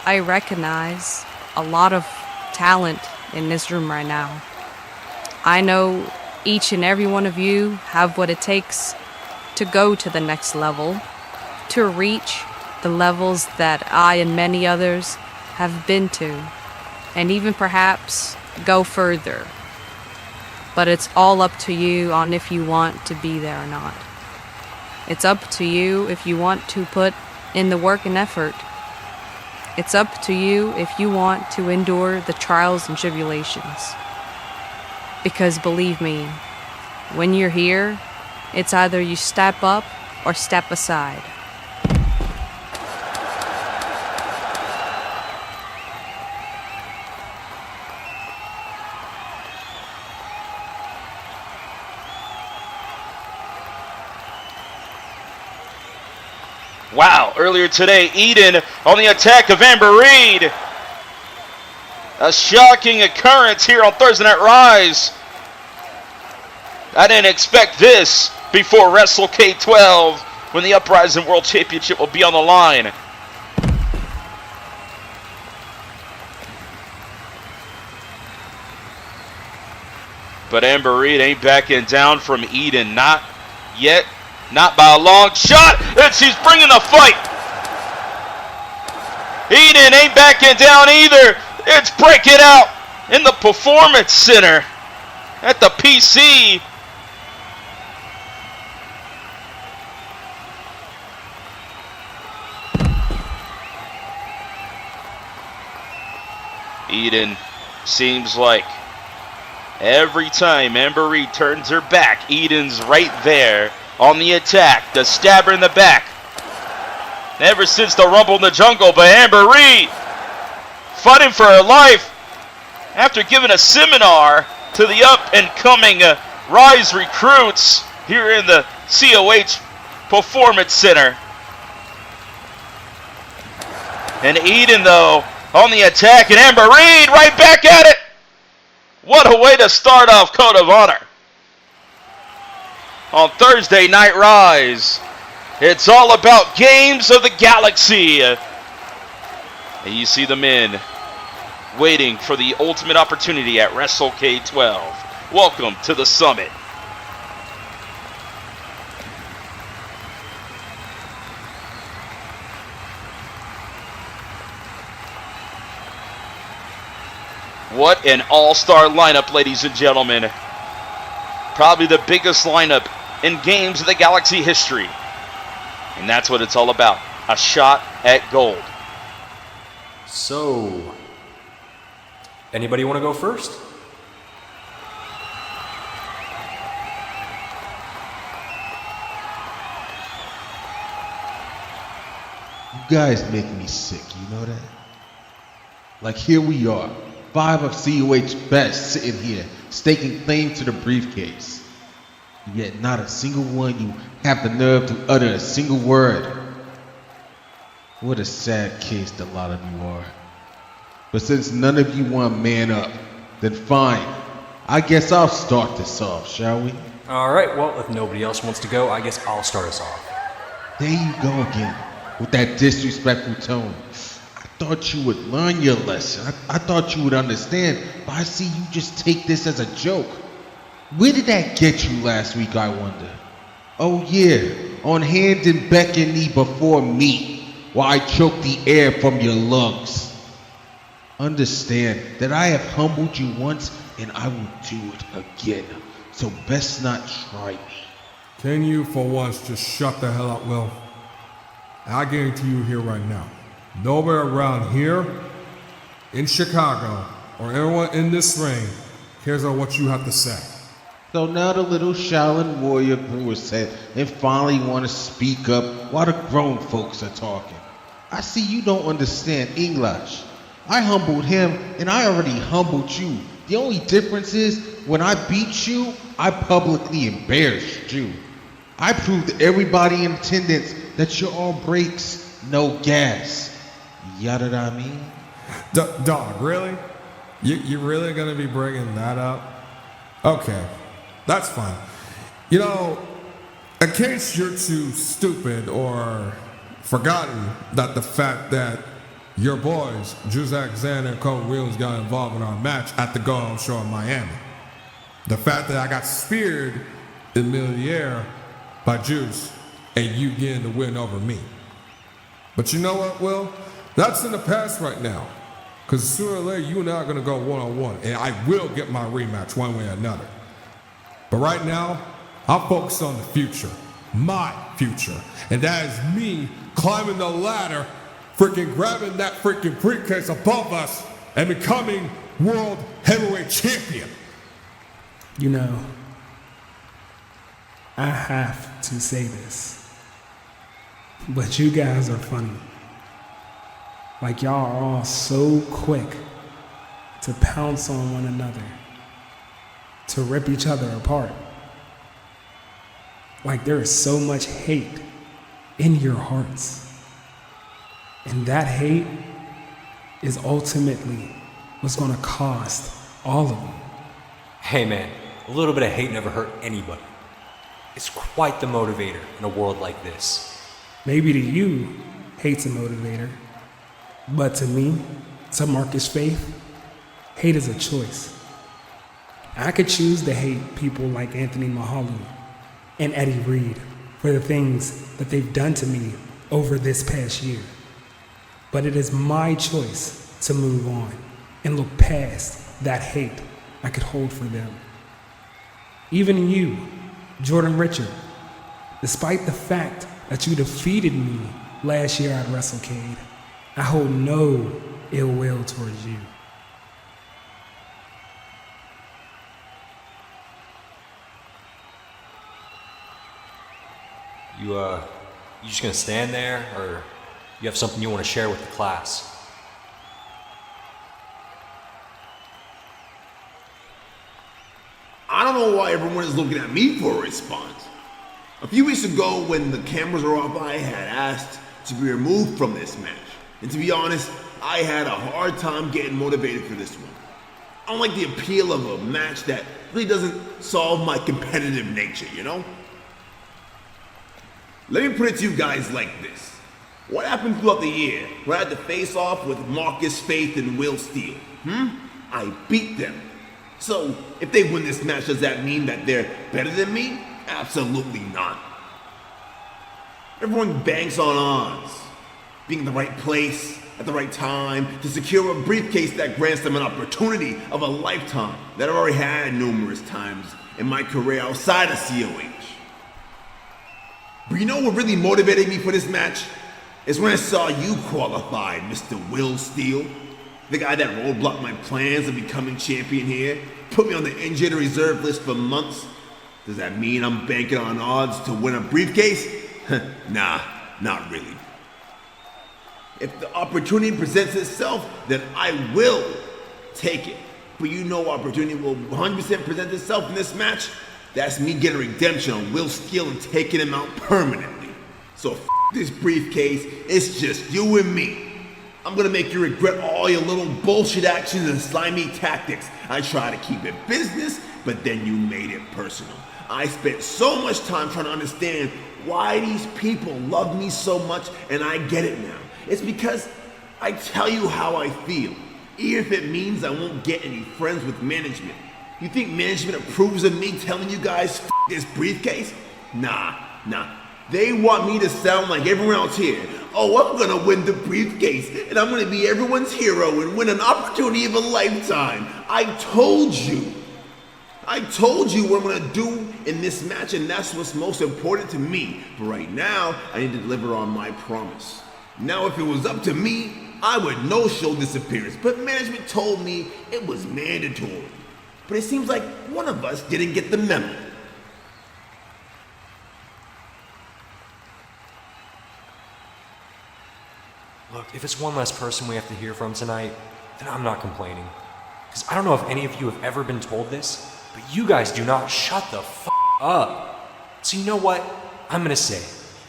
I recognize a lot of talent in this room right now. I know each and every one of you have what it takes to go to the next level, to reach the levels that I and many others have been to, and even perhaps go further. But it's all up to you on if you want to be there or not. It's up to you if you want to put in the work and effort. It's up to you if you want to endure the trials and tribulations. Because believe me, when you're here, it's either you step up or step aside. Wow, earlier today, Eden on the attack of Amber Reed. A shocking occurrence here on Thursday Night Rise. I didn't expect this before WrestleCade XII, when the Uprising World Championship will be on the line. But Amber Reed ain't backing down from Eden, not yet. Not by a long shot, and she's bringing the fight. Eden ain't backing down either. It's breaking out in the Performance Center at the PC. Eden seems like every time Amber Reed turns her back, Eden's right there on the attack to stab her in the back. Ever since the Rumble in the Jungle, but Amber Reed fighting for her life after giving a seminar to the up-and-coming Rise recruits here in the COH Performance Center. And Eden, though, on the attack, and Amber Reed right back at it. What a way to start off Code of Honor. On Thursday Night Rise, it's all about Games of the Galaxy. And you see the men waiting for the ultimate opportunity at WrestleCade XII. Welcome to the summit. What an all-star lineup, ladies and gentlemen. Probably the biggest lineup in Games of the Galaxy history. And that's what it's all about. A shot at gold. So, anybody want to go first? You guys make me sick, you know that? Like, here we are, 5 of COH best sitting here, staking claim to the briefcase. Yet not a single one you have the nerve to utter a single word. What a sad case a lot of you are. But since none of you want to man up, then fine. I guess I'll start this off, shall we? Alright, well, if nobody else wants to go, I guess I'll start us off. There you go again, with that disrespectful tone. I thought you would learn your lesson. I thought you would understand, but I see you just take this as a joke. Where did that get you last week, I wonder? Oh yeah, on hand and beck and knee before me, while I choke the air from your lungs. Understand that I have humbled you once, and I will do it again. So best not try me. Can you, for once, just shut the hell up, Will? I guarantee you here right now, nobody around here, in Chicago, or everyone in this ring cares about what you have to say. So now the little Shaolin warrior grew his head and finally want to speak up while the grown folks are talking. I see you don't understand English. I humbled him and I already humbled you. The only difference is when I beat you, I publicly embarrassed you. I proved to everybody in attendance that you're all brakes, no gas. Yada da mean? Dog, really? You really gonna be bringing that up? Okay. That's fine. You know, in case you're too stupid or forgotten that the fact that Your boys, Juzak Zan and Cole Williams, got involved in our match at the Go Home Show in Miami. The fact that I got speared in the middle of the air by Juice and you getting the win over me. But you know what, Will? That's in the past right now. Because sooner or later, you and I are going to go one-on-one, and I will get my rematch one way or another. But right now, I'm focused on the future. My future. And that is me climbing the ladder, freaking grabbing that freaking briefcase above us, and becoming World Heavyweight Champion. You know, I have to say this, but you guys are funny. Like, y'all are all so quick to pounce on one another, to rip each other apart. Like, there is so much hate in your hearts. And that hate is ultimately what's gonna cost all of them. Hey man, a little bit of hate never hurt anybody. It's quite the motivator in a world like this. Maybe to you, hate's a motivator. But to me, to Marcus Faith, hate is a choice. I could choose to hate people like Anthony Mahalo and Eddie Reed for the things that they've done to me over this past year. But it is my choice to move on and look past that hate I could hold for them. Even you, Jordan Richard, despite the fact that you defeated me last year at WrestleCade, I hold no ill will towards you. You just gonna stand there, or you have something you want to share with the class? I don't know why everyone is looking at me for a response. A few weeks ago, when the cameras were off, I had asked to be removed from this match. And to be honest, I had a hard time getting motivated for this one. I don't like the appeal of a match that really doesn't solve my competitive nature, you know? Let me put it to you guys like this. What happened throughout the year where I had to face off with Marcus Faith and Will Steele? I beat them. So, if they win this match, does that mean that they're better than me? Absolutely not. Everyone banks on odds. Being in the right place at the right time to secure a briefcase that grants them an opportunity of a lifetime that I've already had numerous times in my career outside of COH. But you know what really motivated me for this match? Is when I saw you qualified, Mr. Will Steele. The guy that roadblocked my plans of becoming champion here, put me on the injured reserve list for months. Does that mean I'm banking on odds to win a briefcase? Nah, not really. If the opportunity presents itself, then I will take it. But you know opportunity will 100% present itself in this match. That's me getting redemption on Will Steele and taking him out permanently. So this briefcase, it's just you and me. I'm gonna make you regret all your little bullshit actions and slimy tactics. I try to keep it business, but then you made it personal. I spent so much time trying to understand why these people love me so much, and I get it now. It's because I tell you how I feel, even if it means I won't get any friends with management. You think management approves of me telling you guys this briefcase? Nah. They want me to sound like everyone else here. Oh, I'm gonna win the briefcase, and I'm gonna be everyone's hero and win an opportunity of a lifetime. I told you what I'm gonna do in this match, and that's what's most important to me. But right now, I need to deliver on my promise. Now, if it was up to me, I would no-show this appearance, but management told me it was mandatory. But it seems like one of us didn't get the memo. Look, if it's one less person we have to hear from tonight, then I'm not complaining. Because I don't know if any of you have ever been told this, but you guys do not shut the f up. So you know what? I'm gonna say,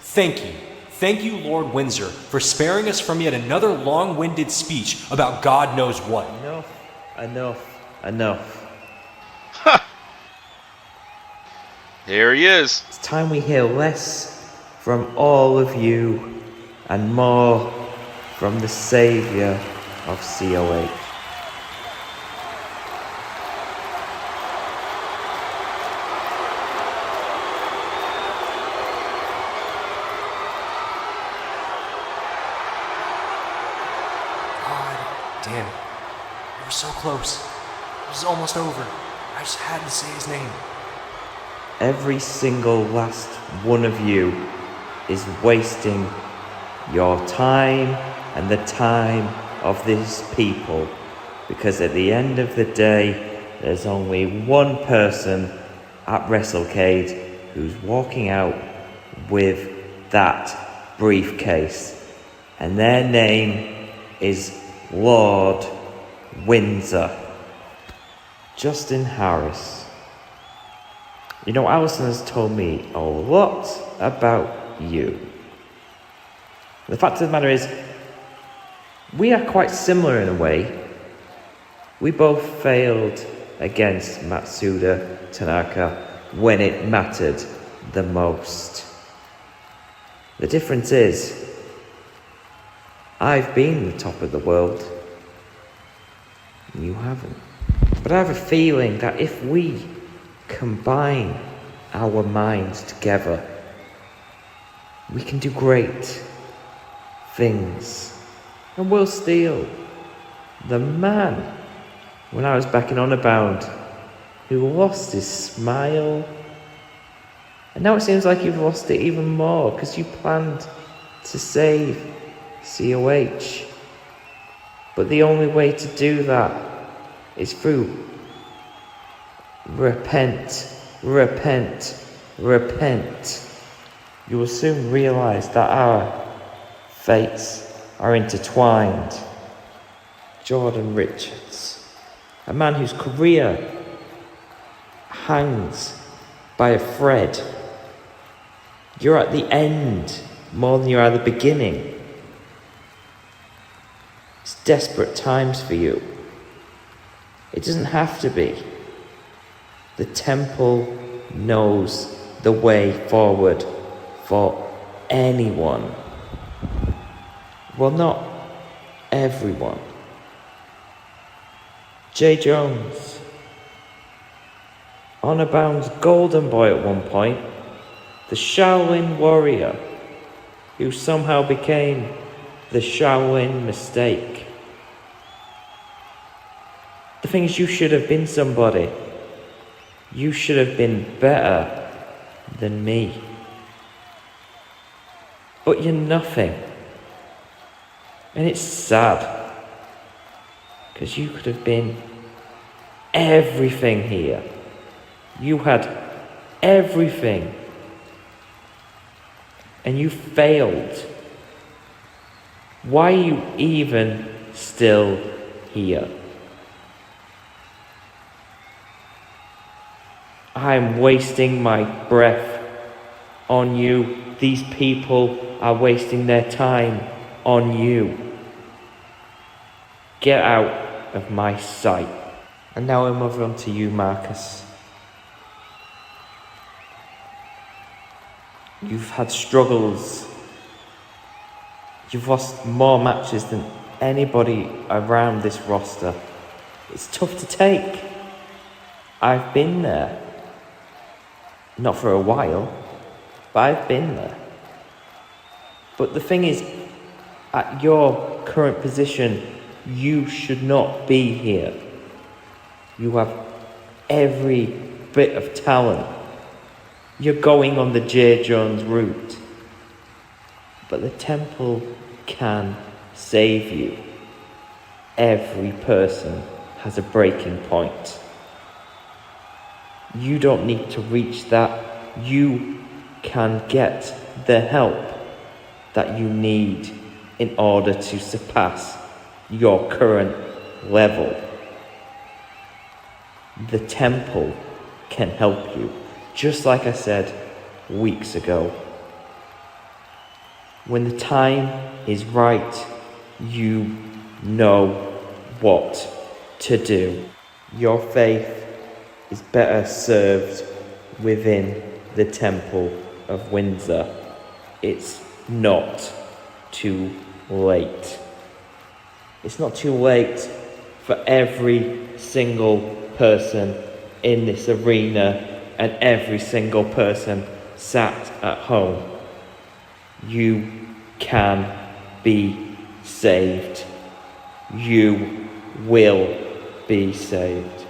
thank you. Thank you, Lord Windsor, for sparing us from yet another long-winded speech about God knows what. Enough. Here he is. It's time we hear less from all of you and more from the savior of COH. Damn it. We were so close. It was almost over. I just had to say his name. Every single last one of you is wasting your time and the time of these people, because at the end of the day, there's only one person at WrestleCade who's walking out with that briefcase, and their name is Lord Windsor. Justin Harris. You know, Allison has told me a lot about you. The fact of the matter is, we are quite similar in a way. We both failed against Matsuda Tanaka when it mattered the most. The difference is, I've been the top of the world. You haven't. But I have a feeling that if we combine our minds together, we can do great things. And Will Steele, the man, when I was back in Honor Bound, who lost his smile. And now it seems like you've lost it even more, because you planned to save COH. But the only way to do that is through repent. You will soon realize that our fates are intertwined. Jordan Richards, a man whose career hangs by a thread. You're at the end more than you're at the beginning. It's desperate times for you. It doesn't have to be. The temple knows the way forward for anyone. Well, not everyone. Jay Jones, Honor Bound's golden boy at one point, the Shaolin warrior who somehow became the Shaolin mistake. The thing is, you should have been somebody. You should have been better than me. But you're nothing. And it's sad, because you could have been everything here. You had everything. And you failed. Why are you even still here? I'm wasting my breath on you. These people are wasting their time on you. Get out of my sight. And now I move on to you, Marcus. You've had struggles. You've lost more matches than anybody around this roster. It's tough to take. I've been there. Not for a while, but I've been there. But the thing is, at your current position, you should not be here. You have every bit of talent. You're going on the J. Jones route. But the temple can save you. Every person has a breaking point. You don't need to reach that. You can get the help that you need in order to surpass your current level. The temple can help you, just like I said weeks ago. When the time is right, you know what to do. Your faith is better served within the Temple of Windsor. It's not too late. It's not too late for every single person in this arena and every single person sat at home. You can be saved. You will be saved.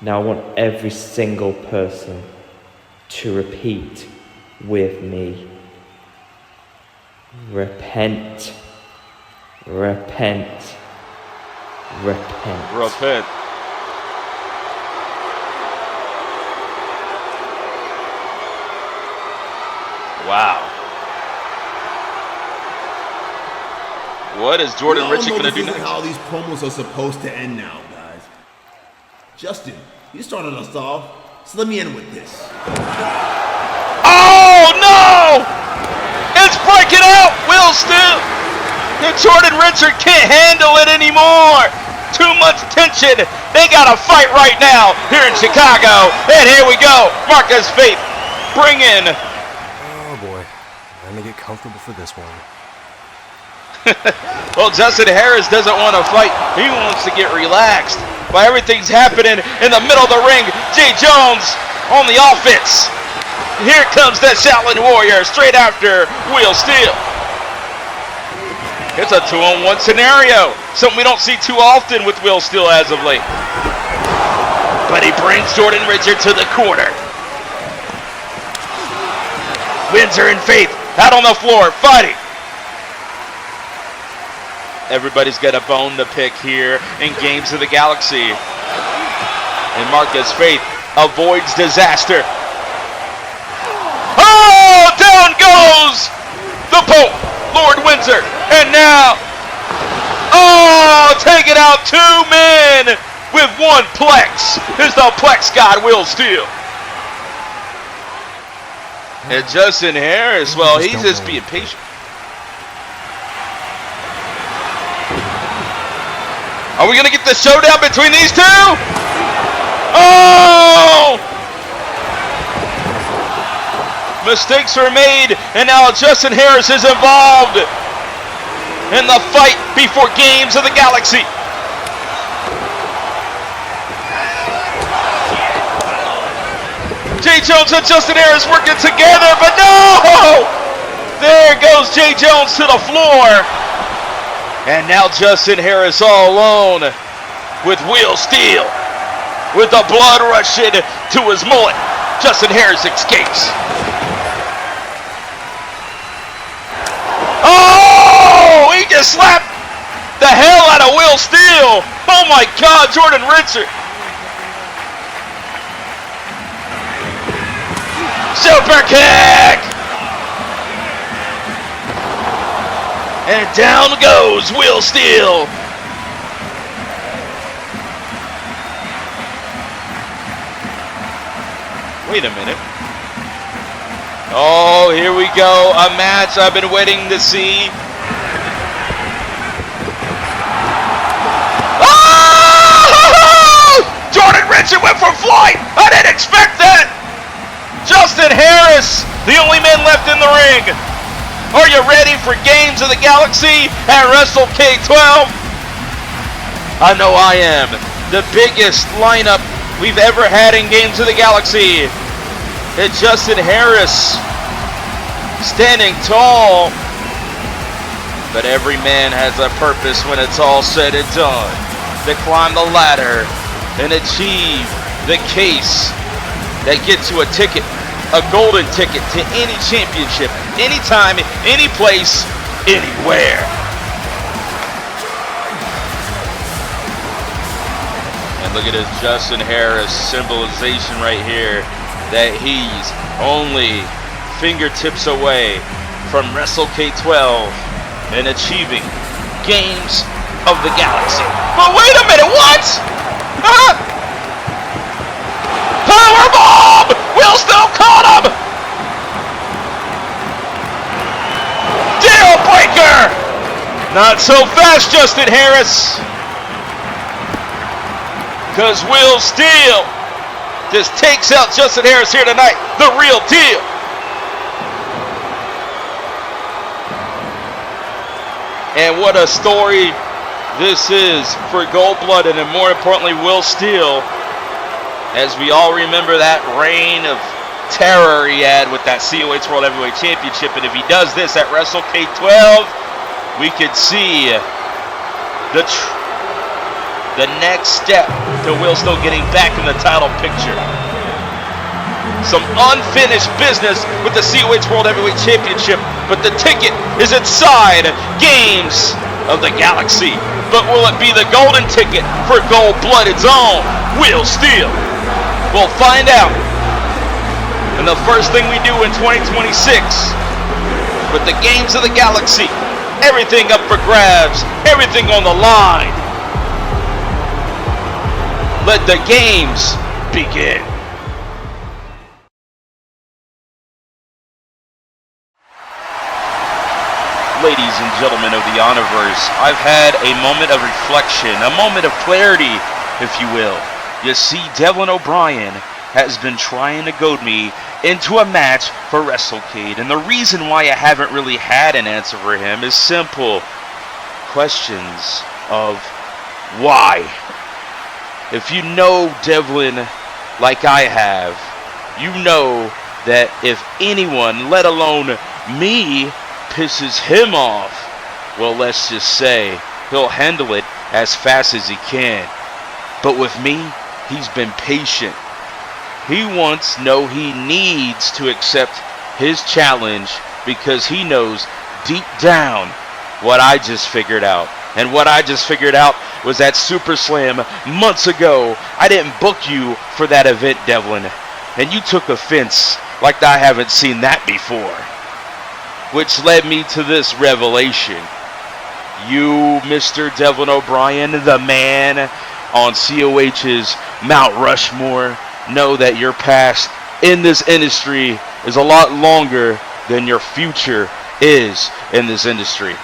Now I want every single person to repeat with me. Repent. Repent. Repent. Repent. Wow. What is Jordan Richard going to do next? How these promos are supposed to end now, guys. Justin, you started us off, so let me end with this. Oh, no! It's breaking out! Will still. And Jordan Richard can't handle it anymore. Too much tension. They got to fight right now here in Chicago. And here we go. Marcus Faith. Bring in. Oh boy, let me get comfortable for this one. Well, Justin Harris doesn't want to fight. He wants to get relaxed. While everything's happening in the middle of the ring, Jay Jones on the offense. Here comes that Shaolin Warrior straight after Will Steele. It's a 2-on-1 scenario. Something we don't see too often with Will Steele as of late. But he brings Jordan Richard to the corner. Windsor and Faith out on the floor fighting. Everybody's got a bone to pick here in Games of the Galaxy. And Marcus Faith avoids disaster. Oh, down goes the Pope, Lord Windsor. And now, oh, taking out two men with one Plex. Is the Plex God Will Steele. And Justin Harris, well, he's just being patient. Are we going to get the showdown between these two? Oh! Mistakes were made, and now Justin Harris is involved in the fight before Games of the Galaxy. Jay Jones and Justin Harris working together, but no! There goes Jay Jones to the floor. And now Justin Harris all alone with Will Steele. With the blood rushing to his mullet, Justin Harris escapes. Oh! He just slapped the hell out of Will Steele. Oh my God, Jordan Richard. Super kick! And down goes Will Steele. Wait a minute. Oh, here we go. A match I've been waiting to see. Oh! Jordan Richard went for flight. I didn't expect that. Justin Harris, the only man left in the ring. Are you ready for Games of the Galaxy at WrestleCade XII? I know I am. The biggest lineup we've ever had in Games of the Galaxy. It's Justin Harris standing tall. But every man has a purpose when it's all said and done. To climb the ladder and achieve the case that gets you a ticket. A golden ticket to any championship, anytime, any place, anywhere. And look at this Justin Harris symbolization right here that he's only fingertips away from WrestleCade XII and achieving Games of the Galaxy. But wait a minute, what? Huh? Powerbomb! Will still caught him! Deal breaker! Not so fast, Justin Harris. Because Will Steele just takes out Justin Harris here tonight. The real deal. And what a story this is for Goldblood, and more importantly, Will Steele. As we all remember that reign of terror he had with that COH World Heavyweight Championship. And if he does this at WrestleCade 12, we could see the next step to Will Steele getting back in the title picture. Some unfinished business with the COH World Heavyweight Championship, but the ticket is inside Games of the Galaxy. But will it be the golden ticket for Gold-Blooded's own Will Steele? We'll find out. And the first thing we do in 2026 with the Games of the Galaxy, everything up for grabs, everything on the line. Let the games begin. Ladies and gentlemen of the Honorverse, I've had a moment of reflection, a moment of clarity, if you will. You see, Devlin O'Brien has been trying to goad me into a match for WrestleCade, and the reason why I haven't really had an answer for him is simple. Questions of why. If you know Devlin like I have, you know that if anyone, let alone me, pisses him off, well, let's just say he'll handle it as fast as he can. But with me, he's been patient. He wants, no, he needs to accept his challenge because he knows deep down what I just figured out. And what I just figured out was that Super Slam months ago. I didn't book you for that event, Devlin. And you took offense like I haven't seen that before. Which led me to this revelation. You, Mr. Devlin O'Brien, the man on COH's Mount Rushmore, know that your past in this industry is a lot longer than your future is in this industry.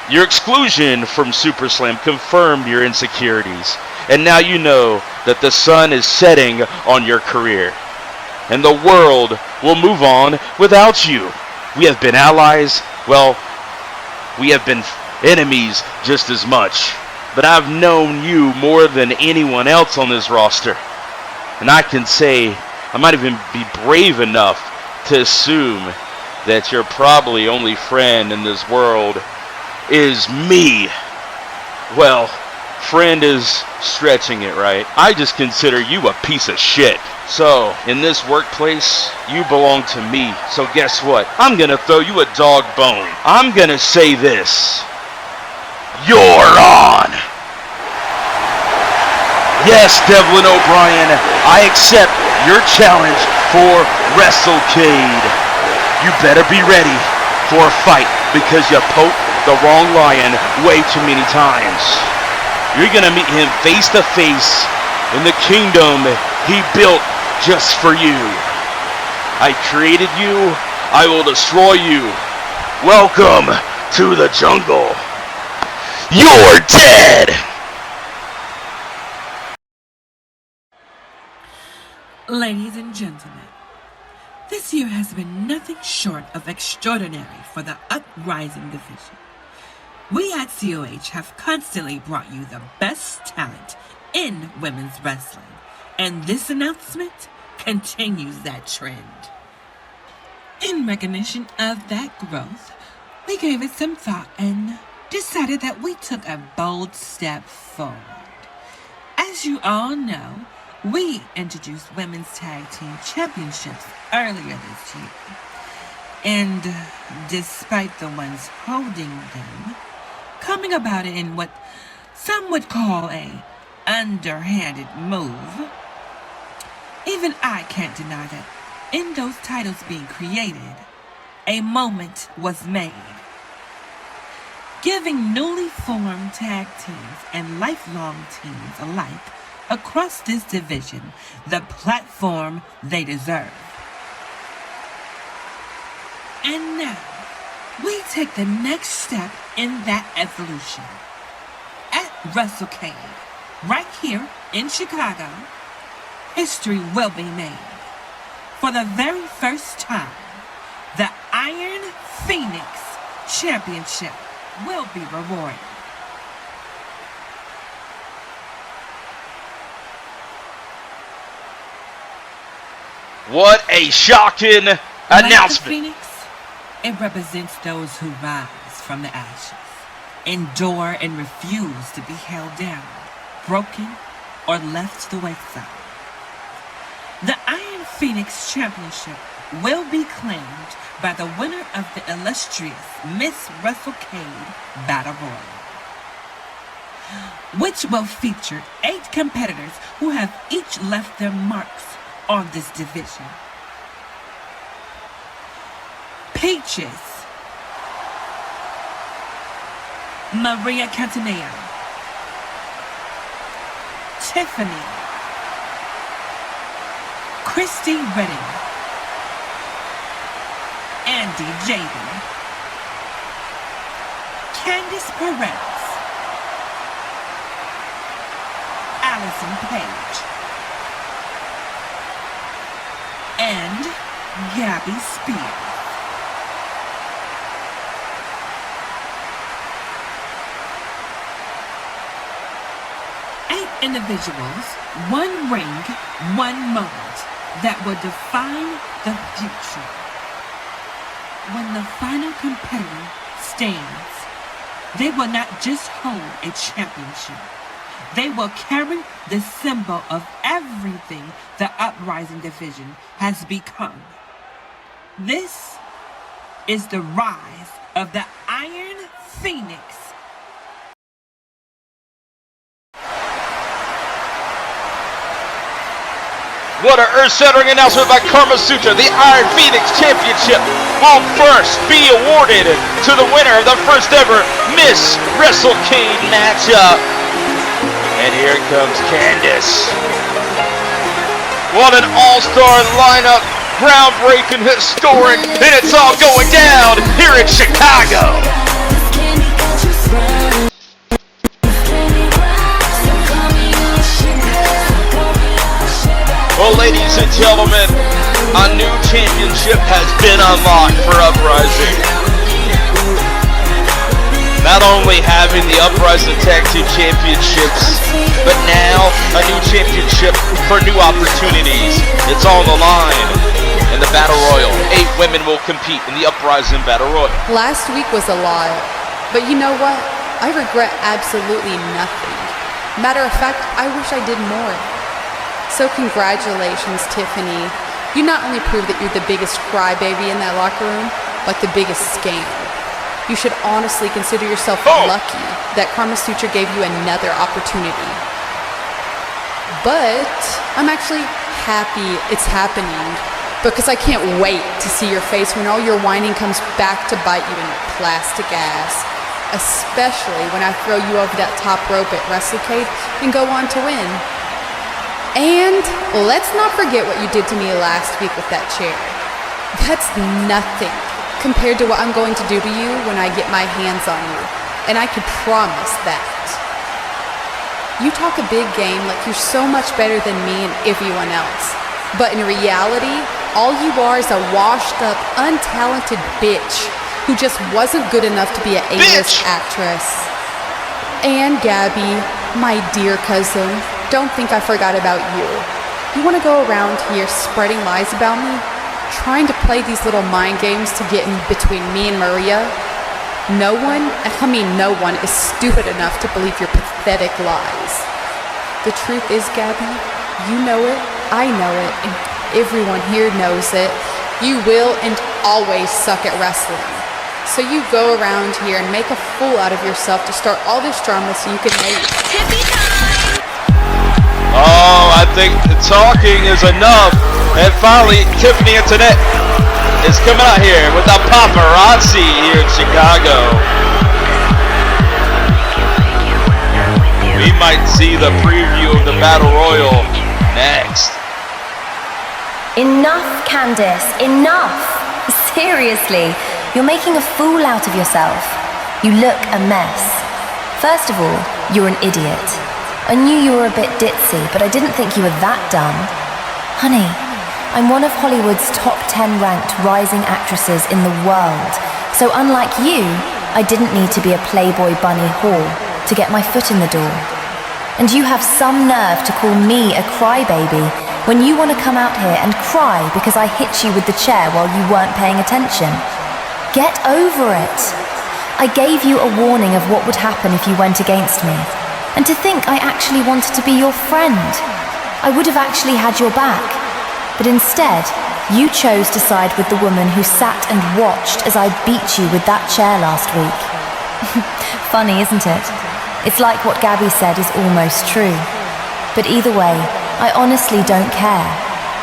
Your exclusion from Super Slam confirmed your insecurities, and now you know that the sun is setting on your career, and the world will move on without you. We have been allies, well, we have been enemies just as much, but I've known you more than anyone else on this roster, and I can say, I might even be brave enough to assume that your probably only friend in this world is me. Well, friend is stretching it, right? I just consider you a piece of shit. So, in this workplace, you belong to me. So guess what? I'm gonna throw you a dog bone. I'm gonna say this. You're on! Yes, Devlin O'Brien, I accept your challenge for WrestleCade. You better be ready for a fight because you poked the wrong lion way too many times. You're gonna meet him face to face in the kingdom he built just for you. I created you, I will destroy you. Welcome to the jungle. You're dead! Ladies and gentlemen, this year has been nothing short of extraordinary for the uprising division. We at COH have constantly brought you the best talent in women's wrestling, and this announcement continues that trend. In recognition of that growth, we gave it some thought and decided that we took a bold step forward. As you all know, we introduced Women's Tag Team Championships earlier this year. And despite the ones holding them coming about it in what some would call a underhanded move, even I can't deny that in those titles being created, a moment was made, giving newly formed tag teams and lifelong teams alike across this division the platform they deserve. And now, we take the next step in that evolution. At WrestleCade, right here in Chicago, history will be made. For the very first time, the Iron Phoenix Championship will be rewarded. What a shocking announcement. Like the Phoenix, it represents those who rise from the ashes, endure and refuse to be held down, broken, or left to the wayside. The Iron Phoenix Championship will be claimed by the winner of the illustrious Miss WrestleCade Battle Royal, which will feature 8 competitors who have each left their marks on this division. Peaches, Maria Cantoneo, Tiffany, Christy Redding, Andy Jade, Candice Perez, Allison Page, and Gabby Spears. Individuals, one ring, one moment that will define the future. When the final competitor stands, they will not just hold a championship. They will carry the symbol of everything the Uprising division has become. This is the rise of the Iron Phoenix. What an earth-shattering announcement by Carmasutra. The Iron Phoenix Championship will first be awarded to the winner of the first ever Miss WrestleCade matchup. And here comes Candice. What an all-star lineup. Groundbreaking, historic, and it's all going down here in Chicago. Well, ladies and gentlemen, a new championship has been unlocked for Uprising. Not only having the Uprising Tag Team Championships, but now a new championship for new opportunities. It's on the line in the Battle Royal. 8 women will compete in the Uprising Battle Royal. Last week was a lot, but you know what? I regret absolutely nothing. Matter of fact, I wish I did more. So congratulations, Tiffany. You not only proved that you're the biggest crybaby in that locker room, but the biggest scam. You should honestly consider yourself lucky that Carmasutra gave you another opportunity. But I'm actually happy it's happening because I can't wait to see your face when all your whining comes back to bite you in your plastic ass. Especially when I throw you over that top rope at WrestleCade and go on to win. And let's not forget what you did to me last week with that chair. That's nothing compared to what I'm going to do to you when I get my hands on you. And I can promise that. You talk a big game like you're so much better than me and everyone else. But in reality, all you are is a washed up, untalented bitch who just wasn't good enough to be an A-list actress. And Gabby, my dear cousin, don't think I forgot about you. You want to go around here spreading lies about me? Trying to play these little mind games to get in between me and Maria? No one is stupid enough to believe your pathetic lies. The truth is, Gabby, you know it, I know it, and everyone here knows it. You will and always suck at wrestling. So you go around here and make a fool out of yourself to start all this drama so you can make Oh, I think the talking is enough. And finally, Tiffany Antoinette is coming out here with the paparazzi here in Chicago. We might see the preview of the Battle Royal next. Enough, Candice, enough. Seriously, you're making a fool out of yourself. You look a mess. First of all, you're an idiot. I knew you were a bit ditzy, but I didn't think you were that dumb. Honey, I'm one of Hollywood's top 10 ranked rising actresses in the world. So unlike you, I didn't need to be a Playboy bunny whore to get my foot in the door. And you have some nerve to call me a crybaby when you want to come out here and cry because I hit you with the chair while you weren't paying attention. Get over it. I gave you a warning of what would happen if you went against me. And to think I actually wanted to be your friend. I would have actually had your back. But instead, you chose to side with the woman who sat and watched as I beat you with that chair last week. Funny, isn't it? It's like what Gabby said is almost true. But either way, I honestly don't care.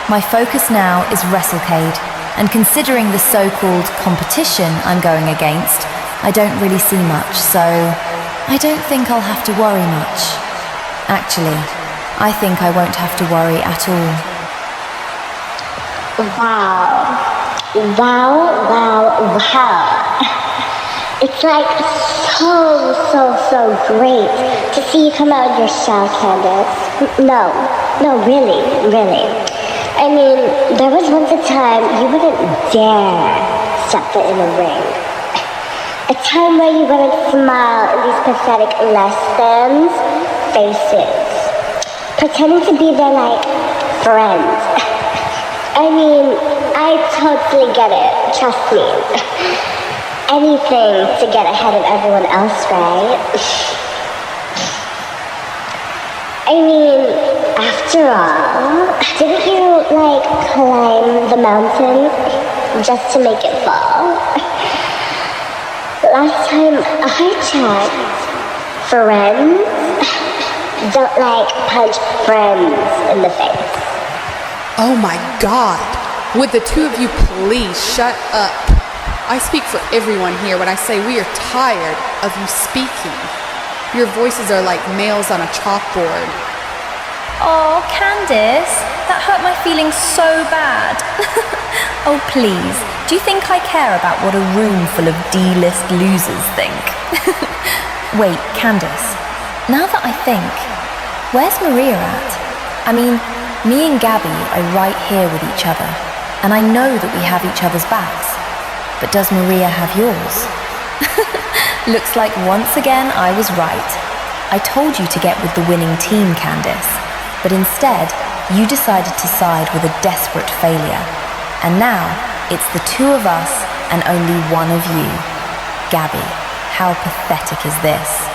My focus now is WrestleCade, and considering the so-called competition I'm going against, I don't really see much, so I don't think I'll have to worry much. Actually, I think I won't have to worry at all. Wow. It's like so great to see you come out of your shell, Candice. No, really. I mean, there was once a time you wouldn't dare step foot in a ring. A time where you wouldn't smile in these pathetic less than's faces. Pretending to be their, friends. I mean, I totally get it, trust me. Anything to get ahead of everyone else, right? I mean, after all, didn't you, climb the mountain just to make it fall? Last time I checked, friends don't, punch friends in the face. Oh my God! Would the two of you please shut up? I speak for everyone here when I say we are tired of you speaking. Your voices are like nails on a chalkboard. Oh, Candice, that hurt my feelings so bad. Oh, please, do you think I care about what a room full of D-list losers think? Wait, Candice, now that I think, where's Maria at? I mean, me and Gabby are right here with each other, and I know that we have each other's backs. But does Maria have yours? Looks like once again I was right. I told you to get with the winning team, Candice. But instead, you decided to side with a desperate failure. And now, it's the two of us and only one of you. Gabby, how pathetic is this?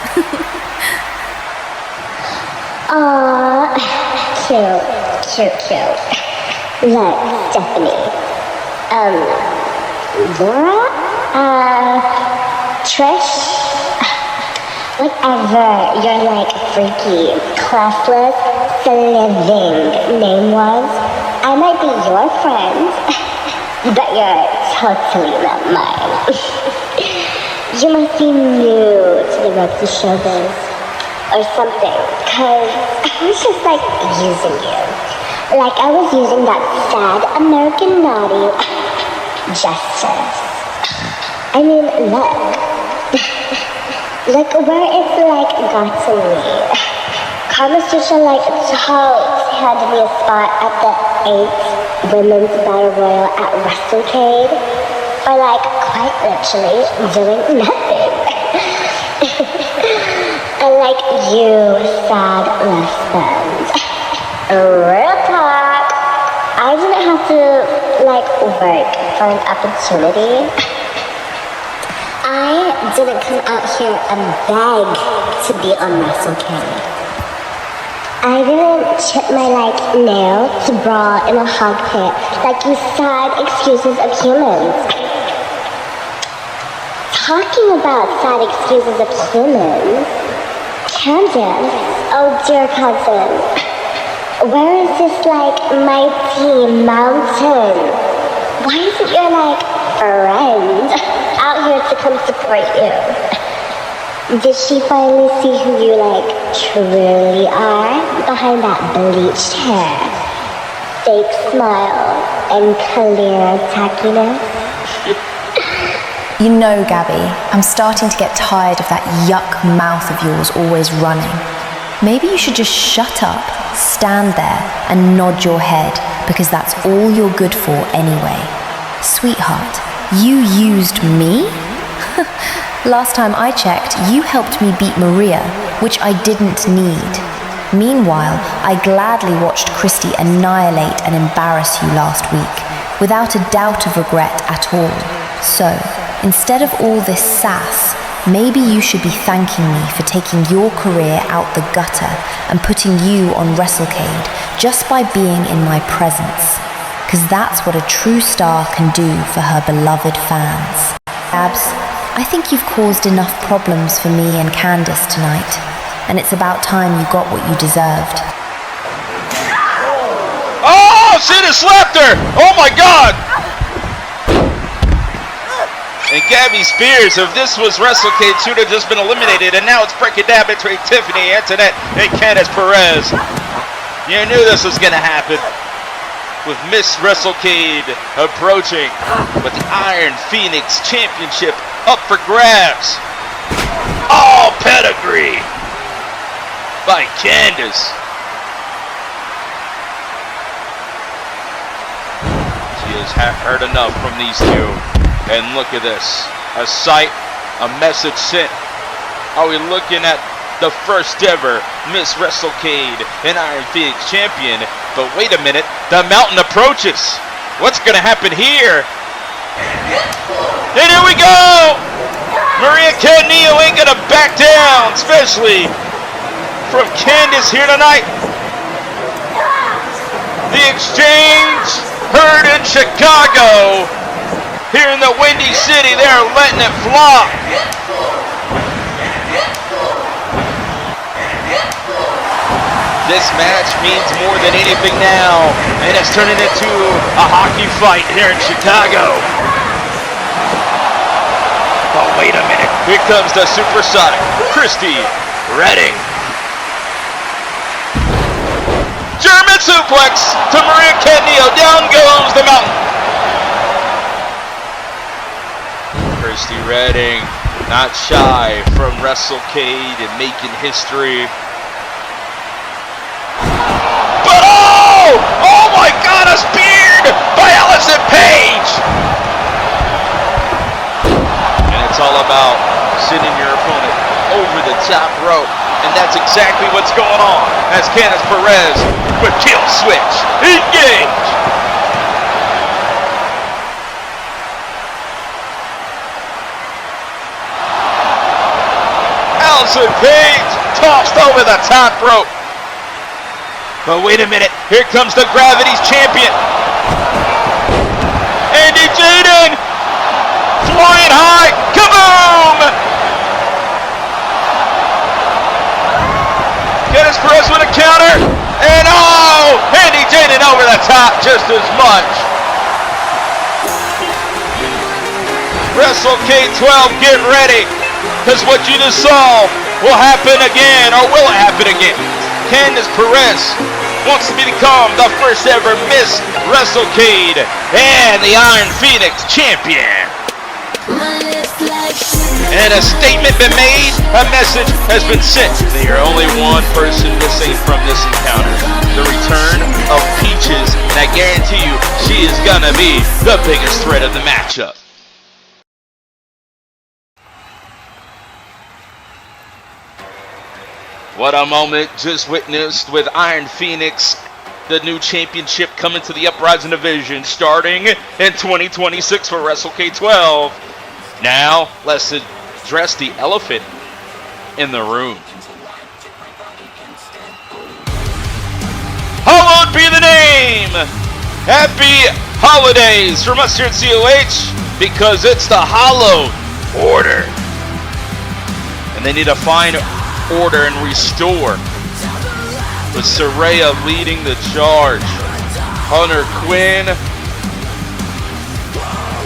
Aww, cute. Look, Stephanie. Laura? Trish? Whatever your, freaky, classless, slithing name was, I might be your friend, but you're totally not mine. You must be new to the ropes of showbiz, or something, cause I was just, using you. Like I was using that sad American naughty justice. I mean, look where it's gotten me. Carmasutra totes handed me a spot at the 8th Women's Battle Royal at WrestleCade, or quite literally doing nothing. And you sad lesbians. Real talk. I didn't have to work for an opportunity. I didn't come out here and beg to be on WrestleCade. I didn't chip my nail to brawl in a hog pit you sad excuses of humans. Talking about sad excuses of humans, Candice, oh dear cousin, where is this mighty mountain? Why isn't your friend out here to come support you? Did she finally see who you truly are behind that bleached hair, fake smile, and clear tackiness? You know, Gabby, I'm starting to get tired of that yuck mouth of yours always running. Maybe you should just shut up, stand there, and nod your head, because that's all you're good for anyway. Sweetheart, you used me? Last time I checked, you helped me beat Maria, which I didn't need. Meanwhile, I gladly watched Christy annihilate and embarrass you last week, without a doubt of regret at all. So, instead of all this sass, maybe you should be thanking me for taking your career out the gutter and putting you on WrestleCade just by being in my presence. Cause that's what a true star can do for her beloved fans. Abs, I think you've caused enough problems for me and Candice tonight, and it's about time you got what you deserved. Oh, Cena slapped her! Oh my God! And Gabby Spears, if this was WrestleCade, should have just been eliminated, and now it's breaking down between Tiffany, Antoinette, and Candice Perez. You knew this was gonna happen. With Miss WrestleCade approaching with the Iron Phoenix Championship up for grabs. All pedigree by Candice. She has heard enough from these two. And look at this. A sight, a message sent. Are we looking at the first ever Miss WrestleCade and Iron Phoenix champion? But wait a minute, the mountain approaches. What's gonna happen here? And here we go! Maria Canio ain't gonna back down, especially from Candice here tonight. The exchange heard in Chicago. Here in the Windy City, they're letting it flop. This match means more than anything now, and it's turning into a hockey fight here in Chicago. But wait a minute, here comes the supersonic Christy Redding. German suplex to Maria Canio, down goes the mountain. Christy Redding, not shy from WrestleCade and making history. But oh my God, a spear by Allison Page! And it's all about sending your opponent over the top rope. And that's exactly what's going on as Candice Perez with kill switch. Engage! Allison Page tossed over the top rope. But wait a minute, here comes the Gravity's champion. Andy Jade flying high, kaboom! Candice Perez with a counter, and oh, Andy Jade over the top just as much. WrestleCade 12, get ready, because what you just saw will happen again, or will happen again. Candice Perez wants to become the first ever Miss WrestleCade and the Iron Phoenix champion. And a statement been made, a message has been sent. There are only one person missing from this encounter. The return of Peaches, and I guarantee you, she is gonna be the biggest threat of the matchup. What a moment just witnessed with Iron Phoenix, the new championship coming to the Uprising division starting in 2026 for WrestleCade 12. Now, let's address the elephant in the room. Hallowed be the name! Happy holidays from us here at COH, because it's the Hallowed Order. And they need to find order and restore, with Saraya leading the charge. Hunter Quinn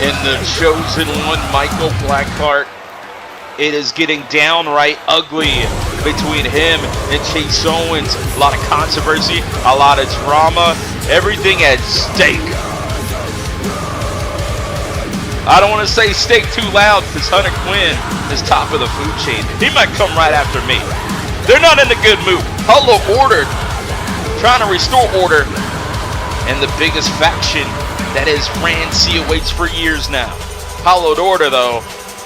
and the chosen one, Michael Blackheart. It is getting downright ugly between him and Chase Owens. A lot of controversy, a lot of drama, everything at stake. I don't want to say stake too loud because Hunter Quinn is top of the food chain. He might come right after me. They're not in a good mood. Hallowed Order trying to restore order. And the biggest faction that has ran COH for years now. Hallowed Order, though,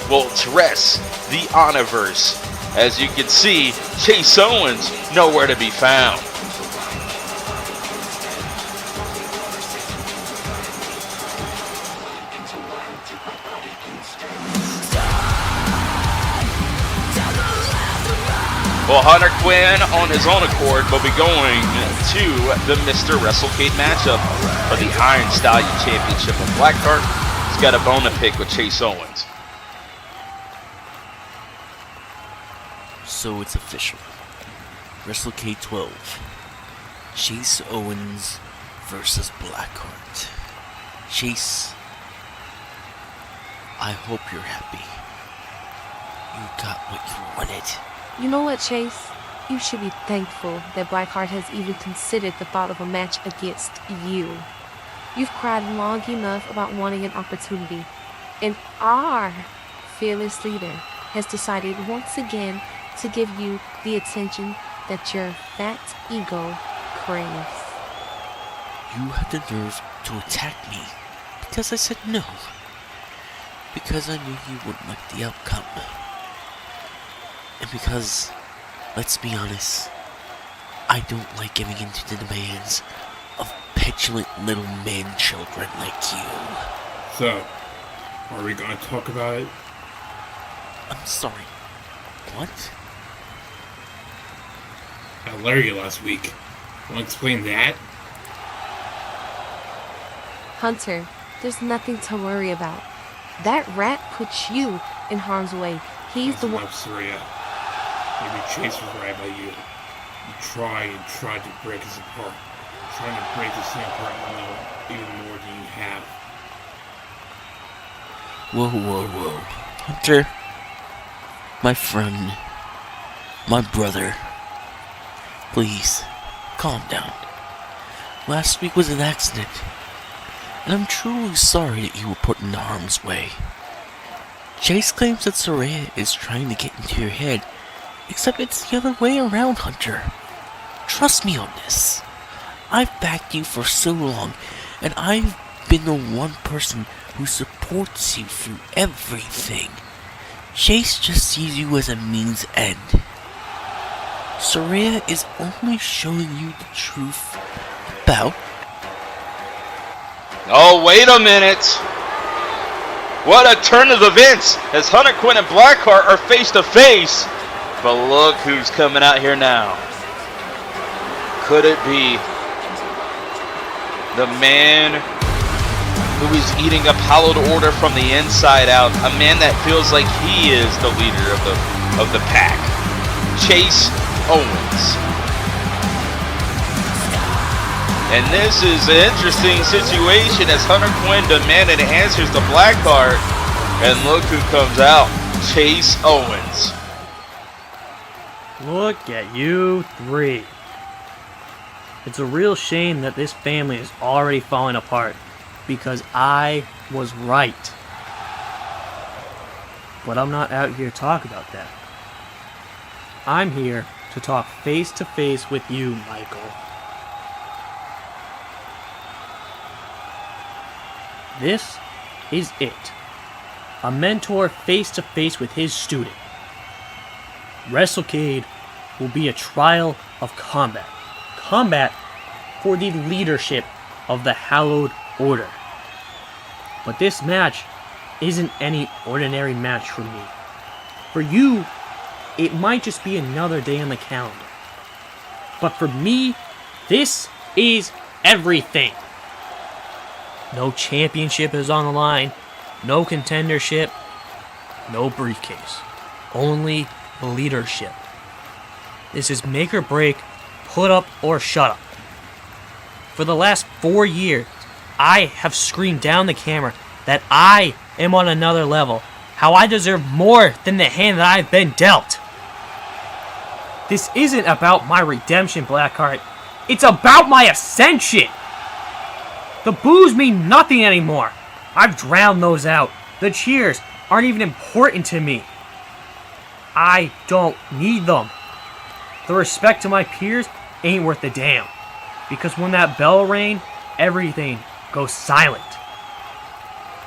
will dress the Honorverse. As you can see, Chase Owens nowhere to be found. Well, Hunter Quinn on his own accord will be going to the Mr. WrestleCade matchup for the Iron Stallion Championship of Blackheart. He's got a bone to pick with Chase Owens. So it's official. WrestleCade 12. Chase Owens versus Blackheart. Chase, I hope you're happy. You got what you wanted. You know what, Chase? You should be thankful that Blackheart has even considered the thought of a match against you. You've cried long enough about wanting an opportunity, and our fearless leader has decided once again to give you the attention that your fat ego craves. You had the nerve to attack me because I said no. Because I knew you wouldn't like the outcome. And because, let's be honest, I don't like giving in to the demands of petulant little man-children like you. So, are we gonna talk about it? I'm sorry. What? I alerted you last week. Wanna explain that? Hunter, there's nothing to worry about. That rat puts you in harm's way. He's the one. Surya. Maybe Chase was right about you. You tried to break us apart. Trying to break us apart even more than you have. Whoa. Hunter, my friend, my brother, please, calm down. Last week was an accident, and I'm truly sorry that you were put in harm's way. Chase claims that Saraya is trying to get into your head, except it's the other way around, Hunter. Trust me on this. I've backed you for so long, and I've been the one person who supports you through everything. Chase just sees you as a means end. Saraya is only showing you the truth about... Oh, wait a minute. What a turn of events as Hunter Quinn and Blackheart are face to face. But look who's coming out here now. Could it be the man who is eating up Hallowed Order from the inside out? A man that feels like he is the leader of the pack. Chase Owens. And this is an interesting situation as Hunter Quinn demanded answers to Blackheart. And look who comes out. Chase Owens. Look at you three. It's a real shame that this family is already falling apart because I was right. But I'm not out here to talk about that. I'm here to talk face to face with you, Michael. This is it. A mentor face to face with his student. WrestleCade will be a trial of combat. Combat for the leadership of the Hallowed Order. But this match isn't any ordinary match for me. For you, it might just be another day on the calendar. But for me, this is everything. No championship is on the line, no contendership, no briefcase. Only leadership. This is make or break, put up or shut up. For the last 4 years, I have screamed down the camera that I am on another level, how I deserve more than the hand that I've been dealt. This isn't about my redemption, Blackheart. It's about my ascension. The boos mean nothing anymore. I've drowned those out. The cheers aren't even important to me. I don't need them. The respect to my peers ain't worth a damn. Because when that bell rang, everything goes silent.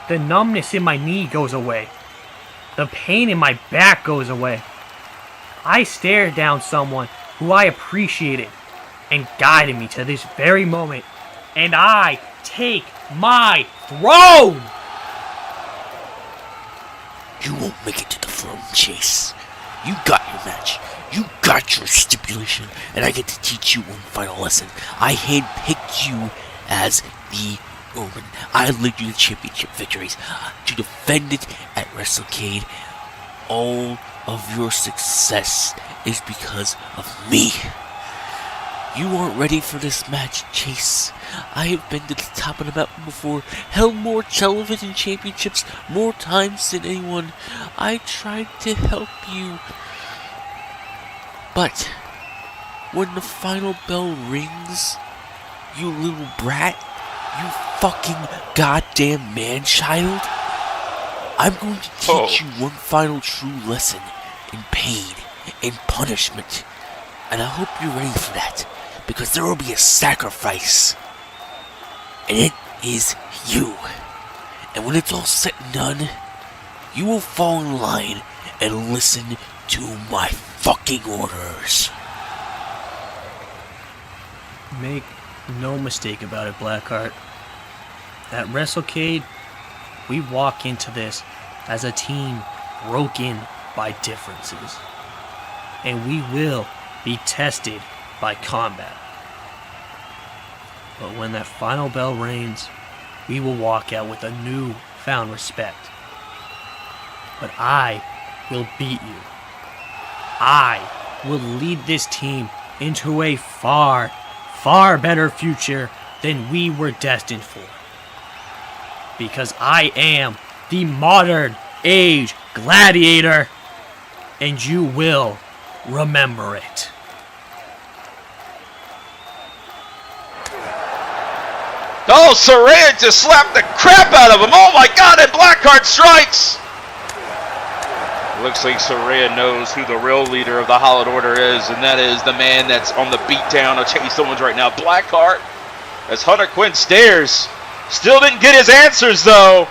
The numbness in my knee goes away. The pain in my back goes away. I stare down someone who I appreciated and guided me to this very moment, and I take my throne! You won't make it to the throne, Chase. You got your match. You got your stipulation, and I get to teach you one final lesson. I handpicked you as the Omen. I led you to championship victories to defend it at WrestleCade. All of your success is because of me. You aren't ready for this match, Chase. I have been to the top of the mountain before, held more television championships more times than anyone. I tried to help you. But when the final bell rings, you little brat, you fucking goddamn man-child, I'm going to teach you one final true lesson in pain, in punishment. And I hope you're ready for that, because there will be a sacrifice. And it is you. And when it's all said and done, you will fall in line and listen to my fucking orders. Make no mistake about it, Blackheart. At WrestleCade, we walk into this as a team broken by differences. And we will be tested by combat. But when that final bell rings, we will walk out with a new-found respect. But I will beat you. I will lead this team into a far, far better future than we were destined for. Because I am the modern age gladiator, and you will remember it. Oh, Saraya just slapped the crap out of him. Oh my god, and Blackheart strikes! Looks like Saraya knows who the real leader of the Hallowed Order is, and that is the man that's on the beatdown of Chase Owens right now, Blackheart. As Hunter Quinn stares. Still didn't get his answers though.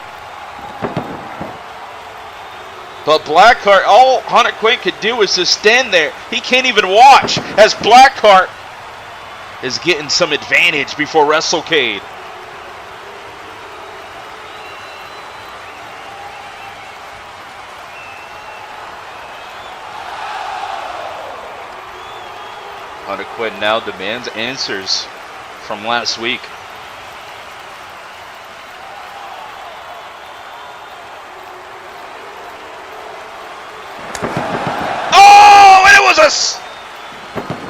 But Blackheart, all Hunter Quinn could do is just stand there. He can't even watch as Blackheart is getting some advantage before WrestleCade. Hunter Quinn now demands answers from last week. Oh, and it was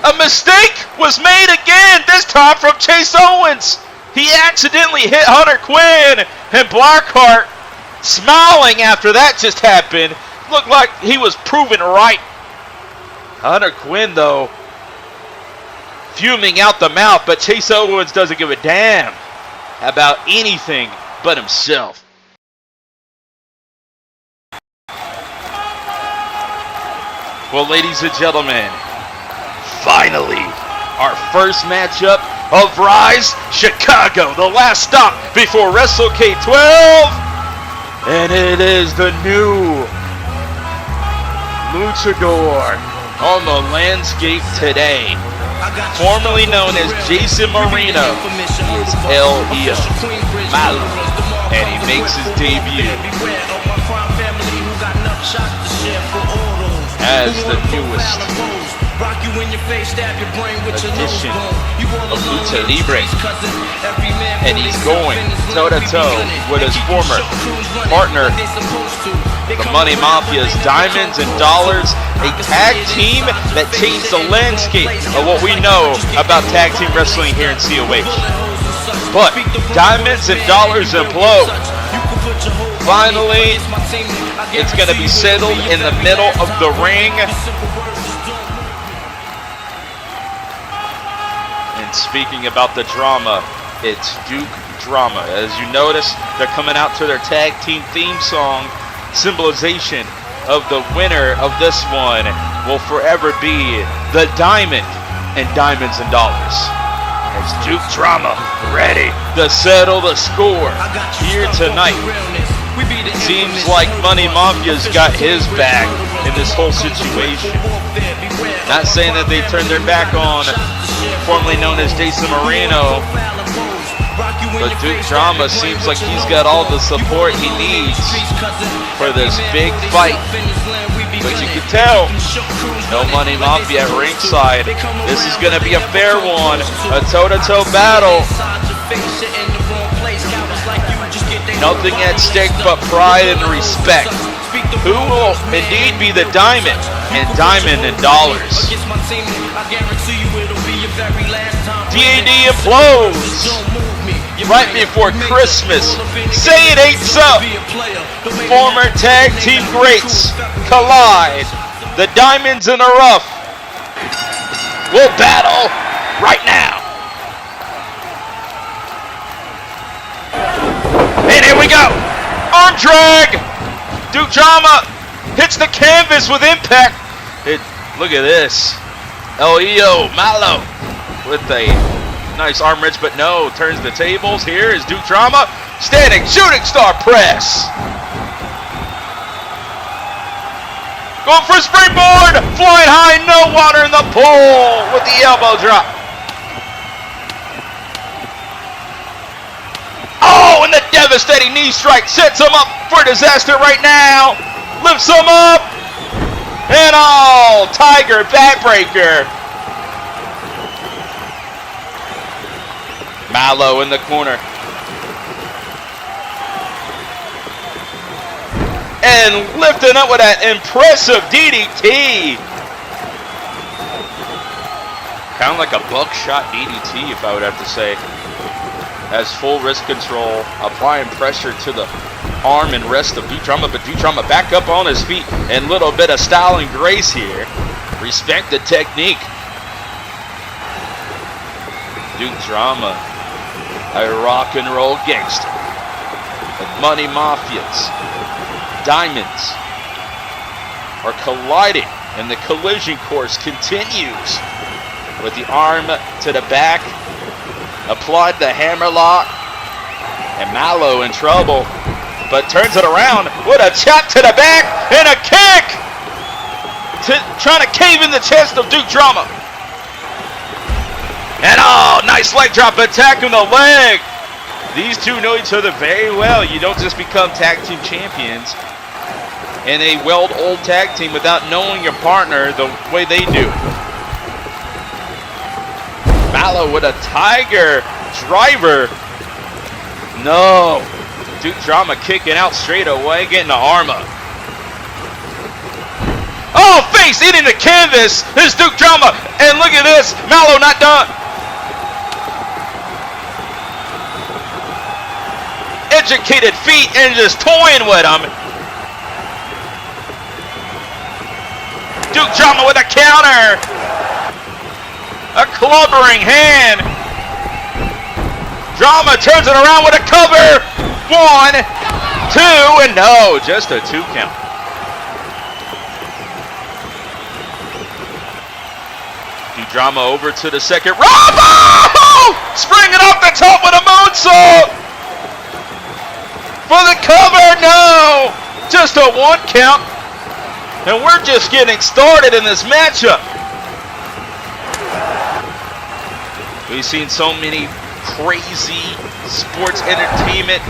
a mistake was made again, this time from Chase Owens. He accidentally hit Hunter Quinn, and Blackheart, smiling after that just happened, looked like he was proven right. Hunter Quinn, though, fuming out the mouth, but Chase Owens doesn't give a damn about anything but himself. Well, ladies and gentlemen, finally, our first matchup of Rise Chicago, the last stop before WrestleCade 12, and it is the new luchador on the landscape today, formerly known as Jason Marino. He is El Hijo, Malo, and he makes his debut as the newest edition of Lucha Libre, and he's going toe-to-toe with his former partner, the Money Mafia's Diamonds and Dollars, a tag team that changed the landscape of what we know about tag team wrestling here in COH. But Diamonds and Dollars implode. Finally, it's going to be settled in the middle of the ring. And speaking about the drama, it's Duke Drama. As you notice, they're coming out to their tag team theme song. Symbolization of the winner of this one will forever be the Diamond and Diamonds and Dollars. As Duke Drama ready to settle the score here tonight Seems like Money Mafia's got his back in this whole situation. Not saying that they turned their back on formerly known as Jason Moreno, but Duke Drama seems like he's got all the support he needs for this big fight. But you can tell, no Money Mafia at ringside. This is going to be a fair one, a toe-to-toe battle. Nothing at stake but pride and respect. Who will indeed be the diamond? And diamond in dollars. DAD implodes right before Christmas. Say it ain't so. Former tag team greats collide. The diamonds in the rough will battle right now. And here we go. Arm drag. Duke Drama hits the canvas with impact. Look at this. Hijo, Malo with a nice arm wrench, but no, turns the tables. Here is Duke Drama, standing shooting star press. Going for a springboard, flying high, no water in the pool with the elbow drop. Oh, and the devastating knee strike sets him up for disaster right now. Lifts him up. And oh, Tiger backbreaker. Malo in the corner. And lifting up with that impressive DDT. Kind of like a buckshot DDT, if I would have to say. Has full wrist control, applying pressure to the arm and wrist of Duke Drama, but Duke Drama back up on his feet, and a little bit of style and grace here. Respect the technique. Duke Drama, a rock and roll gangster. The Money Mafias, diamonds are colliding, and the collision course continues with the arm to the back. Applied the hammerlock, and Malo in trouble, but turns it around with a chop to the back and a kick, trying to cave in the chest of Duke Drama. And oh, nice leg drop, attacking the leg. These two know each other very well. You don't just become tag team champions in a well-old tag team without knowing your partner the way they do. Malo with a tiger driver. No. Duke Drama kicking out straight away, getting the arm up. Oh, face hitting the canvas. This Duke Drama. And look at this. Malo not done. Educated feet and just toying with him. Duke Drama with a counter. A clubbering hand. Drama turns it around with a cover. 1, 2, and no, just a 2 count. Duke Drama over to the second. Rambo! Springing off the top with a moonsault. For the cover, no. Just a 1 count. And we're just getting started in this matchup. We've seen so many crazy sports entertainment,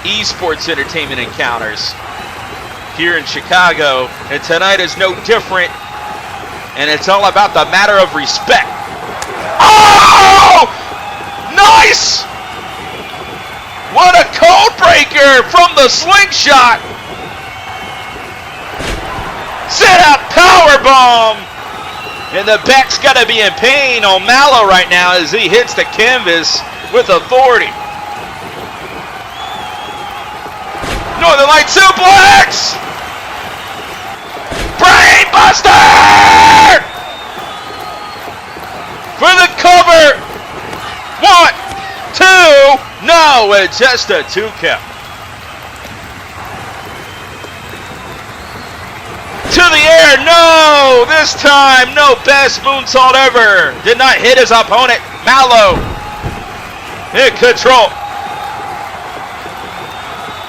esports entertainment encounters here in Chicago, and tonight is no different, and it's all about the matter of respect. Oh! Nice! What a code breaker from the slingshot! Set out powerbomb! And the back's got to be in pain on Malo right now as he hits the canvas with authority. Northern Light suplex! Brain buster! For the cover! 1, 2, no, it's just a 2 count. To the air, no! This time, no best moonsault ever. Did not hit his opponent, Malo. In control.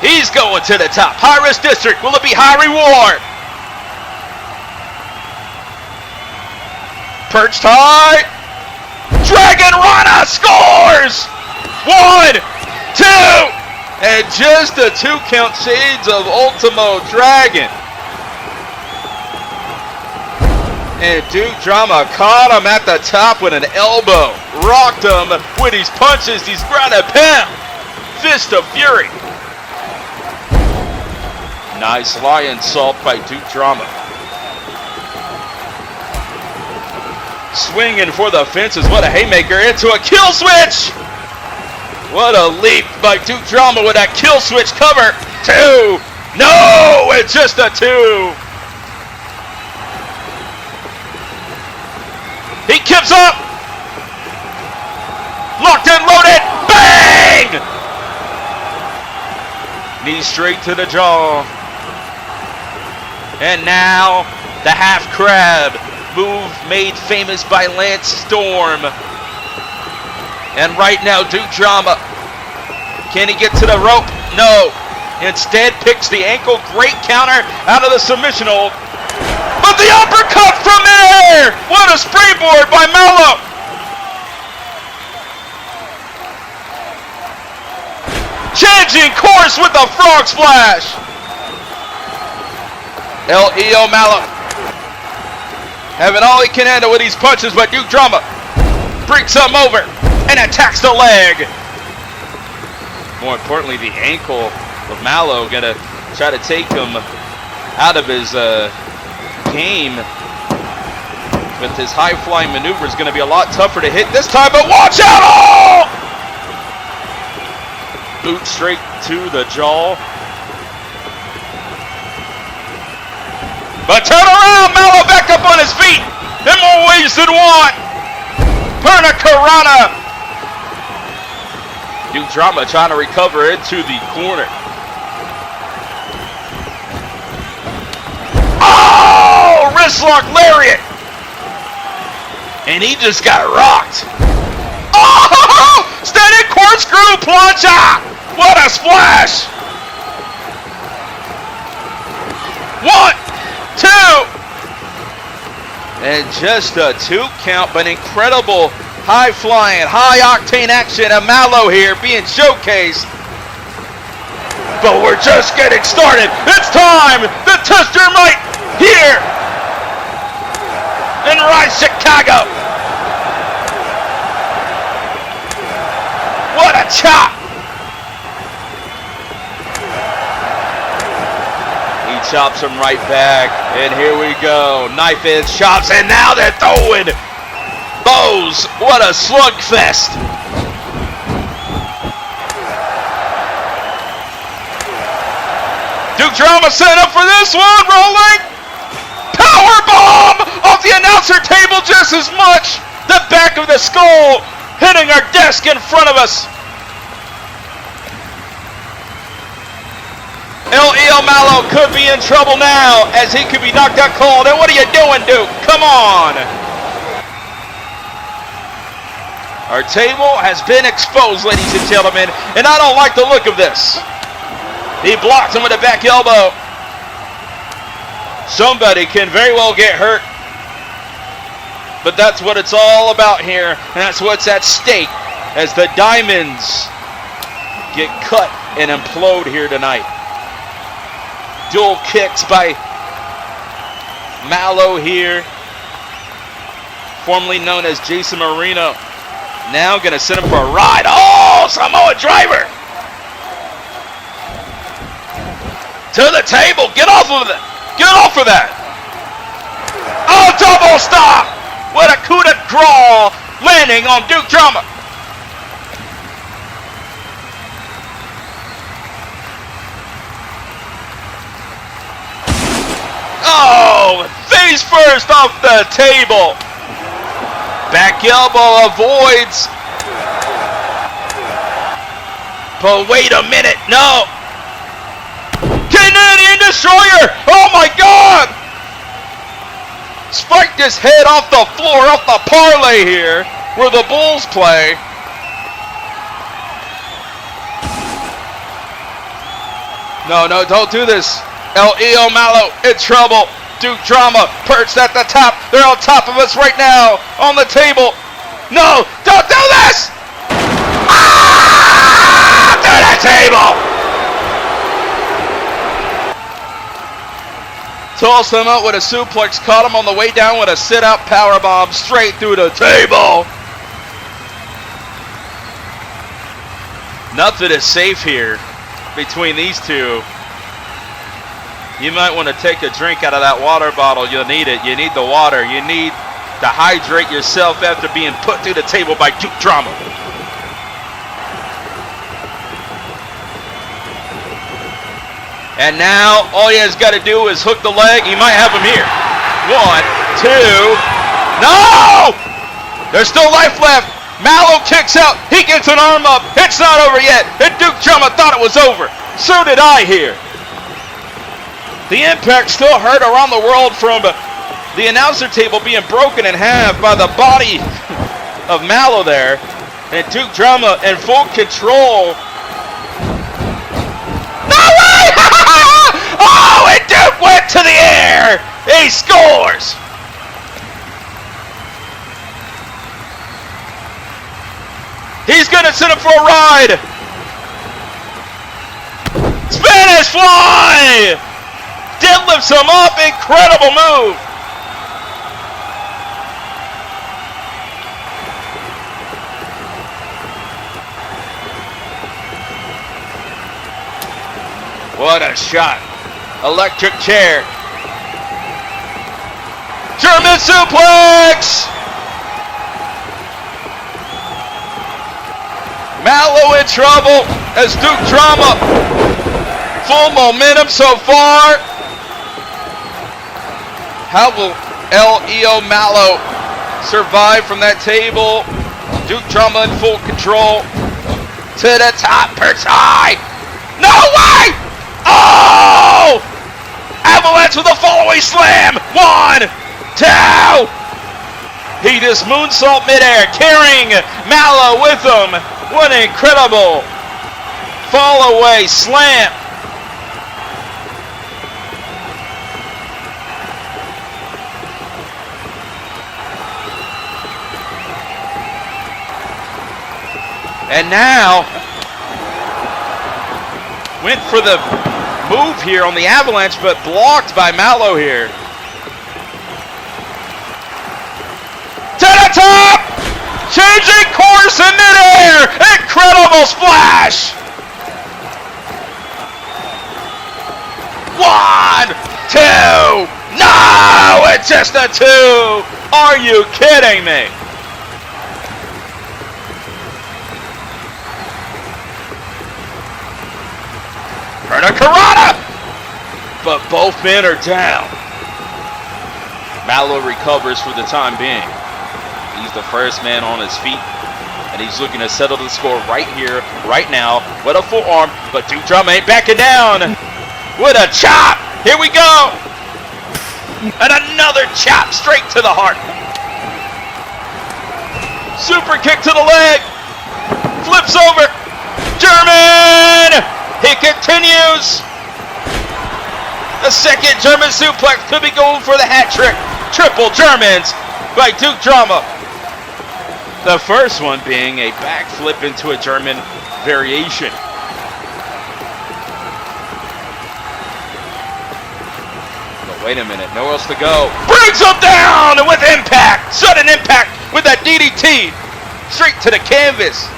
He He's going to the top. High risk district. Will it be high reward? Perched high. Dragon Rana scores! 1, 2, and just a 2 count shades of Ultimo Dragon. And Duke Drama caught him at the top with an elbow. Rocked him with his punches. He's ground and pound. Fist of Fury. Nice lion salt by Duke Drama. Swinging for the fences. What a haymaker into a kill switch. What a leap by Duke Drama with that kill switch cover. 2. No, it's just a 2. He kips up. Locked and loaded. Bang! Knee straight to the jaw. And now the half crab move made famous by Lance Storm. And right now Duke Drama. Can he get to the rope? No. Instead picks the ankle. Great counter out of the submission hold. But the uppercut from there! What a springboard by Malo! Changing course with the frog splash! L.E.O. Malo having all he can handle with these punches, but Duke Drama brings him over and attacks the leg. More importantly, the ankle of Malo gonna try to take him out of his game with his high-flying maneuver is going to be a lot tougher to hit this time, but watch out! Oh! Boot straight to the jaw. But turn around! Malo back up on his feet in more ways than one. Perna Karana. Duke Drama trying to recover into the corner. Oh! Wristlock lariat. And he just got rocked. Oh! Steady corkscrew plancha! What a splash! 1, 2, and just a 2 count, but incredible high-flying, high-octane action of Malo here being showcased. But we're just getting started. It's time to test your might here in Rise Chicago. What a chop! He chops him right back, and here we go. Knife edge chops, and now they're throwing bows. What a slugfest! Duke Drama set up for this one, rolling. Power bomb off the announcer table just as much. The back of the skull hitting our desk in front of us. L.E.O. Malo could be in trouble now as he could be knocked out cold. And what are you doing, Duke? Come on. Our table has been exposed, ladies and gentlemen, and I don't like the look of this. He blocked him with a back elbow. Somebody can very well get hurt. But that's what it's all about here, and that's what's at stake as the diamonds get cut and implode here tonight. Dual kicks by Malo here, formerly known as Jason Marino. Now gonna send him for a ride. Oh, Samoa driver! To the table, get off of it! Get off of that! Oh, double stop! What a coup de grace landing on Duke Drama. Oh, face first off the table. Back elbow avoids. But wait a minute, no. Canadian Destroyer, oh my God. Spiked his head off the floor, off the parlay here, where the Bulls play. No, don't do this. El Malo in trouble. Duke Drama perched at the top. They're on top of us right now on the table. No, don't do this! Ah! Through the table! Tossed him out with a suplex. Caught him on the way down with a sit-out powerbomb straight through the table. Nothing is safe here between these two. You might want to take a drink out of that water bottle. You'll need it. You need the water. You need to hydrate yourself after being put through the table by Duke Drama. And now all he has got to do is hook the leg. He might have him here. 1, 2. No! There's still life left. Malo kicks out. He gets an arm up. It's not over yet. And Duke Drama thought it was over. So did I here. The impact still heard around the world from the announcer table being broken in half by the body of Malo there. And Duke Drama in full control. No way! Oh, and Duke went to the air. He scores. He's going to send him for a ride. Spanish fly. Deadlifts him up. Incredible move. What a shot. Electric chair. German suplex. Malo in trouble as Duke Drama. Full momentum so far. How will El Malo survive from that table? Duke Drama in full control. To the top, perch high. No way! Oh! Avalanche with a follow-away slam. 1, 2. He just moonsault midair, carrying Malo with him. What an incredible fall-away slam. And now, went for the move here on the Avalanche, but blocked by Malo here. To the top! Changing course in midair! Incredible splash! 1, 2! No! It's just a 2! Are you kidding me? Karada! But both men are down. Malo recovers for the time being. He's the first man on his feet, and he's looking to settle the score right here, right now, with a full arm, but Duke Drama ain't backing down. With a chop! Here we go! And another chop straight to the heart. Super kick to the leg. Flips over. German! He continues. A second German suplex could be going for the hat trick. Triple Germans by Duke Drama. The first one being a backflip into a German variation. But wait a minute, nowhere else to go. Brings him down with impact. Sudden impact with that DDT. Straight to the canvas.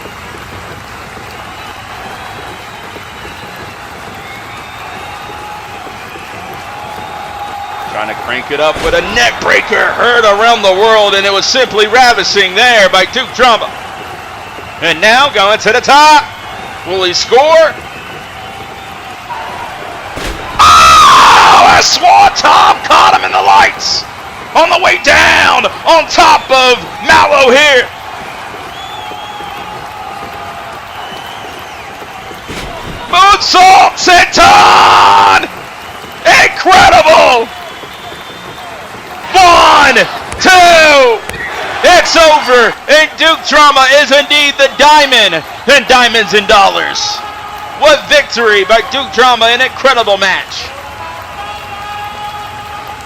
Trying to crank it up with a neck breaker. Heard around the world, and it was simply ravishing there by Duke Drama. And now going to the top. Will he score? Oh! A swanton caught him in the lights. On the way down. On top of Malo here. Moonsault senton! Incredible! 1, 2, it's over, and Duke Drama is indeed the diamond, and diamonds and dollars. What victory by Duke Drama, an incredible match.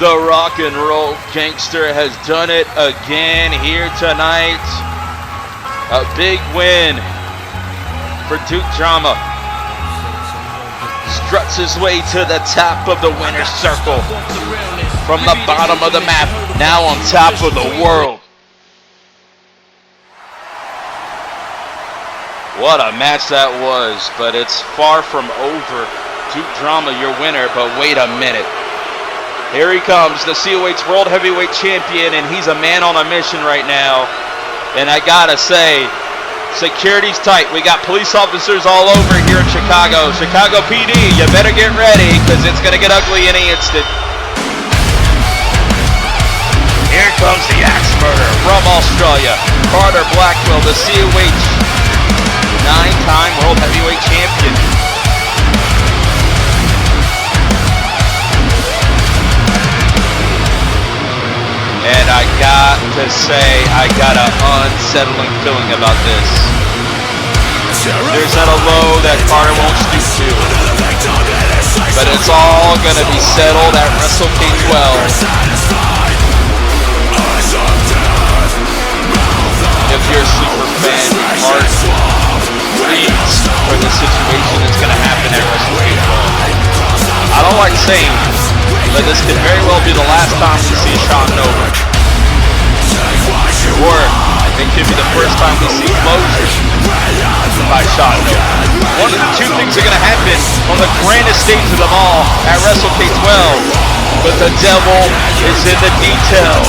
The rock and roll gangster has done it again here tonight. A big win for Duke Drama. Struts his way to the top of the winner's circle. From the bottom of the map, now on top of the world. What a match that was, but it's far from over. Duke Drama, your winner, but wait a minute. Here he comes, the COH World Heavyweight Champion, and he's a man on a mission right now. And I gotta say, security's tight. We got police officers all over here in Chicago. Chicago PD, you better get ready, because it's gonna get ugly any instant. Here comes the axe murderer from Australia, Carter Blackwell, the COH 9-time World Heavyweight Champion. And I got to say, I got an unsettling feeling about this. There's not a low that Carter won't stoop to. But it's all going to be settled at WrestleCade XII. If you're a super fan, your heart bleeds for this situation that's going to happen at WrestleCade XII. I don't like saying this, but this could very well be the last time we see Sean Nova. Or it could be the first time we see closure by Sean Nova. One of the two things are going to happen on the grandest stage of them all at WrestleCade XII. But the devil is in the details.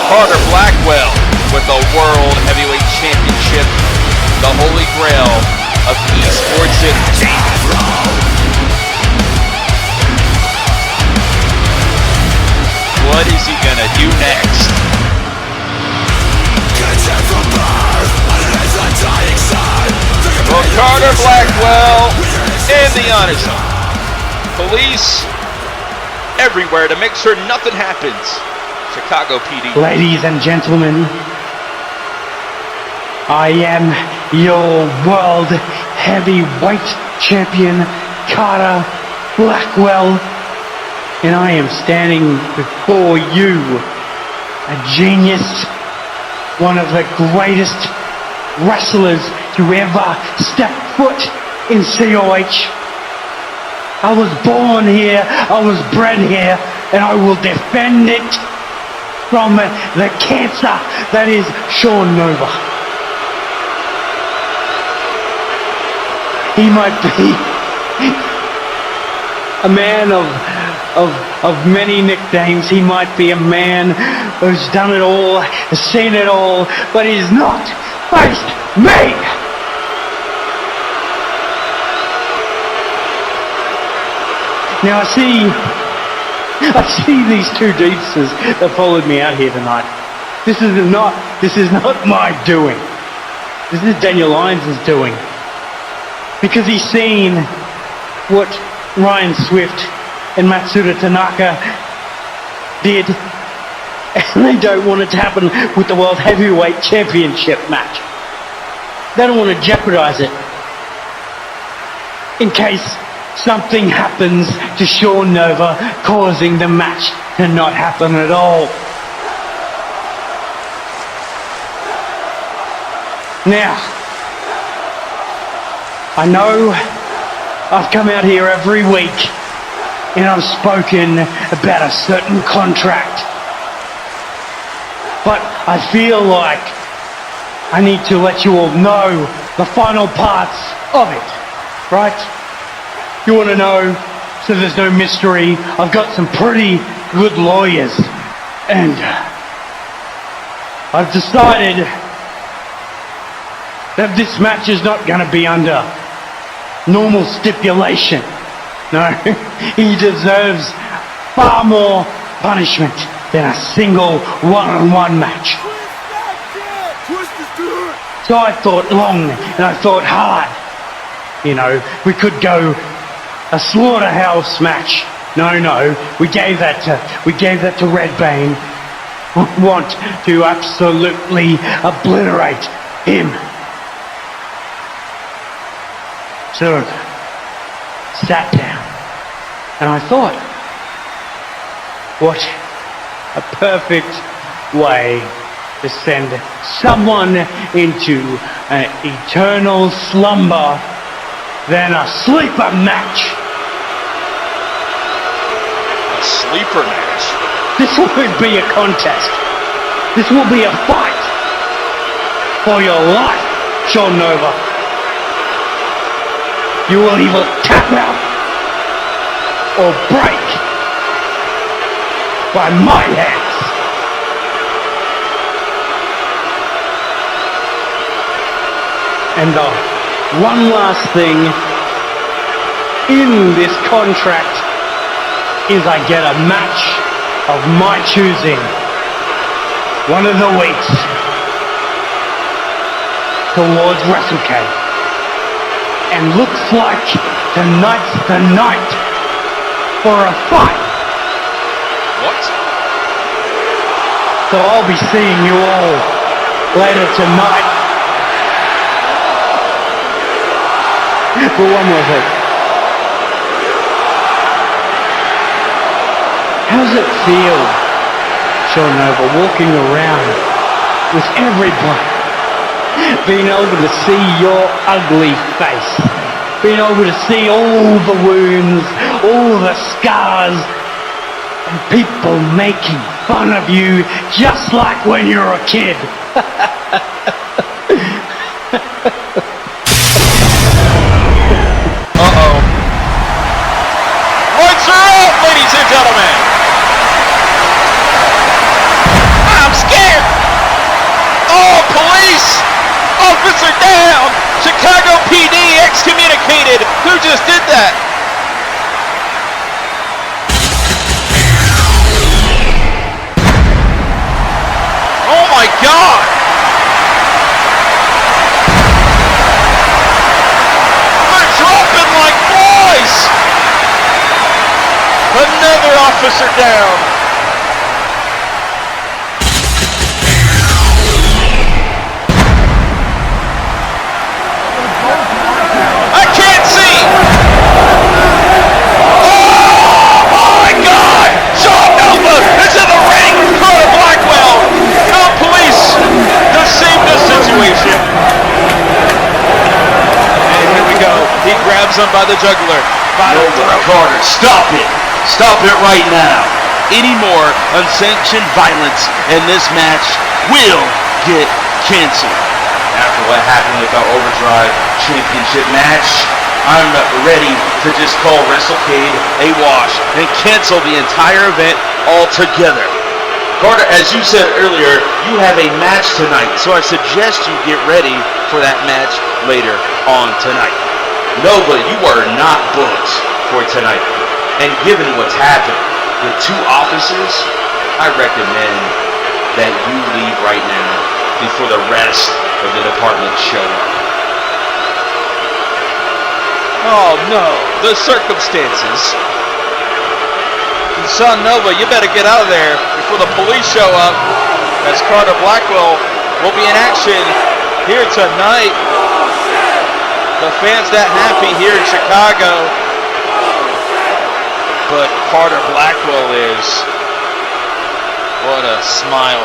Carter Blackwell with the World Heavyweight Championship, the holy grail of esports entertainment. What is he gonna do next? Well, Carter Blackwell in the honor zone. Police everywhere to make sure nothing happens. Chicago PD. Ladies and gentlemen, I am your World Heavyweight Champion, Carter Blackwell, and I am standing before you, a genius, one of the greatest wrestlers to ever step foot in COH. I was born here, I was bred here, and I will defend it from the cancer that is Sean Nova. He might be a man of many nicknames. He might be a man who's done it all, has seen it all, but he's not faced me. Now I see these two deepsters that followed me out here tonight. This is not my doing. This is Daniel Lyons' doing. Because he's seen what Ryan Swift and Matsuda Tanaka did, and they don't want it to happen with the World Heavyweight Championship match. They don't want to jeopardize it in case something happens to Sean Nova, causing the match to not happen at all. Now, I know I've come out here every week and I've spoken about a certain contract, but I feel like I need to let you all know the final parts of it, right? You want to know, so there's no mystery. I've got some pretty good lawyers, and I've decided that this match is not going to be under normal stipulation. No, he deserves far more punishment than a single one-on-one match. So I thought long and I thought hard. You know, we could go a slaughterhouse match. No, we gave that to Redbane. We want to absolutely obliterate him. So sat down. And I thought, what a perfect way to send someone into an eternal slumber than a sleeper match. A sleeper match? This won't be a contest. This will be a fight for your life, Sean Nova. You will either tap out or break by my hands. And the one last thing in this contract is I get a match of my choosing. One of the weeks towards WrestleCade. And looks like tonight's the night for a fight. What? So I'll be seeing you all later tonight. But one more thing. How does it feel, Sean Nova, walking around with everybody being able to see your ugly face, being able to see all the wounds, all the scars, and people making fun of you just like when you were a kid? Uh-oh. Lights are out, ladies and gentlemen! I'm scared! Oh, police! Officer down! Chicago PD excommunicated! Who just did that? Oh my God! They're dropping like flies! Another officer down! He grabs him by the jugular. Carter, stop it! Stop it right now! Any more unsanctioned violence in this match will get canceled. After what happened with our Overdrive Championship match, I'm ready to just call WrestleCade a wash and cancel the entire event altogether. Carter, as you said earlier, you have a match tonight. So I suggest you get ready for that match later on tonight. Nova, you are not booked for tonight. And given what's happened with two officers, I recommend that you leave right now before the rest of the department show up. Oh no, the circumstances. Sean Nova, you better get out of there before the police show up, as Carter Blackwell will be in action here tonight. The fans that happy here in Chicago, but Carter Blackwell is. What a smile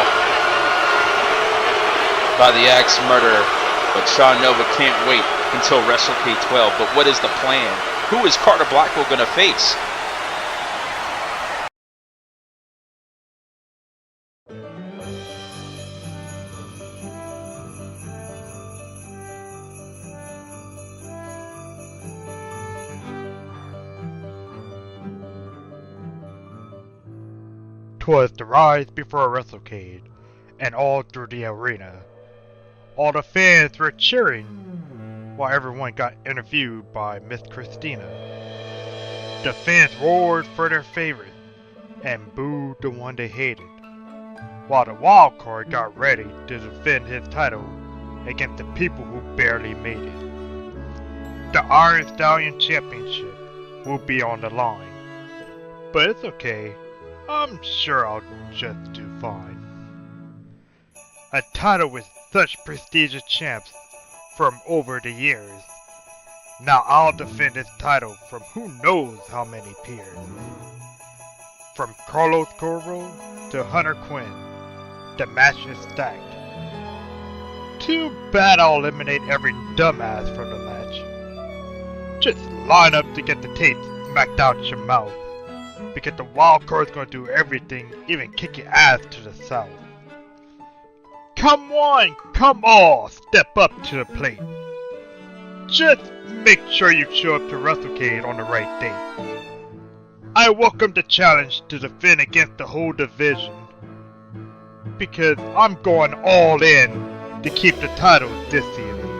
by the axe murderer. But Sean Nova can't wait until WrestleCade 12. But what is the plan? Who is Carter Blackwell going to face? "'Twas the rise before WrestleCade, and all through the arena, all the fans were cheering, while everyone got interviewed by Miss Christina. The fans roared for their favorite, and booed the one they hated, while the wild card got ready to defend his title against the people who barely made it. The Iron Stallion Championship will be on the line, but it's okay. I'm sure I'll just do fine. A title with such prestigious champs from over the years Now I'll defend this title from who knows how many peers. From Carlos Corvo to Hunter Quinn, the match is stacked. Too bad I'll eliminate every dumbass from the match. Just line up to get the tape smacked out your mouth. Because the wild card's gonna do everything, even kick your ass to the south. Come on, come all, step up to the plate. Just make sure you show up to WrestleCade on the right day. I welcome the challenge to defend against the whole division. Because I'm going all in to keep the title this season.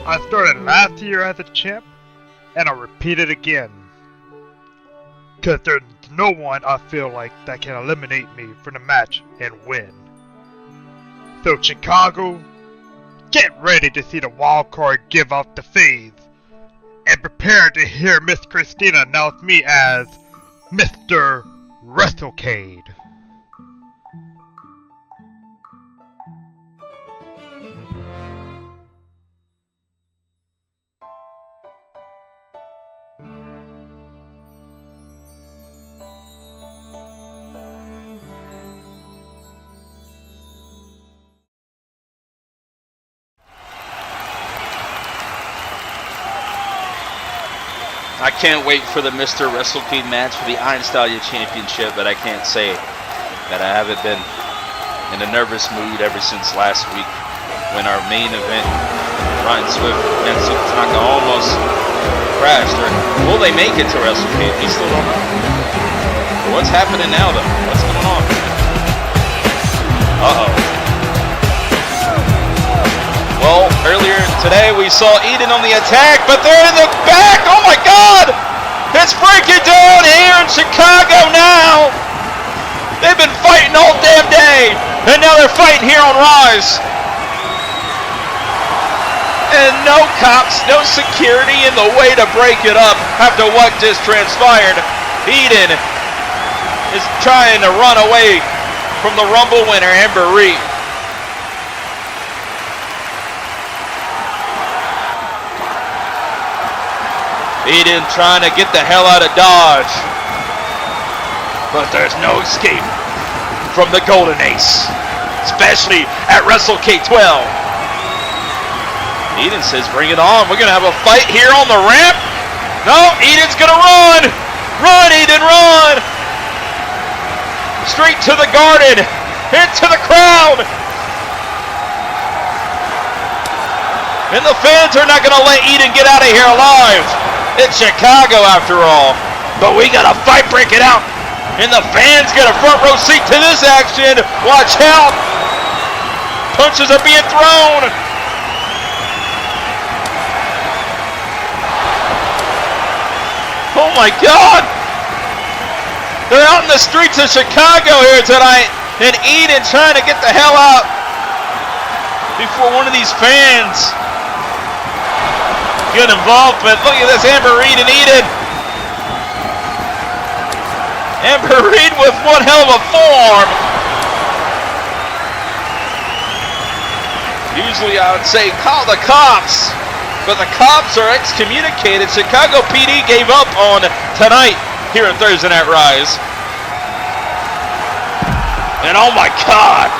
I started last year as a champ, and I'll repeat it again. Cause there's no one I feel like that can eliminate me from the match and win. So Chicago, get ready to see the wild card give out the fades, and prepare to hear Miss Christina announce me as Mr. WrestleCade. I can't wait for the Mr. WrestleCade match for the Iron Stallion Championship, but I can't say that I haven't been in a nervous mood ever since last week when our main event, Ryan Swift and Matsuda almost crashed. Or will they make it to WrestleCade? We still don't know. But what's happening now, though? What's going on? Uh-oh. Well, earlier today we saw Eden on the attack, but they're in the back! Oh my god! It's breaking down here in Chicago now! They've been fighting all damn day, and now they're fighting here on Rise. And no cops, no security in the way to break it up after what just transpired. Eden is trying to run away from the Rumble winner, Amber Reed. Eden trying to get the hell out of Dodge. But there's no escape from the Golden Ace, especially at WrestleCade XII. Eden says, bring it on. We're going to have a fight here on the ramp. No, Eden's going to run. Run, Eden, run. Straight to the garden. Into the crowd. And the fans are not going to let Eden get out of here alive. It's Chicago after all. But we got a fight breaking out. And the fans get a front row seat to this action. Watch out. Punches are being thrown. Oh my god. They're out in the streets of Chicago here tonight. And Eden trying to get the hell out before one of these fans get involved. But look at this, Amber Reed and Eden. Amber Reed with one hell of a forearm. Usually I would say call the cops, but the cops are excommunicated. Chicago PD gave up on tonight here at Thursday Night Rise. And oh my god.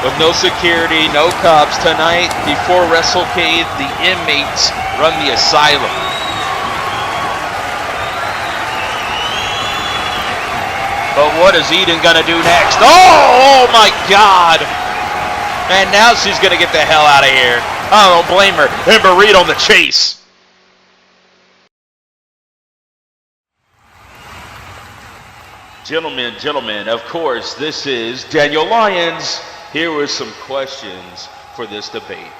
With no security, no cops tonight before WrestleCade, the inmates run the asylum. But what is Eden gonna do next? Oh my god! And now she's gonna get the hell out of here. I don't blame her. Amber Reed on the chase. Gentlemen, of course, this is Daniel Lyons. Here were some questions for this debate.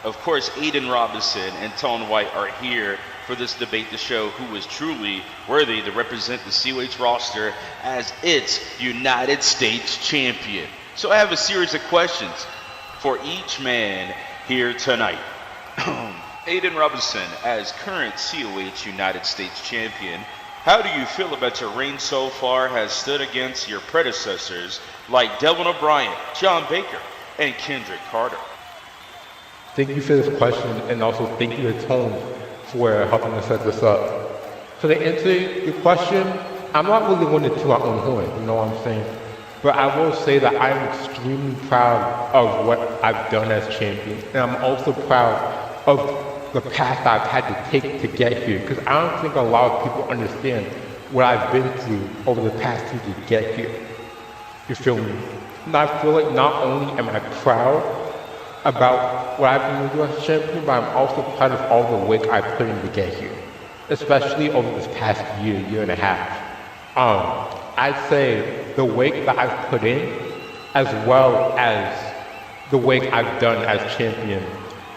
Of course, Eden Robinson and Tone White are here for this debate to show who is truly worthy to represent the COH roster as its United States champion. So I have a series of questions for each man here tonight. Eden Robinson, as current COH United States champion, how do you feel about your reign so far has stood against your predecessors like Devlin O'Brien, John Baker, and Kendrick Carter? Thank you for this question, and also thank you to Tone for helping us set this up. So to answer your question, I'm not really one to toot my own horn, you know what I'm saying? But I will say that I'm extremely proud of what I've done as champion, and I'm also proud of the path I've had to take to get here, because I don't think a lot of people understand what I've been through over the past year to get here. You feel me? And I feel like not only am I proud about what I've been doing as champion, but I'm also proud of all the work I put in to get here, especially over this past year and a half. I'd say the work that I've put in, as well as the work I've done as champion,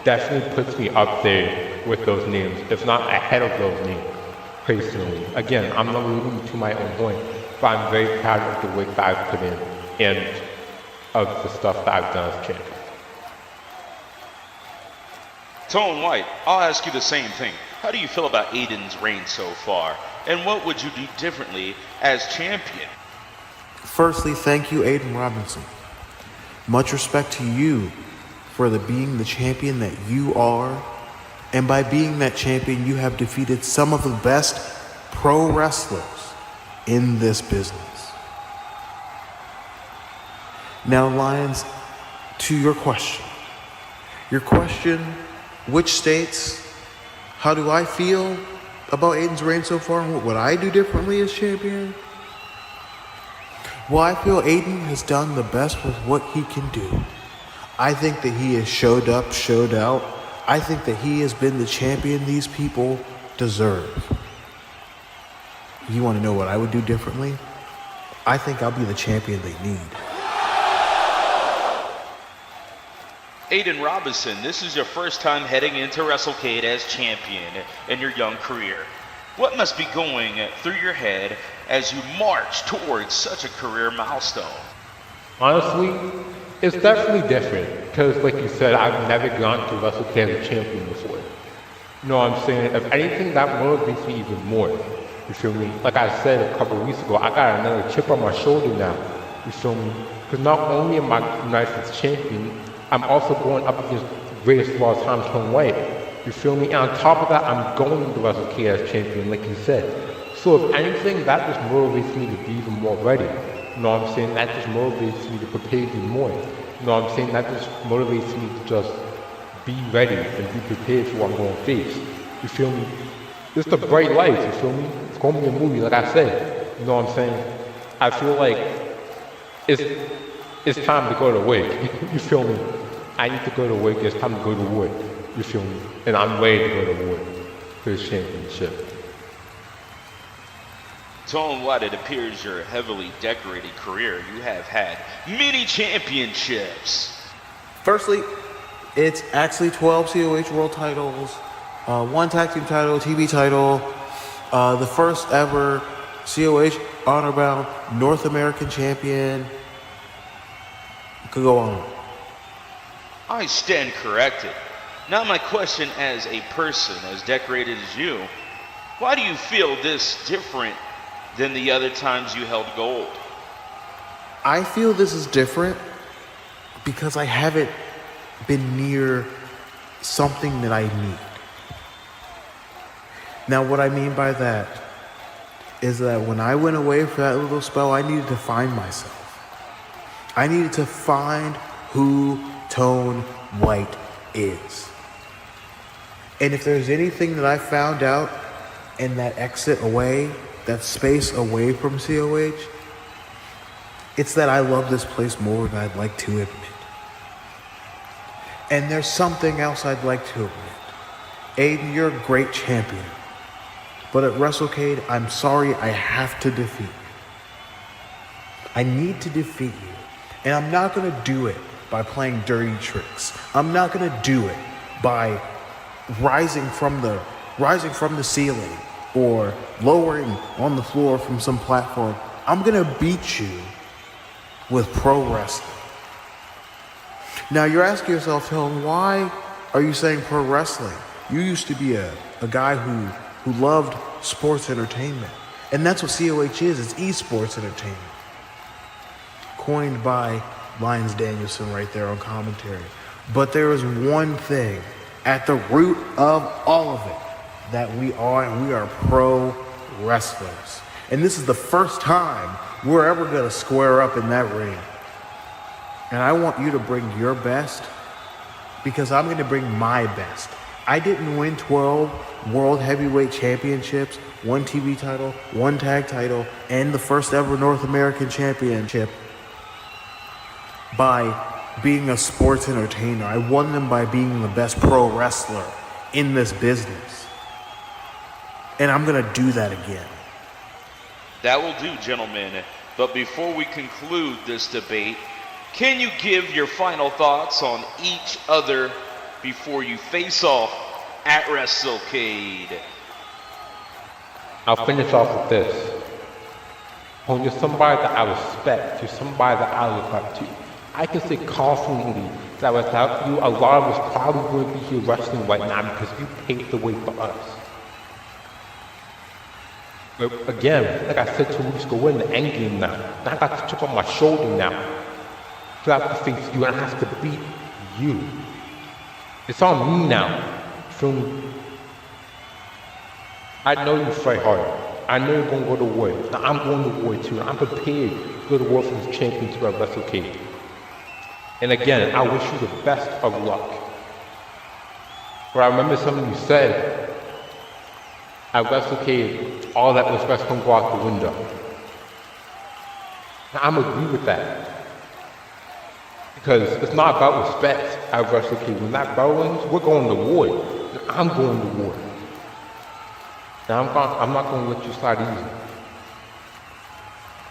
definitely puts me up there with those names, if not ahead of those names, personally. Again, I'm not rooting to my own horn, but I'm very proud of the work that I've put in and of the stuff that I've done as champion. Tone White, I'll ask you the same thing. How do you feel about Aiden's reign so far? And what would you do differently as champion? Firstly, thank you, Aiden Robinson. Much respect to you for being the champion that you are. And by being that champion, you have defeated some of the best pro wrestlers in this business. Now, Lions, to your question. Your question, which states, how do I feel about Aiden's reign so far, and what would I do differently as champion? Well, I feel Aiden has done the best with what he can do. I think that he has showed up, showed out. I think that he has been the champion these people deserve. You want to know what I would do differently? I think I'll be the champion they need. Aiden Robinson, this is your first time heading into WrestleCade as champion in your young career. What must be going through your head as you march towards such a career milestone? Honestly, it's definitely different, because like you said, I've never gone to WrestleCade as a champion before. You know what I'm saying? If anything, that motivates me even more. You feel me? Like I said a couple of weeks ago, I got another chip on my shoulder now. You feel me? Because not only am I nice as champion, I'm also going up against the greatest of all time, Tone White. You feel me? And on top of that, I'm going to WrestleCade as champion, like you said. So if anything, that just motivates me to be even more ready. You know what I'm saying? That just motivates me to prepare even more. You know what I'm saying? That just motivates me to just be ready and be prepared for what I'm going to face. You feel me? It's the bright lights, you feel me? It's going to be a movie, like I said. You know what I'm saying? I feel like it's time to go to work. You feel me? I need to go to work. It's time to go to war. You feel me? And I'm ready to go to war for this championship. Tone White, it appears your heavily decorated career, you have had many championships. Firstly, it's actually 12 COH world titles, 1 tag team title, TV title, the first ever COH honor-bound North American champion. Could go on. I stand corrected. Now my question, as a person as decorated as you, why do you feel this different than the other times you held gold? I feel this is different because I haven't been near something that I need. Now what I mean by that is that when I went away for that little spell, I needed to find myself. I needed to find who Tone White is. And if there's anything that I found out in that exit away, that space away from COH, it's that I love this place more than I'd like to admit. And there's something else I'd like to admit. Aiden, you're a great champion. But at WrestleCade, I'm sorry, I have to defeat you. I need to defeat you. And I'm not going to do it by playing dirty tricks. I'm not going to do it by rising from the ceiling or lowering on the floor from some platform. I'm going to beat you with pro wrestling. Now you're asking yourself, Helen, why are you saying pro wrestling? You used to be a guy who loved sports entertainment. And that's what COH is. It's esports entertainment. Coined by Lyons Danielson right there on commentary. But there is one thing at the root of all of it that we are pro wrestlers. And this is the first time we're ever gonna square up in that ring. And I want you to bring your best because I'm gonna bring my best. I didn't win 12 World Heavyweight Championships, 1 TV title, 1 tag title, and the first ever North American Championship by being a sports entertainer. I won them by being the best pro wrestler in this business. And I'm gonna do that again. That will do, gentlemen. But before we conclude this debate, can you give your final thoughts on each other before you face off at WrestleCade? I'll finish off with this. When you're somebody that I respect, you're somebody that I look up to, I can say confidently that without you, a lot of us probably wouldn't be here wrestling right now because you paved the way for us. But again, like I said 2 weeks ago, we're in the end game now. And I got the chip on my shoulder now. So I have to face you and I have to beat you. It's on me now. Feel me? I know you fight hard. I know you're going to go to war. Now I'm going to war too. I'm prepared to go to war for this championship at WrestleCade. And again, I wish you the best of luck. But I remember something you said at WrestleCade, all that respect can go out the window. Now I'm agree with that. Because it's not about respect at WrestleCade. When that bell rings, we're going to war. And I'm going to war. Now I'm not going to let you slide easy.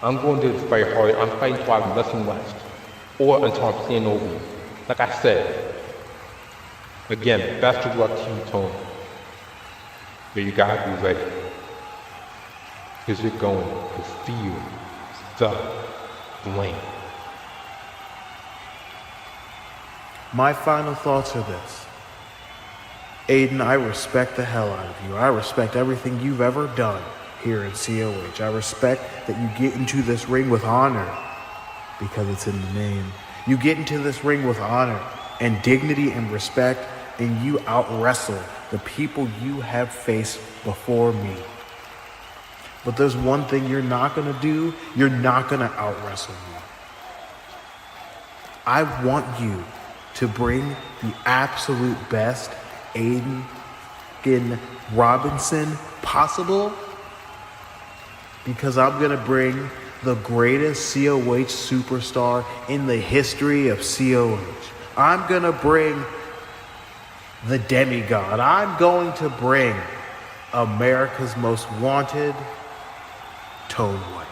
I'm going to fight hard. I'm fighting until I'm less and less. Or until I'm staying over you. Like I said, again, best of luck to you, Tony. But you gotta be ready. Because you're going to feel the blame. My final thoughts are this. Aiden, I respect the hell out of you. I respect everything you've ever done here in COH. I respect that you get into this ring with honor because it's in the name. You get into this ring with honor and dignity and respect, and you out-wrestle the people you have faced before me. But there's one thing you're not gonna do. You're not gonna out-wrestle me. I want you to bring the absolute best Aiden Robinson possible, because I'm gonna bring the greatest COH superstar in the history of COH. I'm gonna bring the demigod. I'm going to bring America's most wanted, Toad White.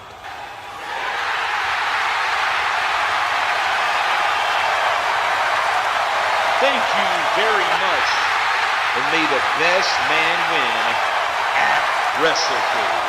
Thank you very much. And may the best man win at WrestleCade.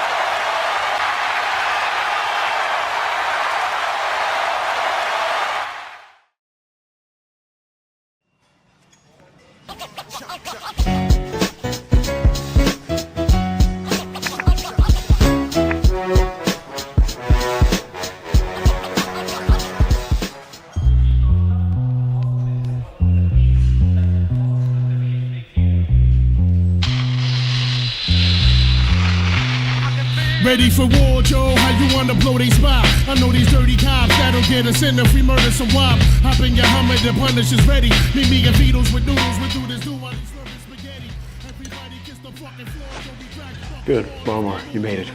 Ready for war, Joe? How you wanna blow they spot? I know these dirty cops that'll get us in if we murder some wop. Hop in your Hummer, the punish is ready. Meet me and Vito's with noodles, we do this, do while he's slurping spaghetti. Everybody kiss the fucking floor, don't be cracked. Good, Marmor, you made it.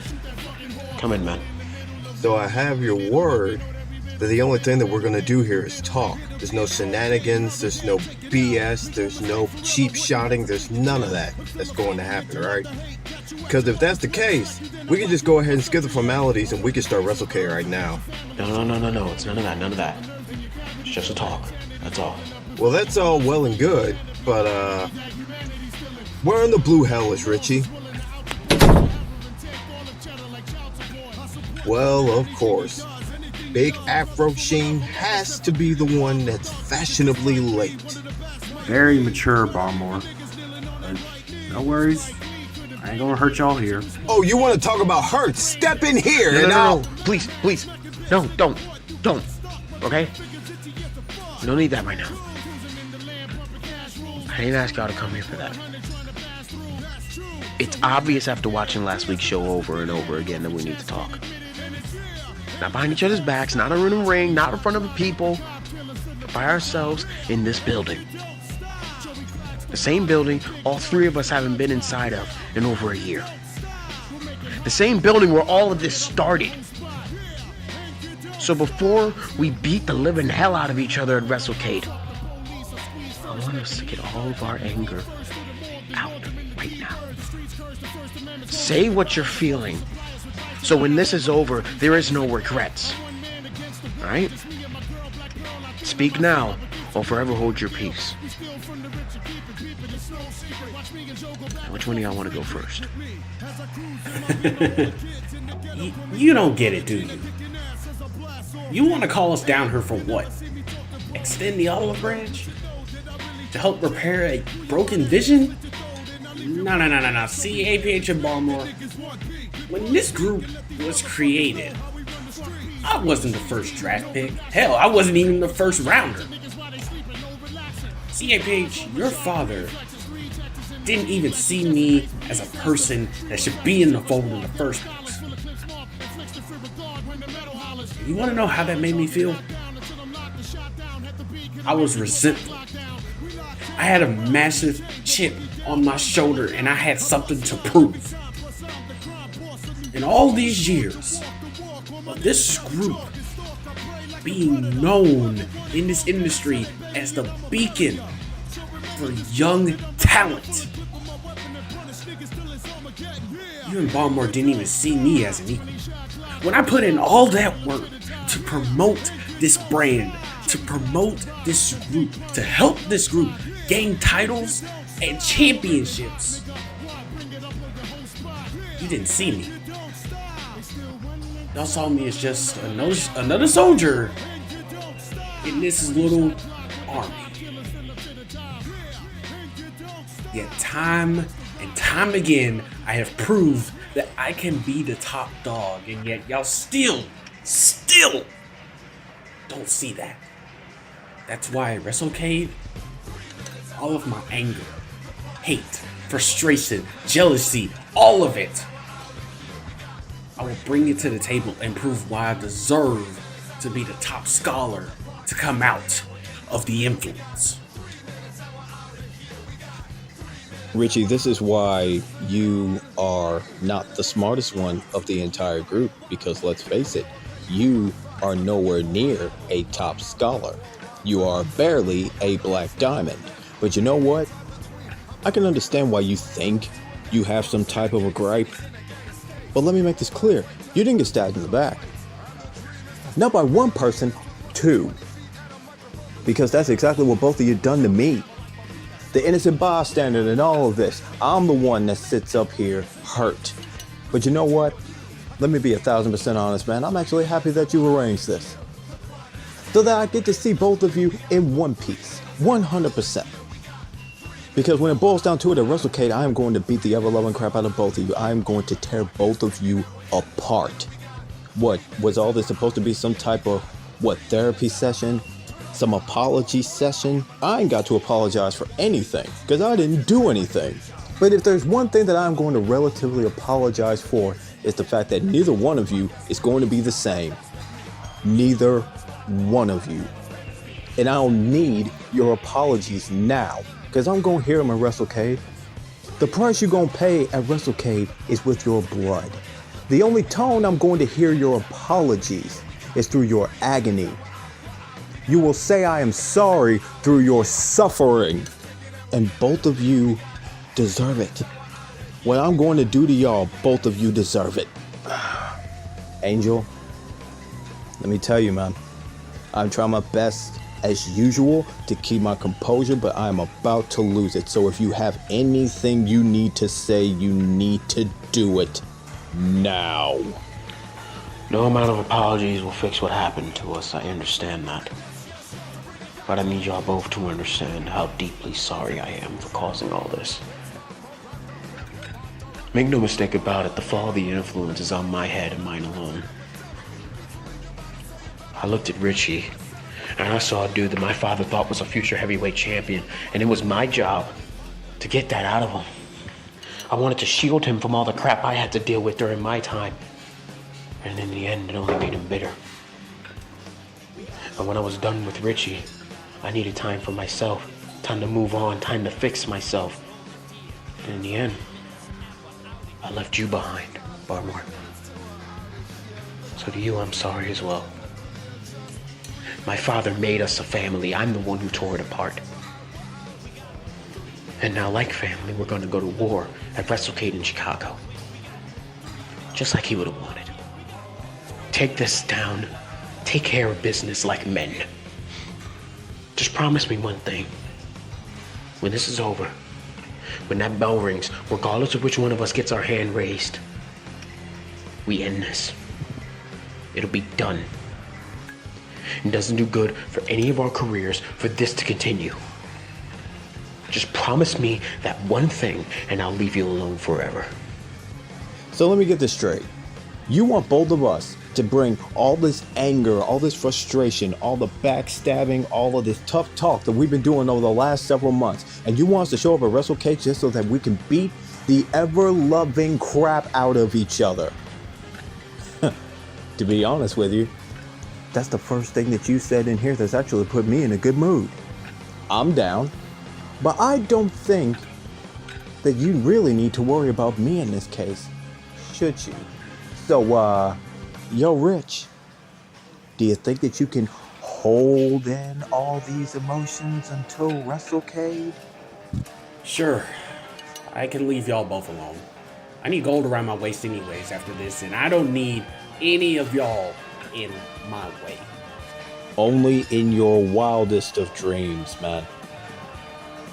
Come in, man. So I have your word that the only thing that we're gonna do here is talk. There's no shenanigans, there's no BS, there's no cheap shotting, there's none of that that's going to happen, right? Because if that's the case, we can just go ahead and skip the formalities and we can start WrestleCade right now. No, it's none of that. It's just a talk, that's all. Well, that's all well and good, but where in the blue hell is Richie? Well, of course. Big Afro Sheen has to be the one that's fashionably late. Very mature, Barmore. No worries. I ain't gonna hurt y'all here. Oh, you want to talk about hurt? Step in here No. Please. No, don't. Okay? No need that right now. I didn't ask y'all to come here for that. It's obvious after watching last week's show over and over again that we need to talk. Not behind each other's backs, not in a ring, not in front of the people, but by ourselves in this building. The same building all three of us haven't been inside of in over a year. The same building where all of this started. So before we beat the living hell out of each other at WrestleCade, I want us to get all of our anger out right now. Say what you're feeling, so when this is over, there is no regrets. Alright? Speak now, or forever hold your peace. Which one do y'all want to go first? You don't get it, do you? You want to call us down here for what? Extend the olive branch? To help repair a broken vision? No. See, APH and Baltimore, when this group was created, I wasn't the first draft pick. Hell, I wasn't even the first rounder. CAPH, your father didn't even see me as a person that should be in the fold in the first place. You want to know how that made me feel? I was resentful. I had a massive chip on my shoulder and I had something to prove. In all these years of this group being known in this industry as the beacon for young talent, you in Baltimore didn't even see me as an equal. When I put in all that work to promote this brand, to promote this group, to help this group gain titles and championships, you didn't see me. Y'all saw me as just another soldier in this little army. Yet time and time again, I have proved that I can be the top dog, and yet y'all still don't see that. That's why at WrestleCade, all of my anger, hate, frustration, jealousy, all of it, I will bring it to the table and prove why I deserve to be the top scholar to come out of the influence. Richie, this is why you are not the smartest one of the entire group, because let's face it, you are nowhere near a top scholar. You are barely a black diamond. But you know what? I can understand why you think you have some type of a gripe. But let me make this clear. You didn't get stabbed in the back. Not by one person, two. Because that's exactly what both of you done to me. The innocent bystander in all of this. I'm the one that sits up here hurt. But you know what? Let me be 1,000% honest, man. I'm actually happy that you arranged this. So that I get to see both of you in one piece. 100%. Because when it boils down to it at WrestleCade, I am going to beat the ever-loving crap out of both of you. I am going to tear both of you apart. What, was all this supposed to be some type of, therapy session? Some apology session? I ain't got to apologize for anything, because I didn't do anything. But if there's one thing that I'm going to relatively apologize for, it's the fact that neither one of you is going to be the same. Neither one of you. And I don't need your apologies now, because I'm going to hear them at WrestleCade. The price you're going to pay at WrestleCade is with your blood. The only tone I'm going to hear your apologies is through your agony. You will say I am sorry through your suffering. And both of you deserve it. What I'm going to do to y'all, both of you deserve it. Angel, let me tell you, man. I'm trying my best, as usual, to keep my composure, but I'm about to lose it. So if you have anything you need to say, you need to do it now. No amount of apologies will fix what happened to us. I understand that. But I need y'all both to understand how deeply sorry I am for causing all this. Make no mistake about it, the fall of the influence is on my head and mine alone. I looked at Richie, and I saw a dude that my father thought was a future heavyweight champion, and it was my job to get that out of him. I wanted to shield him from all the crap I had to deal with during my time, and in the end, it only made him bitter. And when I was done with Richie, I needed time for myself, time to move on, time to fix myself. And in the end, I left you behind, Barmore. So to you, I'm sorry as well. My father made us a family. I'm the one who tore it apart. And now, like family, we're going to go to war at WrestleCade in Chicago. Just like he would have wanted. Take this down. Take care of business like men. Just promise me one thing. When this is over, when that bell rings, regardless of which one of us gets our hand raised, we end this. It'll be done. It doesn't do good for any of our careers for this to continue. Just promise me that one thing, and I'll leave you alone forever. So let me get this straight. You want both of us to bring all this anger, all this frustration, all the backstabbing, all of this tough talk that we've been doing over the last several months, and you want us to show up at WrestleCade just so that we can beat the ever-loving crap out of each other? To be honest with you, that's the first thing that you said in here that's actually put me in a good mood. I'm down, but I don't think that you really need to worry about me in this case, should you? So, yo, Rich, do you think that you can hold in all these emotions until WrestleCade? Sure, I can leave y'all both alone. I need gold around my waist anyways after this, and I don't need any of y'all in my way. Only in your wildest of dreams, man.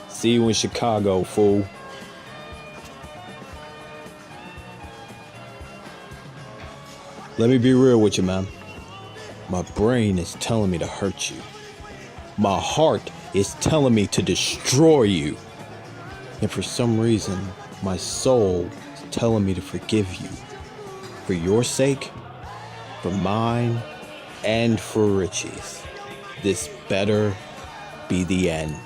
See you in Chicago, fool. Let me be real with you, man. My brain is telling me to hurt you. My heart is telling me to destroy you. And for some reason, my soul is telling me to forgive you. For your sake, for mine, and for Richie's. This better be the end.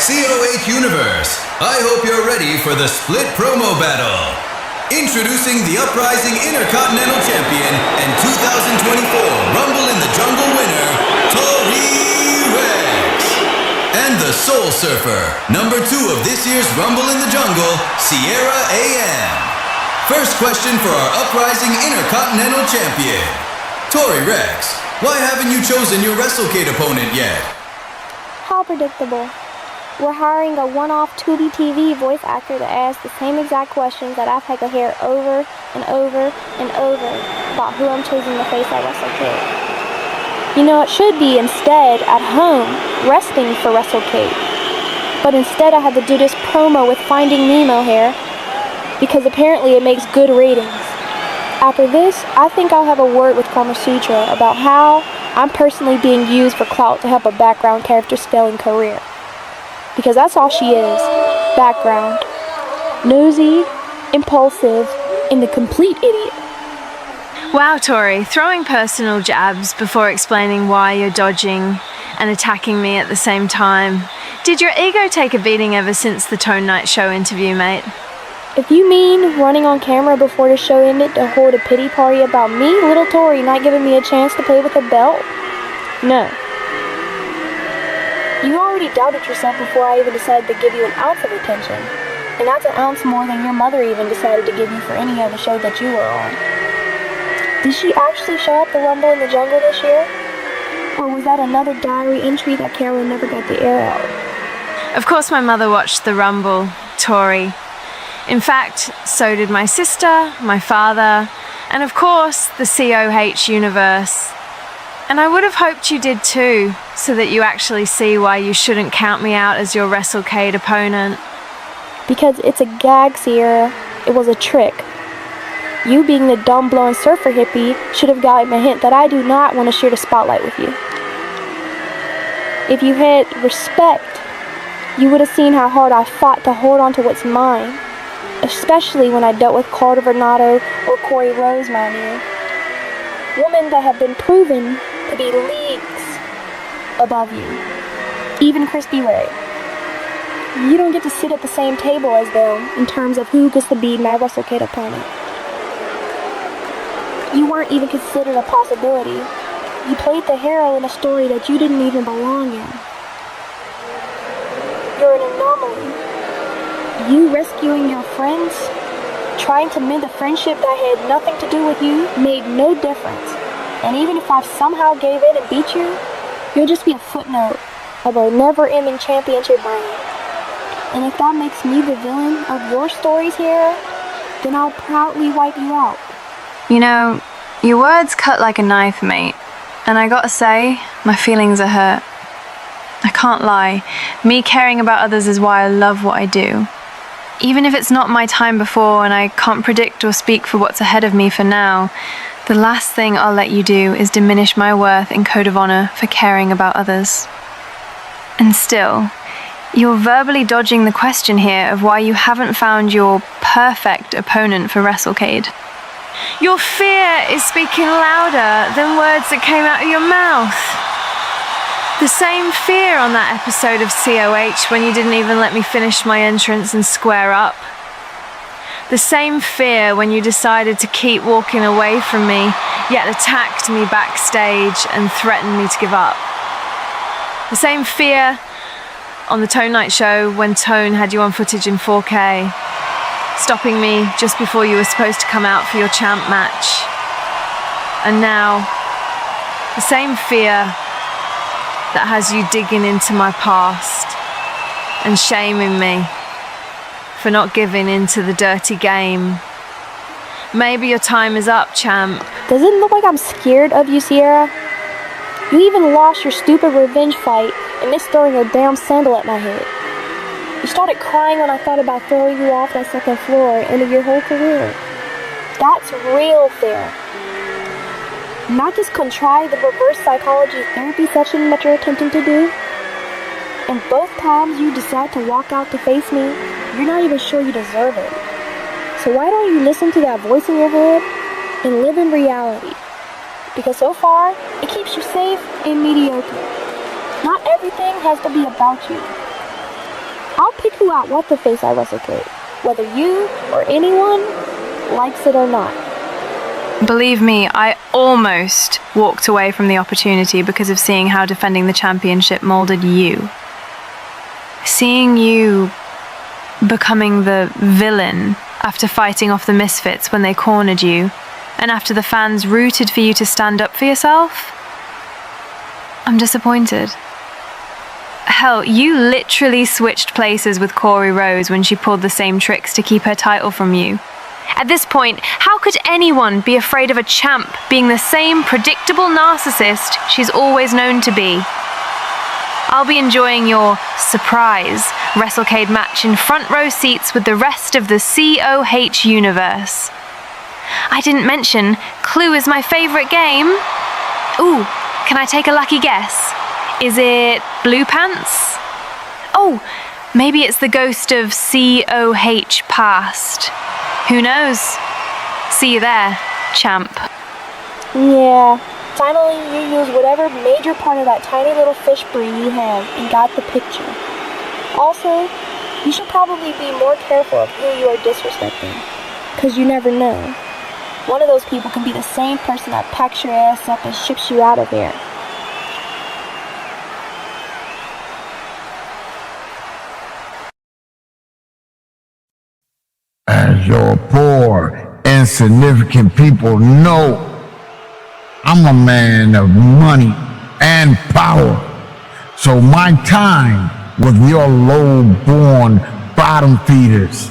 COH Universe, I hope you're ready for the split promo battle. Introducing the Uprising Intercontinental Champion and 2024 Rumble in the Jungle winner, Tori Reks. And the Soul Surfer, number 2 of this year's Rumble in the Jungle, Sierra AM. First question for our Uprising Intercontinental Champion. Tori Reks, why haven't you chosen your WrestleCade opponent yet? How predictable. We're hiring a one-off Tubi TV voice actor to ask the same exact questions that I've had to hear over and over and over about who I'm choosing to face at WrestleCade. You know, it should be instead at home, resting for WrestleCade. But instead I had to do this promo with Finding Nemo here, because apparently it makes good ratings. After this, I think I'll have a word with Carmasutra about how I'm personally being used for clout to help a background character's failing career. Because that's all she is, background. Nosy, impulsive, and the complete idiot. Wow, Tori, throwing personal jabs before explaining why you're dodging and attacking me at the same time. Did your ego take a beating ever since the Tone Night Show interview, mate? If you mean running on camera before the show ended to hold a pity party about me, little Tori not giving me a chance to play with a belt? No. You already doubted yourself before I even decided to give you an ounce of attention. And that's an ounce more than your mother even decided to give you for any other show that you were on. Did she actually show up the Rumble in the Jungle this year? Or was that another diary entry that Carolyn never got to air out? Of course my mother watched the Rumble, Tori. In fact, so did my sister, my father, And of course, the COH universe. And I would have hoped you did too, so that you actually see why you shouldn't count me out as your WrestleCade opponent. Because it's a gag, Sierra. It was a trick. You being the dumb blowing surfer hippie should have gotten a hint that I do not want to share the spotlight with you. If you had respect, you would have seen how hard I fought to hold on to what's mine. Especially when I dealt with Carter Vernado or Cory Rose, mind you. Women that have been proven to be leagues above you. Even Christy Ray. You don't get to sit at the same table as them in terms of who gets to be my WrestleCade opponent. You weren't even considered a possibility. You played the hero in a story that you didn't even belong in. You're an anomaly. You rescuing your friends, trying to mend a friendship that had nothing to do with you, made no difference. And even if I somehow gave in and beat you, you'll just be a footnote of a never-ending championship reign. And if that makes me the villain of your stories here, then I'll proudly wipe you out. You know, your words cut like a knife, mate. And I gotta say, my feelings are hurt. I can't lie. Me caring about others is why I love what I do. Even if it's not my time before and I can't predict or speak for what's ahead of me for now, the last thing I'll let you do is diminish my worth in code of honor for caring about others. And still, you're verbally dodging the question here of why you haven't found your perfect opponent for WrestleCade. Your fear is speaking louder than words that came out of your mouth. The same fear on that episode of COH when you didn't even let me finish my entrance and square up. The same fear when you decided to keep walking away from me, yet attacked me backstage and threatened me to give up. The same fear on the Tone Night show when Tone had you on footage in 4K, stopping me just before you were supposed to come out for your champ match. And now, the same fear that has you digging into my past and shaming me for not giving into the dirty game. Maybe your time is up, champ. Does it look like I'm scared of you, Sierra? You even lost your stupid revenge fight and missed throwing a damn sandal at my head. You started crying when I thought about throwing you off that second floor and ended your whole career. That's real fear. Not this contrived reverse psychology therapy session that you're attempting to do. And both times you decide to walk out to face me, you're not even sure you deserve it. So why don't you listen to that voice in your head and live in reality? Because so far, it keeps you safe and mediocre. Not everything has to be about you. I'll pick who I want to face at WrestleCade, whether you or anyone likes it or not. Believe me, I almost walked away from the opportunity because of seeing how defending the championship molded you. Seeing you becoming the villain after fighting off the Misfitz when they cornered you, and after the fans rooted for you to stand up for yourself, I'm disappointed. Hell, you literally switched places with Cory Rose when she pulled the same tricks to keep her title from you. At this point, how could anyone be afraid of a champ being the same predictable narcissist she's always known to be? I'll be enjoying your surprise WrestleCade match in front row seats with the rest of the COH universe. I didn't mention Clue is my favorite game. Ooh, can I take a lucky guess? Is it Blue Pants? Oh, maybe it's the ghost of COH past. Who knows? See you there, champ. Yeah, finally you used whatever major part of that tiny little fish brain you have and got the picture. Also, you should probably be more careful of who you are disrespecting, because you never know. One of those people can be the same person that packs your ass up and ships you out of here. As your poor, insignificant people know, I'm a man of money and power. So my time with your low-born bottom feeders.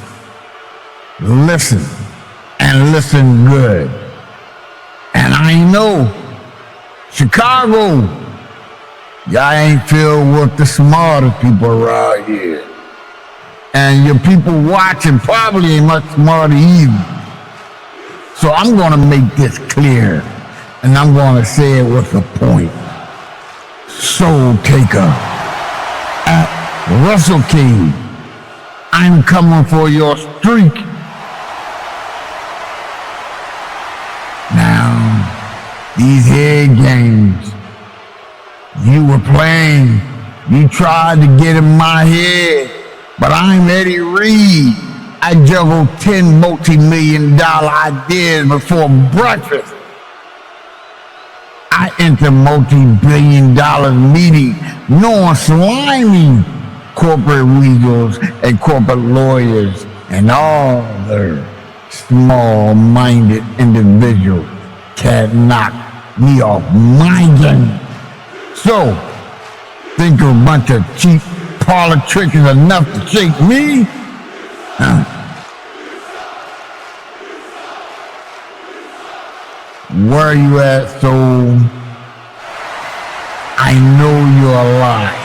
Listen, and listen good. And I know Chicago, y'all ain't filled with the smartest people around here. And your people watching probably ain't much smarter either. So I'm gonna make this clear, and I'm gonna say it with a point. Soul Taker, at WrestleCade, I'm coming for your streak. Now, these head games you were playing, you tried to get in my head, but I'm Eddie Reed. I juggled 10 multi-million-dollar ideas before breakfast. I enter multi-billion-dollar meeting knowing slimy corporate weasels and corporate lawyers and all their small-minded individuals can't knock me off my game. So, think a bunch of cheap parlor tricks is enough to shake me? Huh. Where are you at, soul? I know you're alive.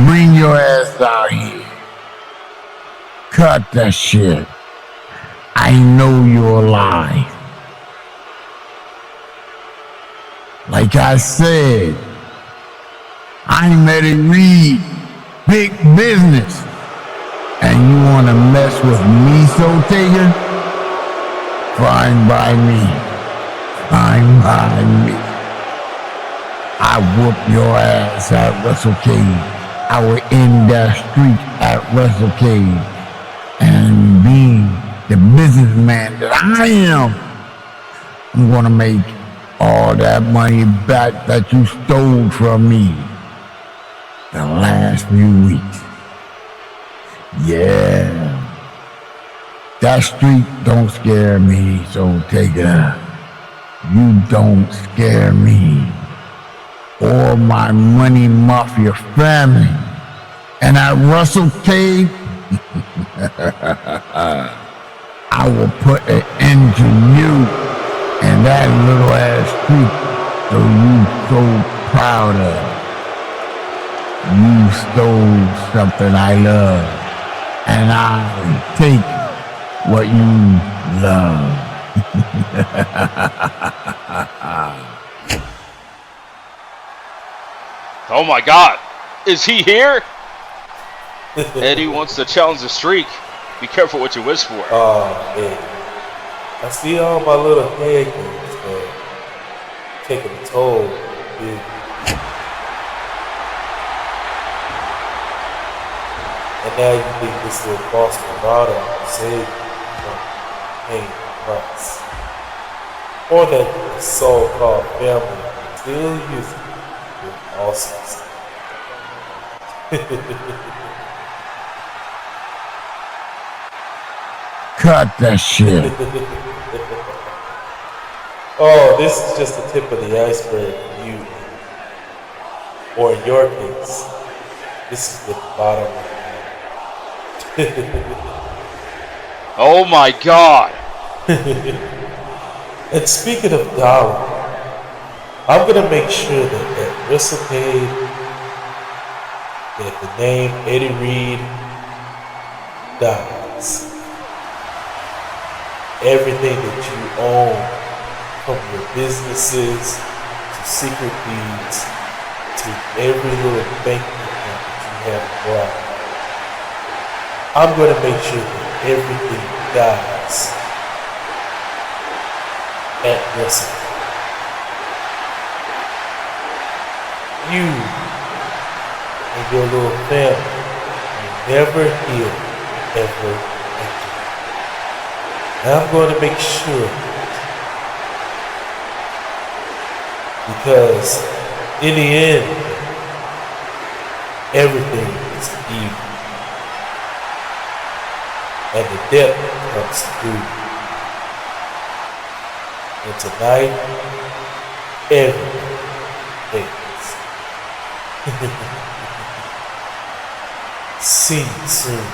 Bring your ass out here. Cut that shit. I know you're alive. Like I said, I'm Eddie Reed, big business. And you want to mess with me, Soul Taker? Fine by me. Fine by me. I whoop your ass at WrestleCade. I will end that streak at WrestleCade. And being the businessman that I am, I'm gonna make all that money back that you stole from me the last few weeks. Yeah. That streak don't scare me, Soul Taker. You don't scare me. Or my money mafia family. And at WrestleCade, I will put an end to you and that little ass streak so you so proud of. You stole something I love, and I take what you love. Oh my God, is he here? Eddie wants to challenge the streak. Be careful what you wish for. Man. I see all my little head games, man, taking a toll, dude. And now you think this little boss Vernado saved you from paying the price. Or that the so-called family still using your awesomeness. Cut that shit. Oh, this is just the tip of the iceberg for you. Or in your case, this is the bottom of the Oh my God. And speaking of dollar, I'm gonna make sure that at WrestleCade, that the name Eddie Reed dies. Everything that you own, from your businesses to secret deeds to every little bank account that you have abroad, I'm gonna make sure that everything dies at WrestleCade. You and your little family will never heal ever again. And I'm going to make sure, because in the end, everything is evil. And the death comes through. And tonight, everything is. See you soon.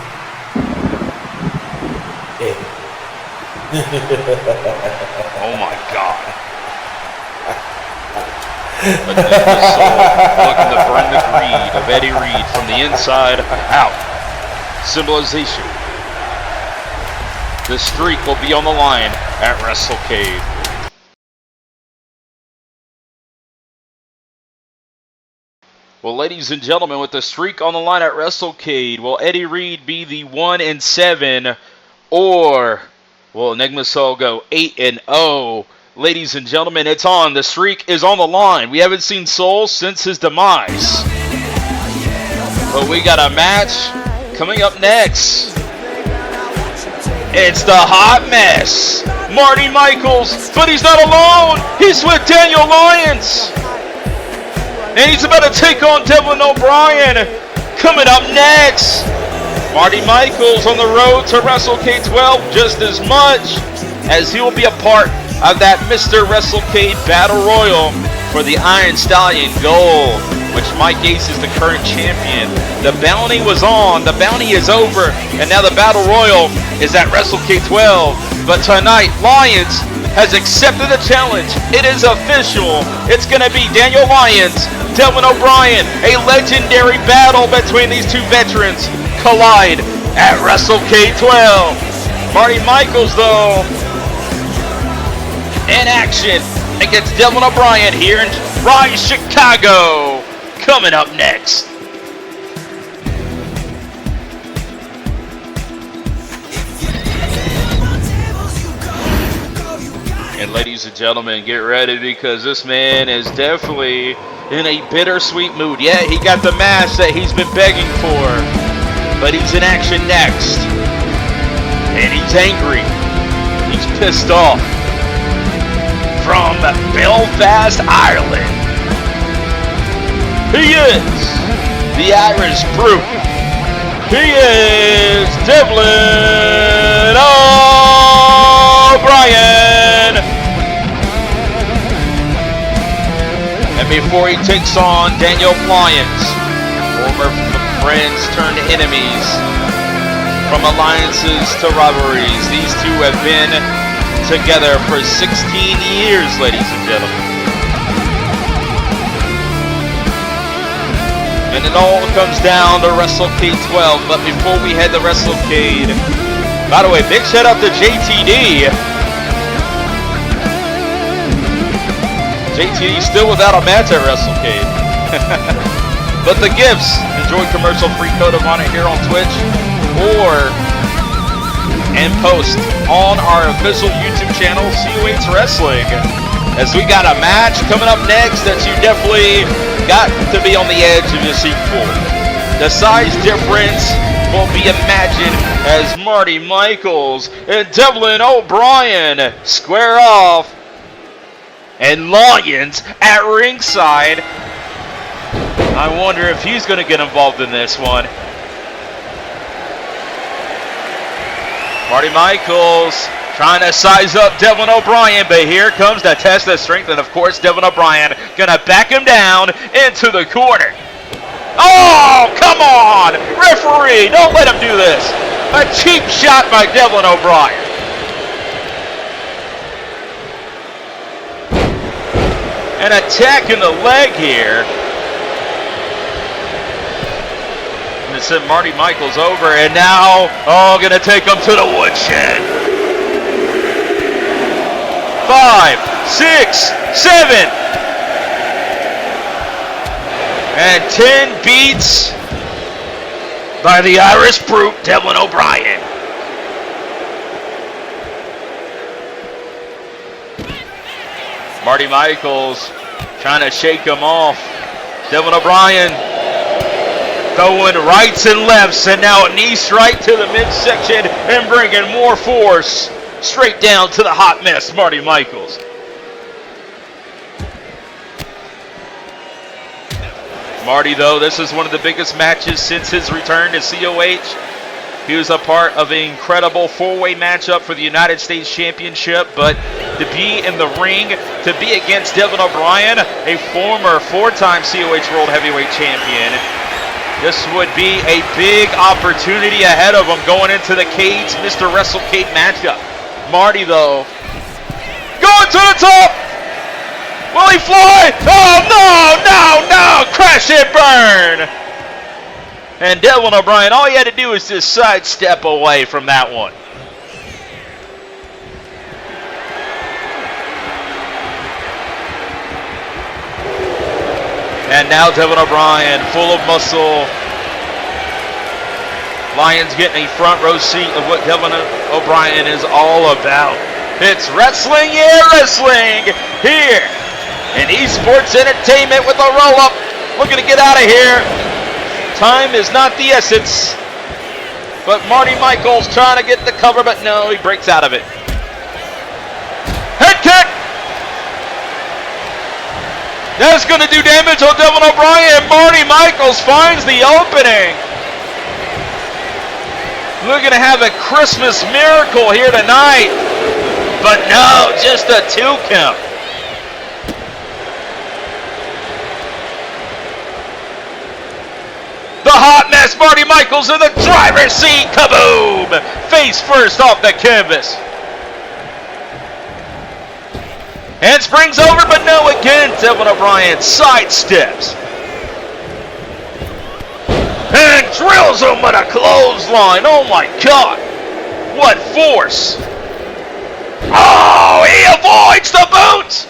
Oh my God. Enigma Soul looking to burn the greed of Eddie Reed from the inside out. Symbolization. The streak will be on the line at WrestleCade. Well, ladies and gentlemen, with the streak on the line at WrestleCade, will Eddie Reed be the 1-7, or will Enigma Soul go 8-0? Ladies and gentlemen, it's on. The streak is on the line. We haven't seen Soul since his demise. But we got a match coming up next. It's the hot mess. Marty Michaels, but he's not alone. He's with Daniel Lyons. And he's about to take on Devlin O'Brien. Coming up next, Marty Michaels on the road to WrestleCade 12 just as much as he will be a part of that Mr. WrestleCade Battle Royal for the Iron Stallion Gold, which Mike Ace is the current champion. The bounty was on, the bounty is over, and now the Battle Royal is at WrestleCade 12. But tonight, Lyons has accepted the challenge. It is official. It's going to be Daniel Lyons, Devlin O'Brien. A legendary battle between these two veterans collide at WrestleCade 12. Marty Michaels, though, in action against Devlin O'Brien here in Rise Chicago. Coming up next. And ladies and gentlemen, get ready because this man is definitely in a bittersweet mood. Yeah, he got the match that he's been begging for, but he's in action next. And he's angry. He's pissed off. From Belfast, Ireland, he is the Irish Brute. He is Devlin O'Brien. And before he takes on Daniel Lyons, former friends turned enemies, from alliances to rivalries, these two have been together for 16 years, ladies and gentlemen. And it all comes down to WrestleCade 12. But before we head to WrestleCade, by the way, big shout out to JTD. JTD still without a match at WrestleCade. But the gifts, enjoy commercial-free code of honor here on Twitch, or and post on our official YouTube channel, COH Wrestling, as we got a match coming up next that you definitely got to be on the edge of your seat for. The size difference will be imagined as Marty Michaels and Devlin O'Brien square off, and Lyons at ringside. I wonder if he's going to get involved in this one. Marty Michaels trying to size up Devlin O'Brien, but here comes the test of strength, and of course Devlin O'Brien gonna back him down into the corner. Oh, come on! Referee, don't let him do this! A cheap shot by Devlin O'Brien. An attack in the leg here. And sent Marty Michaels over, and now, gonna take him to the woodshed. 5, 6, 7, and 10 beats by the Irish Brute, Devlin O'Brien. Marty Michaels trying to shake him off. Devlin O'Brien throwing rights and lefts, and now a knee strike to the midsection and bringing more force straight down to the hot mess, Marty Michaels. Marty, though, this is one of the biggest matches since his return to COH. He was a part of an incredible four-way matchup for the United States Championship, but to be in the ring, to be against Devlin O'Brien, a former four-time COH World Heavyweight Champion, this would be a big opportunity ahead of him going into the Cade's Mr. WrestleCade matchup. Marty, though, going to the top! Will he fly? Oh, no! Crash and burn! And Devlin O'Brien, all he had to do was just sidestep away from that one. And now Devlin O'Brien, full of muscle. Lions getting a front row seat of what Devlin O'Brien is all about. It's wrestling, yeah, wrestling here in Esports Entertainment with a roll-up. Looking to get out of here. Time is not the essence. But Marty Michaels trying to get the cover, but no, he breaks out of it. Head kick! That's going to do damage on Devlin O'Brien. Marty Michaels finds the opening. We're going to have a Christmas miracle here tonight. But no, just a 2 count. The hot mess, Marty Michaels in the driver's seat. Kaboom! Face first off the canvas. And springs over, but no, again, Devlin O'Brien sidesteps. And drills him with a clothesline. Oh my God. What force. Oh, he avoids the boot.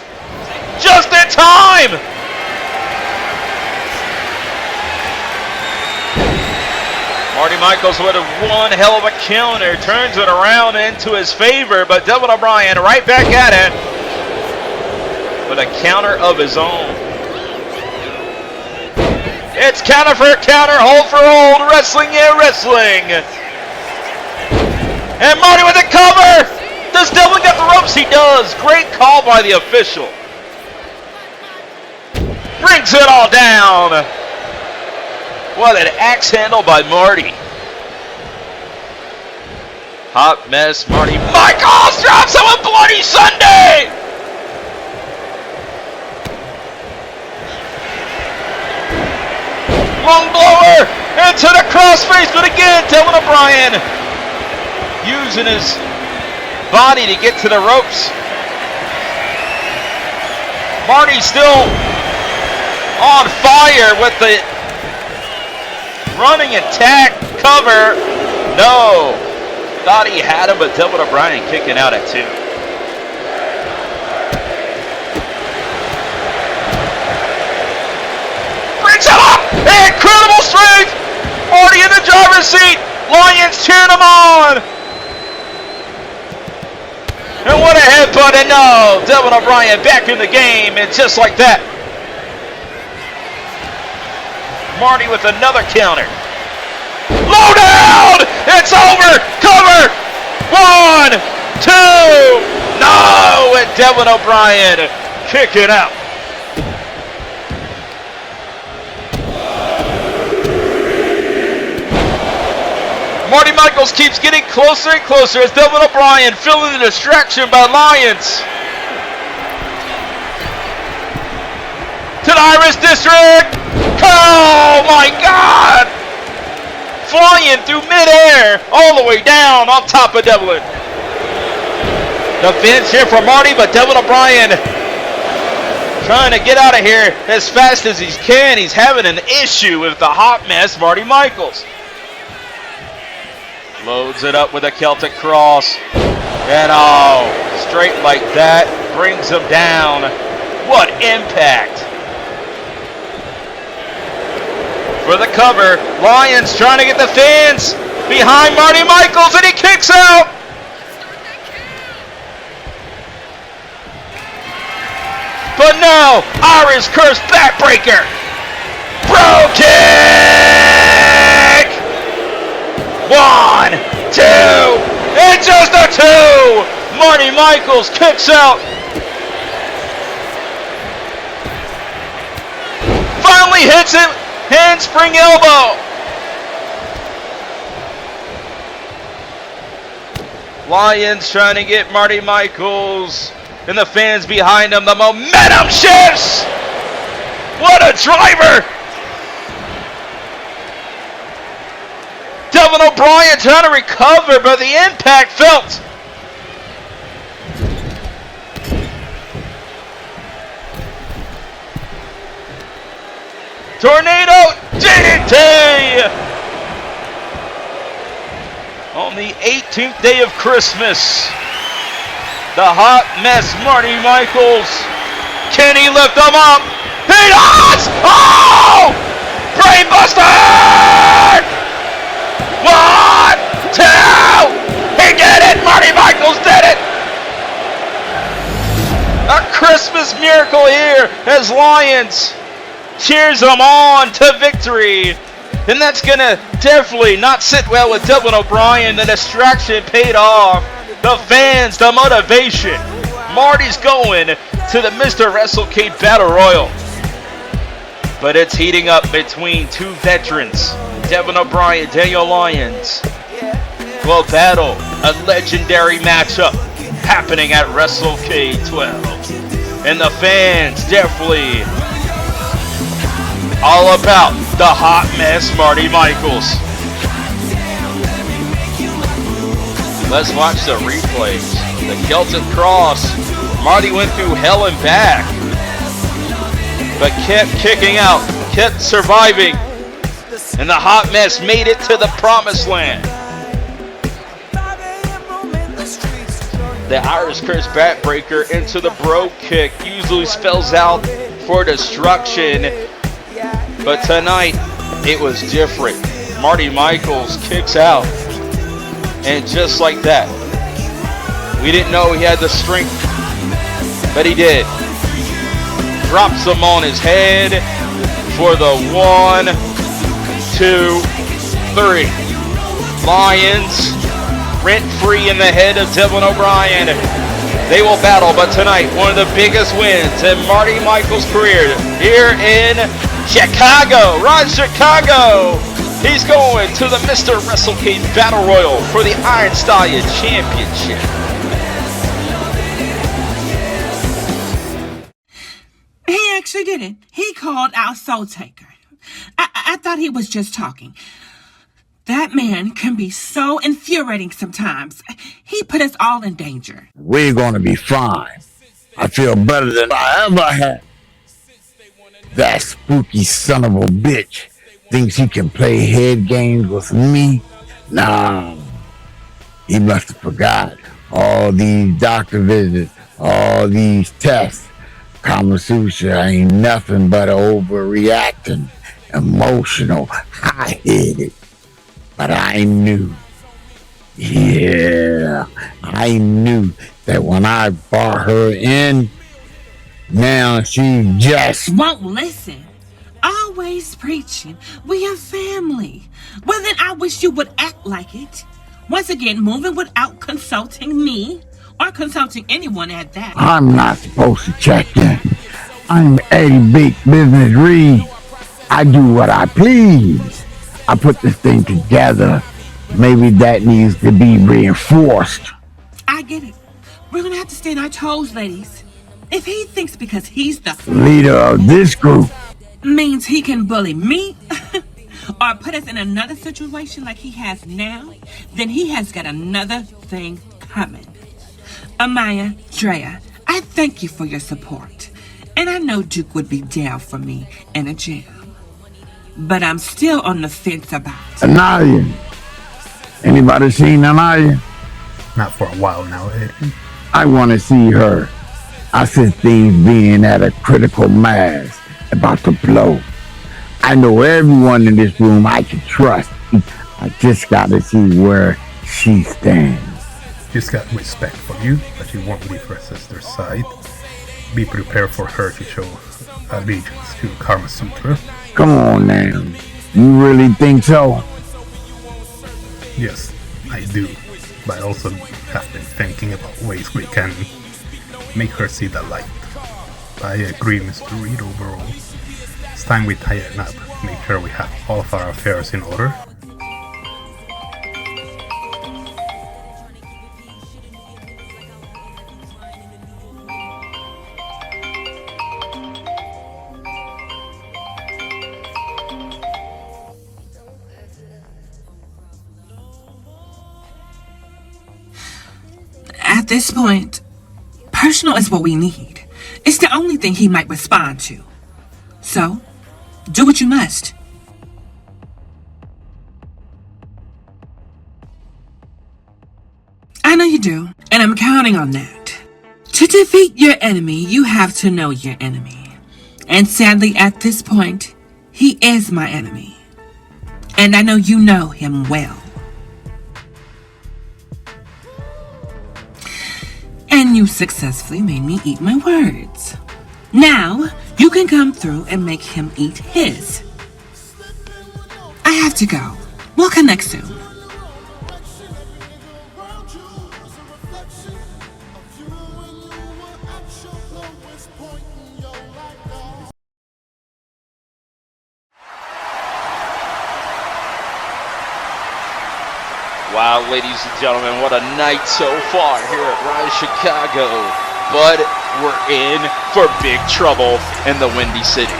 Just in time. Marty Michaels with one hell of a counter. Turns it around into his favor, but Devlin O'Brien right back at it. With a counter of his own. It's counter for counter, hold for hold, wrestling, yeah, wrestling. And Marty with the cover. Does Devlin get the ropes? He does. Great call by the official. Brings it all down. What an axe handle by Marty. Hot mess, Marty Michaels drops him a Bloody Sunday. Long blower into the crossface, but again, Devlin O'Brien using his body to get to the ropes. Marty still on fire with the running attack cover. No, thought he had him, but Devlin O'Brien kicking out at 2. Brings him up! Incredible strength! Marty in the driver's seat! Lions cheering him on! And what a headbutt, and no! Devlin O'Brien back in the game, and just like that. Marty with another counter. Low down! It's over! Cover! 1, 2! No! And Devlin O'Brien kicking out. Marty Michaels keeps getting closer and closer as Devlin O'Brien feeling the distraction by Lions. To the Irish District. Oh my God! Flying through midair all the way down on top of Devlin. The fence here for Marty, but Devlin O'Brien trying to get out of here as fast as he can. He's having an issue with the hot mess, Marty Michaels. Loads it up with a Celtic cross. And oh, straight like that. Brings him down. What impact. For the cover. Lions trying to get the fans behind Marty Michaels, and he kicks out. But no, Irish curse backbreaker. Bro kick. 1, 2, and just a 2! Marty Michaels kicks out. Finally hits him, handspring elbow. Lions trying to get Marty Michaels and the fans behind him. The momentum shifts. What a driver. Devlin O'Brien trying to recover, but the impact felt. Tornado DDT! On the 18th day of Christmas, the hot mess Marty Michaels. Can he lift him up? He does! Oh! Brainbuster! 1, 2! He did it! Marty Michaels did it! A Christmas miracle here as Lions cheers them on to victory. And that's gonna definitely not sit well with Devlin O'Brien. The distraction paid off. The fans, the motivation. Marty's going to the Mr. WrestleCade Battle Royal. But it's heating up between two veterans. Devlin O'Brien, Daniel Lyons will battle a legendary matchup happening at WrestleCade 12. And the fans definitely all about the hot mess Marty Michaels. Let's watch the replays. The Celtic Cross. Marty went through hell and back, but kept kicking out, kept surviving, and the hot mess made it to the promised land. The Irish Curse backbreaker into the bro kick usually spells out for destruction, but tonight it was different. Marty Michaels kicks out, and just like that, we didn't know he had the strength, but he did. Drops him on his head for the 1, 2, 3. Lions rent-free in the head of Devlin O'Brien. They will battle, but tonight, one of the biggest wins in Marty Michaels' career here in Chicago. Rise Chicago! He's going to the Mr. WrestleCade Battle Royal for the Iron Stallion Championship. He actually did it. He called out Soul Taker. I thought he was just talking. That man can be so infuriating sometimes. He put us all in danger. We're gonna be fine. I feel better than I ever had. That spooky son of a bitch thinks he can play head games with me? Nah. He must have forgot all these doctor visits, all these tests. Carmasutra ain't nothing but overreacting, emotional, high-headed. But I knew, I knew that when I brought her in, now she just won't listen. Always preaching. We are family. Well, then I wish you would act like it. Once again, moving without consulting me or consulting anyone at that. I'm not supposed to check in. I'm Eddie Big Business Reed. I do what I please. I put this thing together. Maybe that needs to be reinforced. I get it. We're gonna have to stay on our toes, ladies. If he thinks because he's the leader of this group means he can bully me or put us in another situation like he has now, then he has got another thing coming. Amaya, Drea, I thank you for your support. And I know Duke would be down for me in a jam. But I'm still on the fence about Anaya. Anybody seen Anaya? Not for a while now, Eddie. I want to see her. I see things being at a critical mass, about to blow. I know everyone in this room I can trust. I just got to see where she stands. She's got respect for you, but she won't leave her sister's side. Be prepared for her to show allegiance to Carmasutra. Come on now. You really think so? Yes, I do. But I also have been thinking about ways we can make her see the light. I agree, Mr. Reed, overall. It's time we tie it up. Make sure we have all of our affairs in order. At this point, personal is what we need. It's the only thing he might respond to. So, Do what you must. I know you do, and I'm counting on that. To defeat your enemy, you have to know your enemy. And sadly, at this point, he is my enemy. And I know you know him well. And you successfully made me eat my words. Now, you can come through and make him eat his. I have to go. We'll connect soon. Wow, ladies and gentlemen, what a night so far here at Rise Chicago. But we're in for big trouble in the Windy City.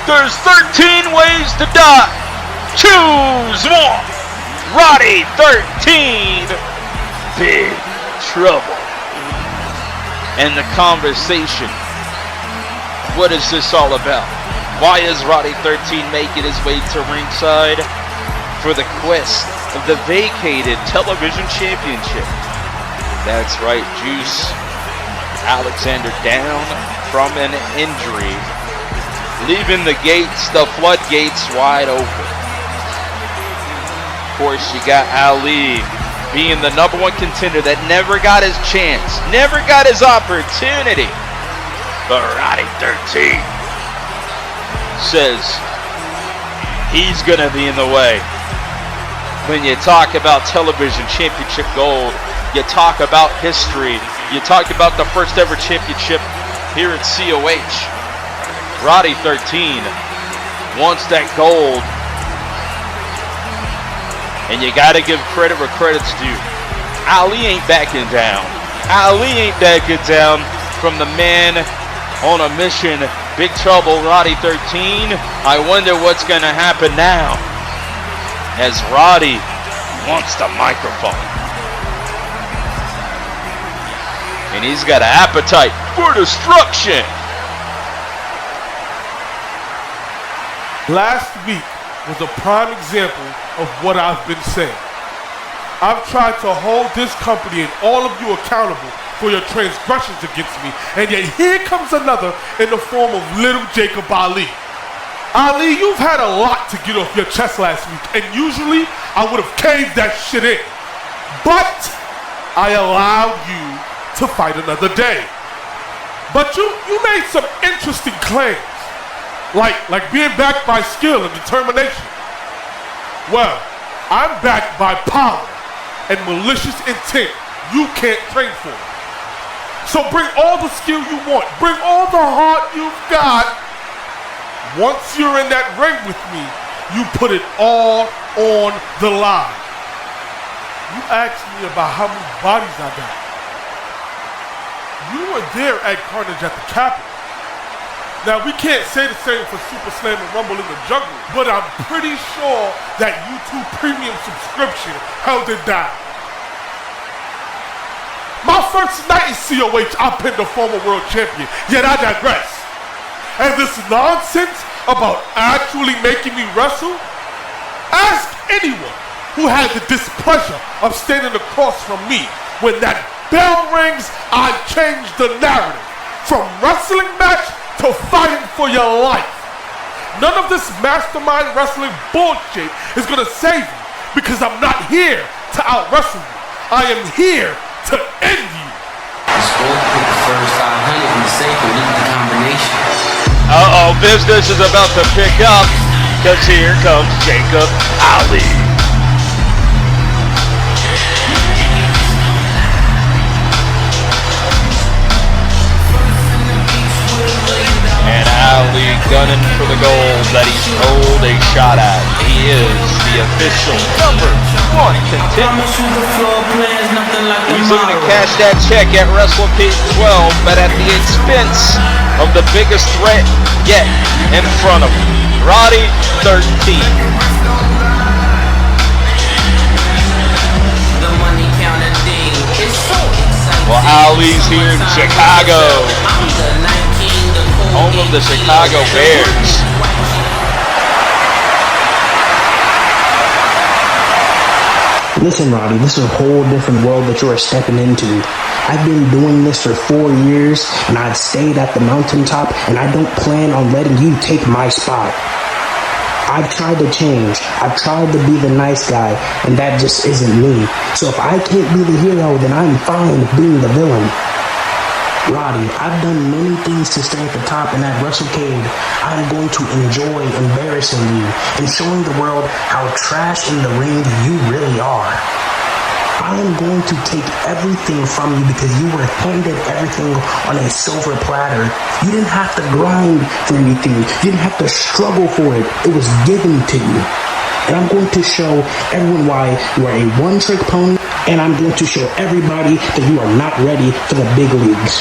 There's 13 ways to die. Choose one. Roddy 13. Big trouble. And the conversation. What is this all about? Why is Roddy 13 making his way to ringside? For the quest of the vacated television championship. That's right, Juice Alexander down from an injury, leaving the floodgates wide open. Of course, you got Ali being the #1 contender that never got his chance, never got his opportunity. But Roddy 13 says he's gonna be in the way. When you talk about television championship gold, you talk about history, you talk about the first ever championship here at COH. Roddy 13 wants that gold, and you gotta give credit where credit's due. Ali ain't backing down. Ali ain't backing down from the man on a mission. Big trouble, Roddy 13. I wonder what's gonna happen now, as Roddy wants the microphone. And he's got an appetite for destruction. Last week was a prime example of what I've been saying. I've tried to hold this company and all of you accountable for your transgressions against me, and yet here comes another in the form of little Jacob Ali. Ali, you've had a lot to get off your chest last week, and usually I would have caved that shit in. But I allowed you to fight another day. But you made some interesting claims, like being backed by skill and determination. Well, I'm backed by power and malicious intent you can't train for. So bring all the skill you want, bring all the heart you've got. Once you're in that ring with me, you put it all on the line. You asked me about how many bodies I got. You were there at Carnage at the Capitol. Now, we can't say the same for Super Slam and Rumble in the Jungle, but I'm pretty sure that YouTube Premium subscription held it down. My first night in COH, I pinned a former world champion, yet I digress. And this nonsense about actually making me wrestle? Ask anyone who had the displeasure of standing across from me. When that bell rings, I change the narrative. From wrestling match to fighting for your life. None of this mastermind wrestling bullshit is gonna save you, because I'm not here to out-wrestle you. I am here to end you. Uh-oh, business is about to pick up, because here comes Jacob Ali. And Ali gunning for the gold that he's owed a shot at. He is the official #1 contender. He's looking to cash that check at WrestleCade XII, but at the expense of the biggest threat yet in front of him, Roddy 13. Well, Ali's here in Chicago. home of the Chicago Bears. Listen, Roddy, this is a whole different world that you are stepping into. I've been doing this for 4 years, and I've stayed at the mountaintop, and I don't plan on letting you take my spot. I've tried to change. I've tried to be the nice guy, and that just isn't me. So if I can't be the hero, then I'm fine being the villain. Roddy, I've done many things to stay at the top, and at WrestleCade, I'm going to enjoy embarrassing you and showing the world how trash in the ring you really are. I am going to take everything from you because you were handed everything on a silver platter. You didn't have to grind for anything. You didn't have to struggle for it. It was given to you. And I'm going to show everyone why you are a one-trick pony, and I'm going to show everybody that you are not ready for the big leagues.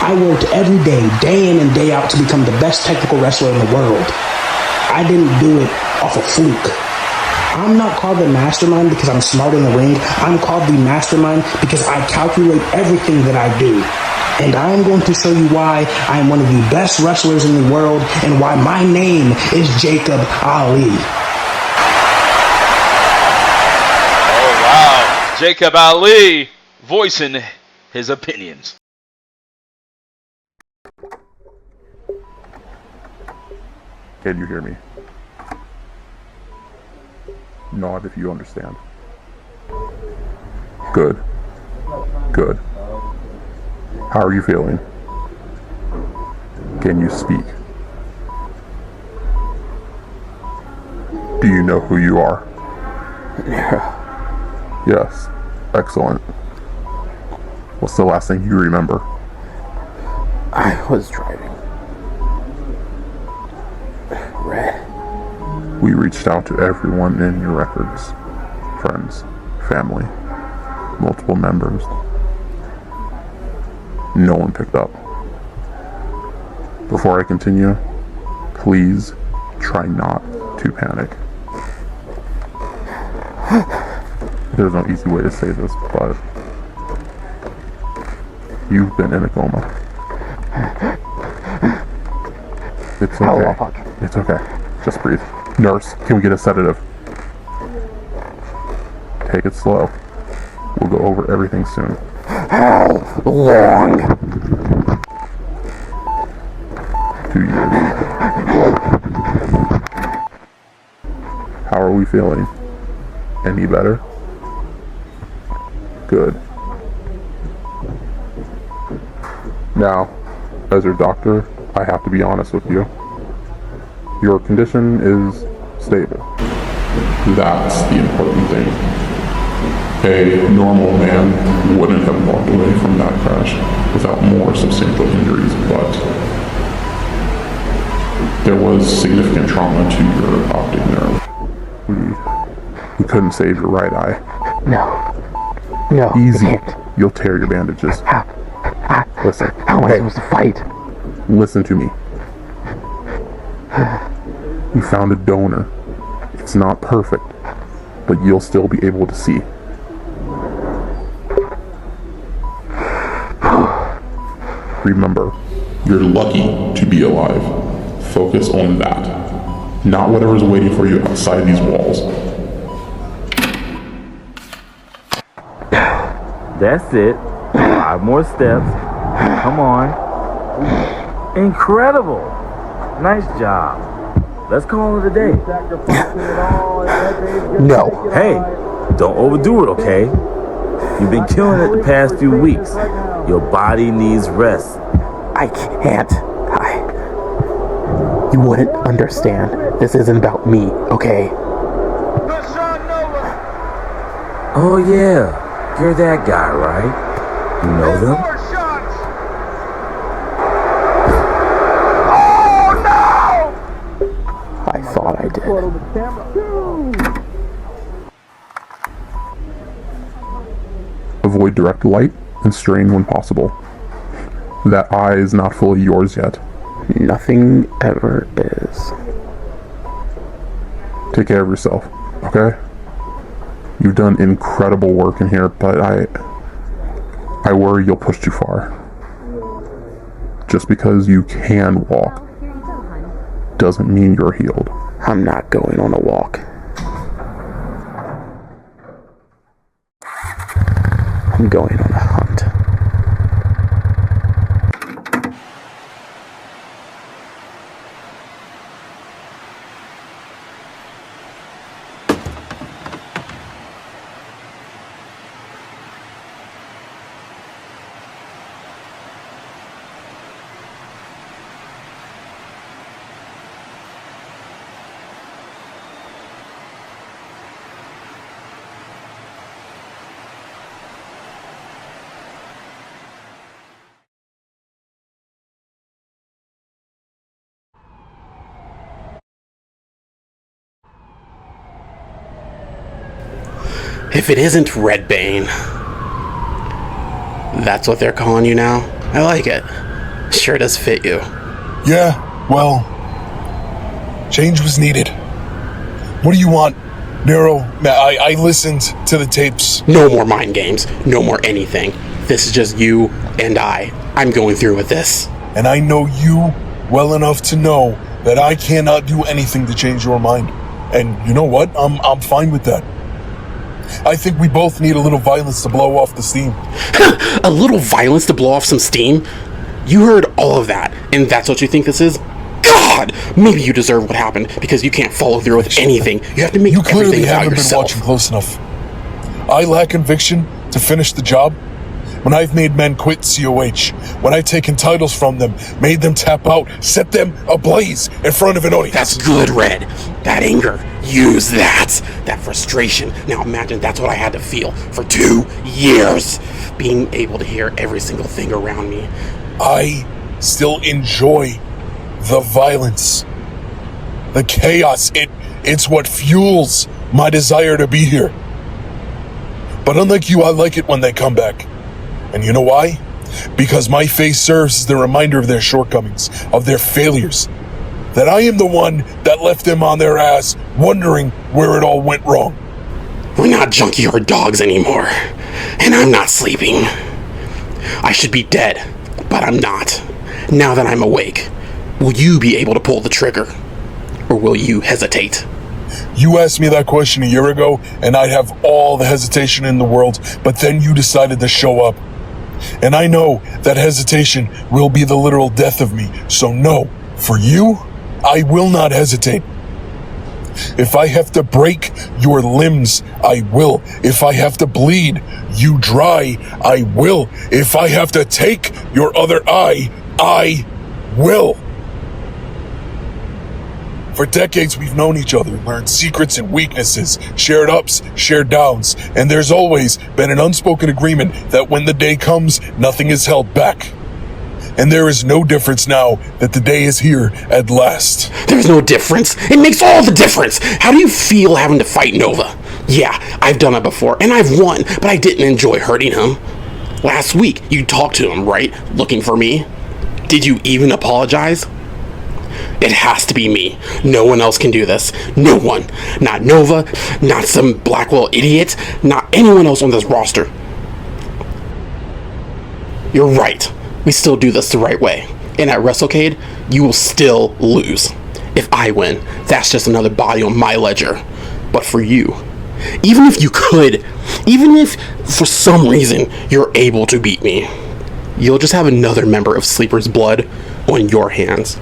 I worked every day in and day out to become the best technical wrestler in the world. I didn't do it off a fluke. I'm not called the mastermind because I'm smart in the ring. I'm called the mastermind because I calculate everything that I do. And I'm going to show you why I am one of the best wrestlers in the world and why my name is Jacob Ali. Jacob Ali voicing his opinions. Can you hear me? Nod if you understand. Good. Good. How are you feeling? Can you speak? Do you know who you are? Yeah. Yes. Excellent. What's the last thing you remember? I was driving. Red. We reached out to everyone in your records. Friends, family, multiple members. No one picked up. Before I continue, please try not to panic. There's no easy way to say this, but you've been in a coma. It's okay. It's okay. Just breathe. Nurse, can we get a sedative? Take it slow. We'll go over everything soon. How long? 2 years. How are we feeling? Any better? Good. Now, as your doctor, I have to be honest with you. Your condition is stable. That's the important thing. A normal man wouldn't have walked away from that crash without more substantial injuries, but there was significant trauma to your optic nerve. We couldn't save your right eye. No. Easy. You'll tear your bandages. Listen. How am I supposed to fight? Listen to me. We found a donor. It's not perfect, but you'll still be able to see. Remember, you're lucky to be alive. Focus on that, not whatever's waiting for you outside these walls. That's it. 5 more steps. Come on. Incredible. Nice job. Let's call it a day. No. Hey, don't overdo it, okay? You've been killing it the past few weeks. Your body needs rest. I can't. You wouldn't understand. This isn't about me, okay? Oh yeah, you're that guy, right? You know them? I thought I did. Avoid direct light and strain when possible. That eye is not fully yours yet. Nothing ever is. Take care of yourself, okay? You've done incredible work in here, but I worry you'll push too far. Just because you can walk doesn't mean you're healed. I'm not going on a walk. I'm going on a hunt. If it isn't Redbane. That's what they're calling you now? I like it. Sure does fit you. Yeah, well, change was needed. What do you want, Nero? I listened to the tapes. No more mind games. No more anything. This is just you and I. I'm going through with this. And I know you well enough to know that I cannot do anything to change your mind. And you know what? I'm fine with that. I think we both need a little violence to blow off the steam. A little violence to blow off some steam? You heard all of that, and that's what you think this is? God! Maybe you deserve what happened because you can't follow through with anything. You have to make everything about yourself. You clearly haven't been watching close enough. I lack conviction to finish the job. When I've made men quit COH, when I've taken titles from them, made them tap out, set them ablaze in front of an audience. That's good, Red. That anger. Use that. That frustration. Now imagine that's what I had to feel for 2 years. Being able to hear every single thing around me. I still enjoy the violence. The chaos. It's what fuels my desire to be here. But unlike you, I like it when they come back. And you know why? Because my face serves as the reminder of their shortcomings, of their failures. That I am the one that left them on their ass, wondering where it all went wrong. We're not junkyard dogs anymore. And I'm not sleeping. I should be dead, but I'm not. Now that I'm awake, will you be able to pull the trigger? Or will you hesitate? You asked me that question a year ago, and I'd have all the hesitation in the world, but then you decided to show up. And I know that hesitation will be the literal death of me. So no, for you, I will not hesitate. If I have to break your limbs, I will. If I have to bleed you dry, I will. If I have to take your other eye, I will. For decades, we've known each other, learned secrets and weaknesses, shared ups, shared downs, and there's always been an unspoken agreement that when the day comes, nothing is held back. And there is no difference now that the day is here at last. There's no difference? It makes all the difference! How do you feel having to fight Nova? Yeah, I've done it before, and I've won, but I didn't enjoy hurting him. Last week, you talked to him, right? Looking for me? Did you even apologize? It has to be me. No one else can do this. No one. Not Nova, not some Blackwell idiot, not anyone else on this roster. You're right. We still do this the right way. And at WrestleCade, you will still lose. If I win, that's just another body on my ledger. But for you, even if you could, even if for some reason you're able to beat me, you'll just have another member of Sleeper's blood on your hands.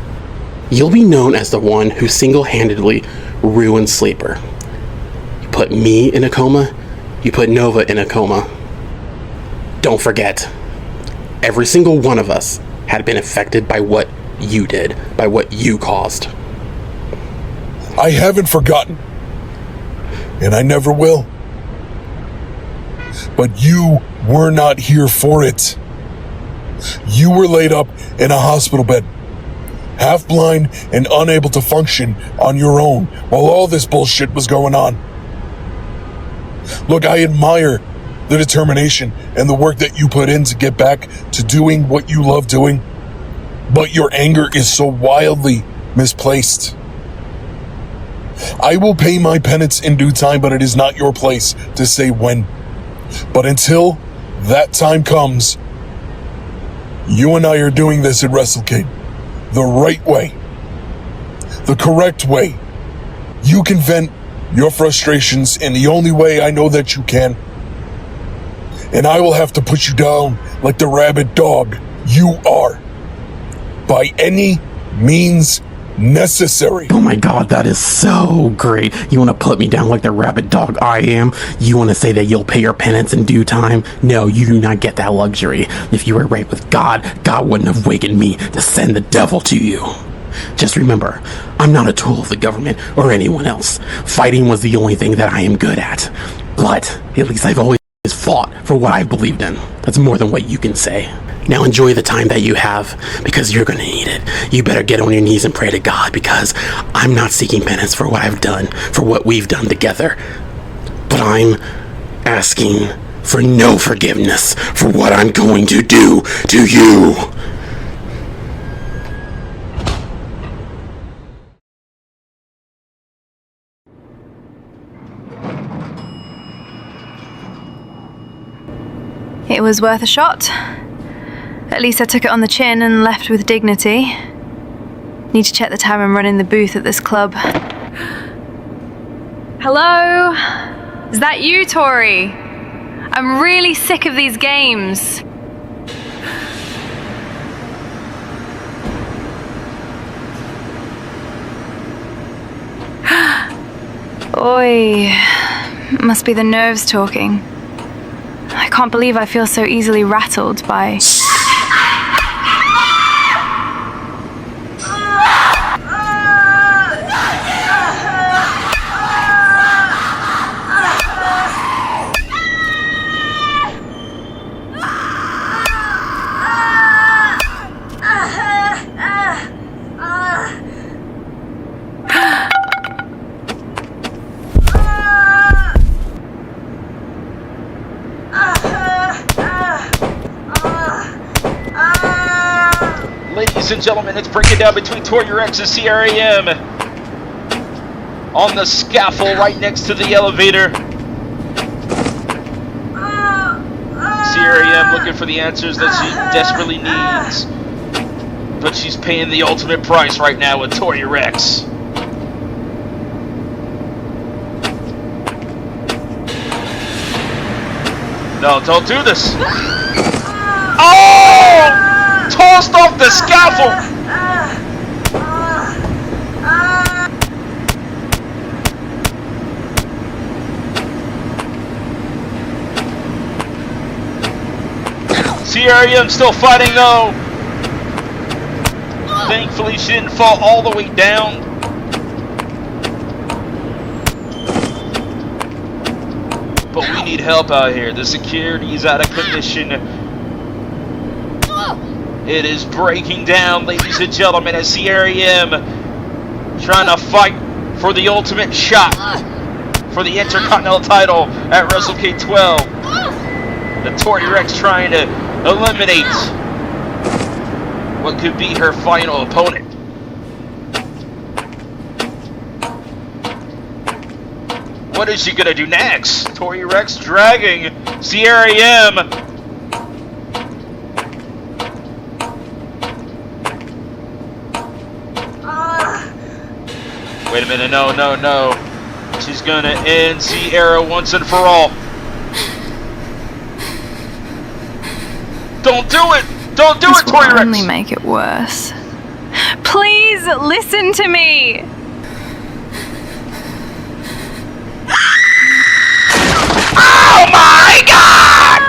You'll be known as the one who single-handedly ruined Sleeper. You put me in a coma, you put Nova in a coma. Don't forget, every single one of us had been affected by what you did, by what you caused. I haven't forgotten, and I never will. But you were not here for it. You were laid up in a hospital bed, half blind and unable to function on your own while all this bullshit was going on. Look, I admire the determination and the work that you put in to get back to doing what you love doing, but your anger is so wildly misplaced. I will pay my penance in due time, but it is not your place to say when. But until that time comes, You and I are doing this at WrestleCade the right way, the correct way. You can vent your frustrations in the only way I know that you can, and I will have to put you down like the rabid dog you are, by any means necessary. Oh my god, that is so great. You want to put me down like the rabid dog I am? You want to say that you'll pay your penance in due time? No, you do not get that luxury. If you were right with God, God wouldn't have wakened me to send the devil to you. Just remember, I'm not a tool of the government or anyone else. Fighting was the only thing that I am good at. But at least I've always fought for what I believed in. That's more than what you can say. Now enjoy the time that you have, because you're going to need it. You better get on your knees and pray to God, because I'm not seeking penance for what I've done, for what we've done together. But I'm asking for no forgiveness for what I'm going to do to you. It was worth a shot. At least I took it on the chin and left with dignity. Need to check the time I'm running the booth at this club. Hello? Is that you, Tori? I'm really sick of these games. Oi. Must be the nerves talking. I can't believe I feel so easily rattled by... Ladies and gentlemen, it's breaking down between Tori Reks and CRAM on the scaffold right next to the elevator. CRAM looking for the answers that she desperately needs, but she's paying the ultimate price right now with Tori Reks. No, don't do this. Oh! Tossed off the scaffold! CRAM still fighting though. Thankfully she didn't fall all the way down. But we need help out here. The security is out of condition. It is breaking down, ladies and gentlemen, as CRAM trying to fight for the ultimate shot for the Intercontinental title at WrestleCade XII. The Tori Reks trying to eliminate what could be her final opponent. What is she gonna do next? Tori Reks dragging CRAM. Wait a minute, no. She's gonna end Sierra once and for all. Don't do it! Don't do it, Tori Reks! Only make it worse. Please listen to me! Oh my God!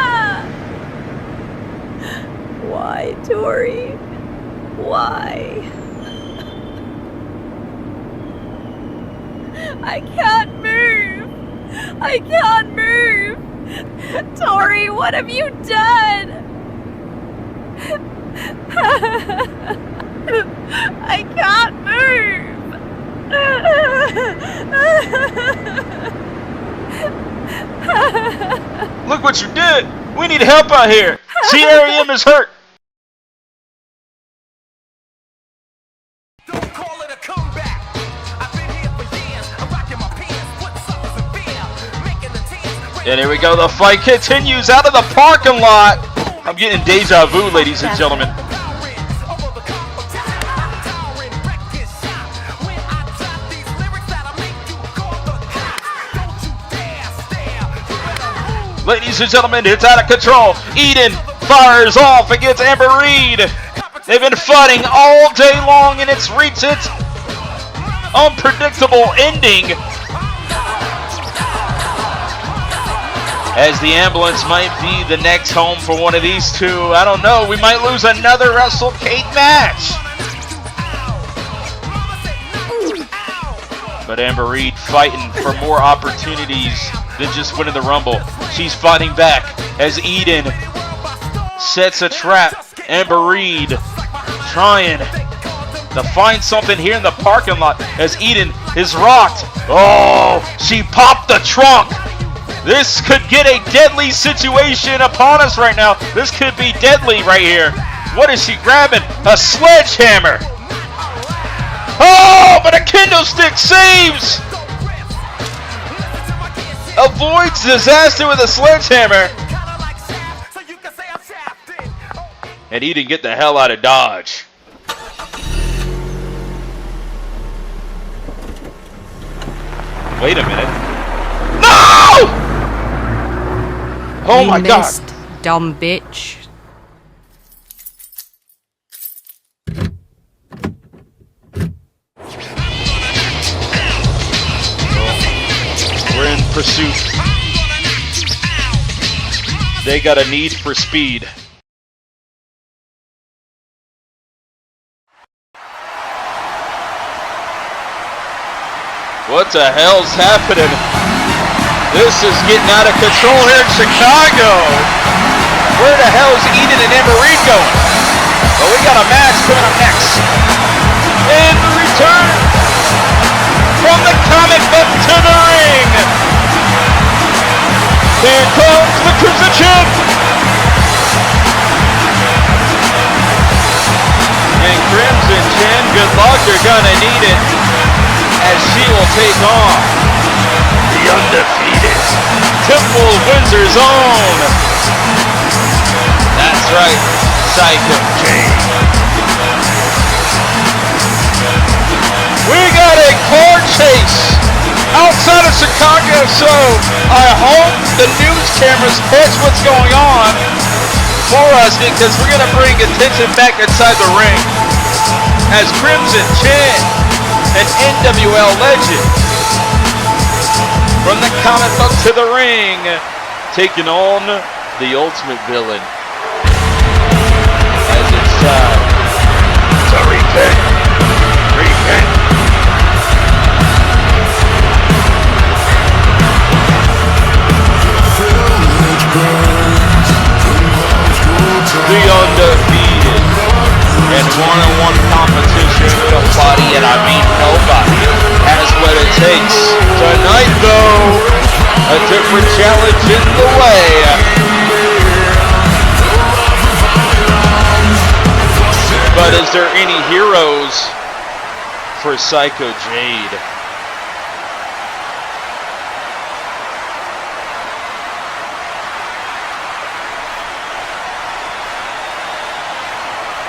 Why, Tori? Why? I can't move! I can't move! Tori, what have you done? I can't move! Look what you did! We need help out here! CRAM is hurt! And here we go, the fight continues out of the parking lot. I'm getting deja vu, ladies and gentlemen. Ladies and gentlemen, it's out of control. Eden fires off against Amber Reed. They've been fighting all day long, and it's reached its unpredictable ending. As the ambulance might be the next home for one of these two. I don't know. We might lose another WrestleCade match. But Amber Reed fighting for more opportunities than just winning the Rumble. She's fighting back as Eden sets a trap. Amber Reed trying to find something here in the parking lot as Eden is rocked. Oh, she popped the trunk. This could get a deadly situation upon us right now. This could be deadly right here. What is she grabbing? A sledgehammer. Oh, but a kendo stick saves. Avoids disaster with a sledgehammer. And Eden get the hell out of Dodge. Wait a minute. No! Oh my God. Dumb bitch. We're in pursuit. They got a need for speed. What the hell's happening? This is getting out of control here in Chicago. Where the hell is Eden and Amber Reed going? Well, we got a match coming up next. And the return from the comic book to the ring. Here comes the Crimson Champ. And Crimson Champ, good luck, you're gonna need it. As she will take on the undefeated Temple of Windsor's own. That's right, Psycho Jade. We got a car chase outside of Chicago, so I hope the news cameras catch what's going on for us, because we're going to bring attention back inside the ring as Crimson Champ, an NWL legend, from the comic book to the ring, taking on the ultimate villain. As it's time to repent. The undefeated in one-on-one competition, nobody, and I mean nobody, has what it takes. Tonight, though, a different challenge in the way. But is there any heroes for Psycho Jade?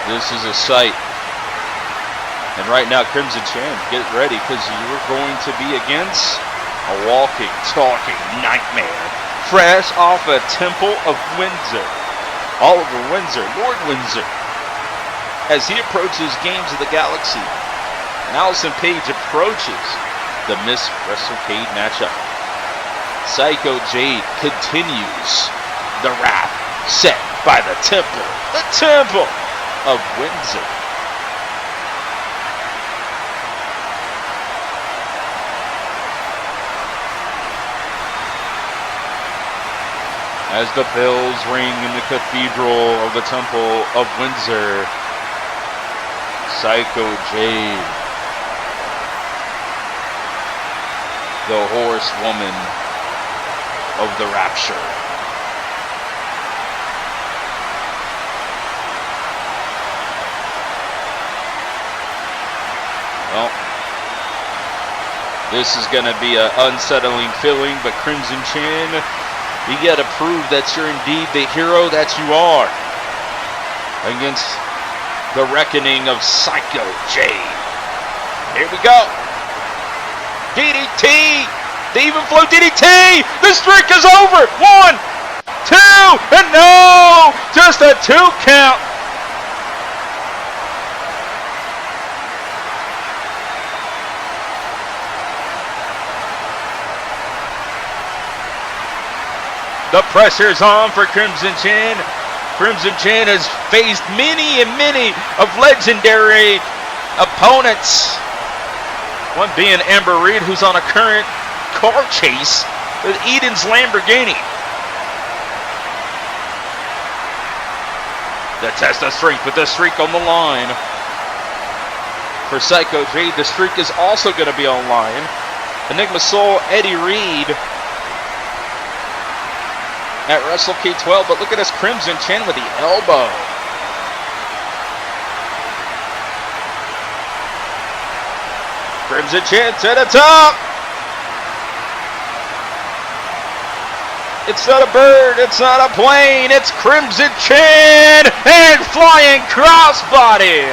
This is a sight. And right now, Crimson Champ, get ready, because you're going to be against a walking, talking nightmare. Fresh off a Temple of Windsor. Oliver Windsor, Lord Windsor. As he approaches Games of the Galaxy, and Allison Page approaches the Miss WrestleCade matchup. Psycho Jade continues the wrath set by the Temple. The Temple of Windsor. As the bells ring in the cathedral of the Temple of Windsor, Psycho Jade, the horsewoman of the rapture, well, this is going to be an unsettling feeling, but Crimson Chin, you got to prove that you're indeed the hero that you are. against the reckoning of Psycho Jade. Here we go. DDT. The even flow DDT. The streak is over. 1, 2, and no. Just a 2 count. The pressure's on for Crimson Chin. Crimson Chin has faced many and many of legendary opponents. One being Amber Reed, who's on a current car chase with Eden's Lamborghini. The test of strength with the streak on the line. For Psycho Jade, the streak is also going to be on line. Enigma Soul, Eddie Reed at WrestleCade 12, but look at this Crimson Chin with the elbow. Crimson Chin to the top. It's not a bird, it's not a plane, it's Crimson Chin and flying crossbody.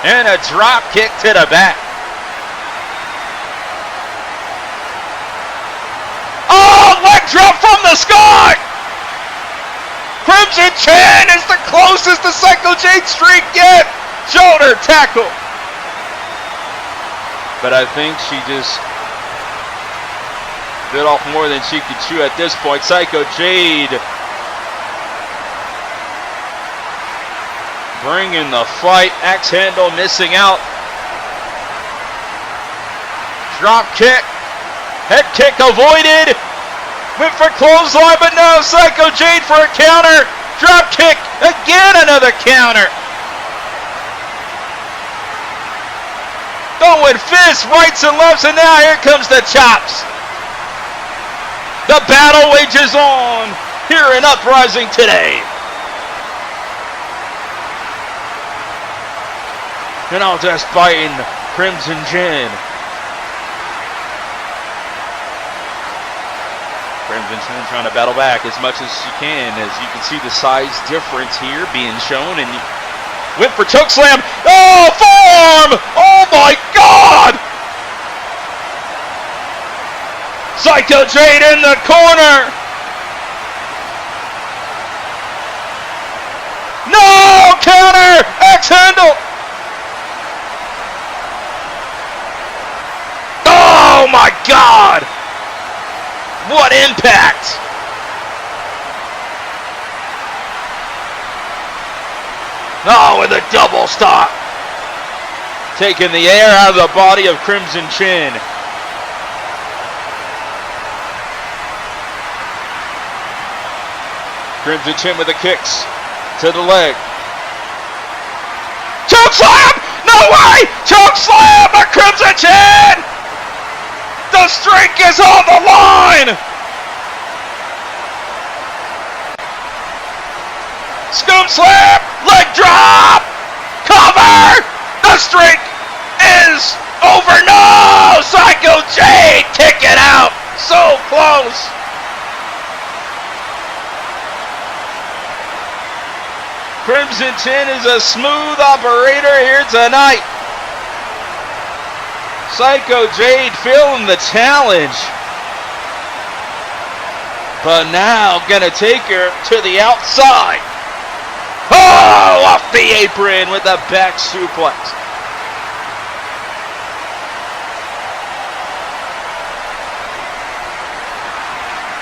And a drop kick to the back. Oh, leg drop from the sky! Crimson Chin is the closest to Psycho Jade streak yet. Shoulder tackle. But I think she just bit off more than she could chew at this point. Psycho Jade bringing the fight. Axe handle missing out. Drop kick. Head kick avoided. Went for clothesline, but no. Psycho Jade for a counter. Drop kick. Again, another counter. Throwing fists, rights and lefts, and now here comes the chops. The battle wages on here in Uprising today. And I'll just biting Crimson Chin. Crimson Chin trying to battle back as much as she can. As you can see the size difference here being shown. And went for chokeslam. Oh, forearm! Oh my God! Psycho Jade in the corner. No! Counter! Axe handle! Oh my God! What impact! Oh, with a double stop. Taking the air out of the body of Crimson Chin. Crimson Chin with the kicks to the leg. Choke slam! No way! Choke slam by Crimson Chin! The streak is on the line! Scoop slam! Leg drop! Cover! The streak is over! No! Psycho Jade kick it out! So close! Crimson Chin is a smooth operator here tonight. Psycho Jade feeling the challenge. But now gonna take her to the outside. Oh, off the apron with a back suplex.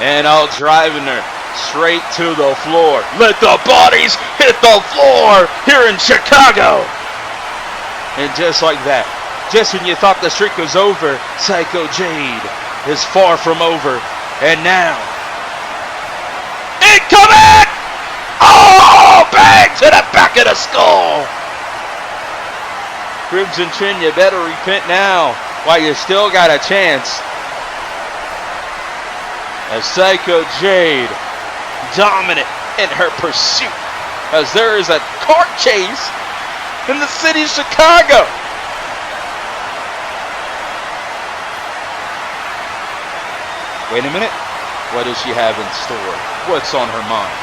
And out driving her straight to the floor. Let the bodies hit the floor here in Chicago. And just like that, just when you thought the streak was over, Psycho Jade is far from over. And now, incoming! Oh, bang to the back of the skull. Crimson Chin, you better repent now while you still got a chance. As Psycho Jade, dominant in her pursuit, as there is a car chase in the city of Chicago. Wait a minute. What does she have in store? What's on her mind?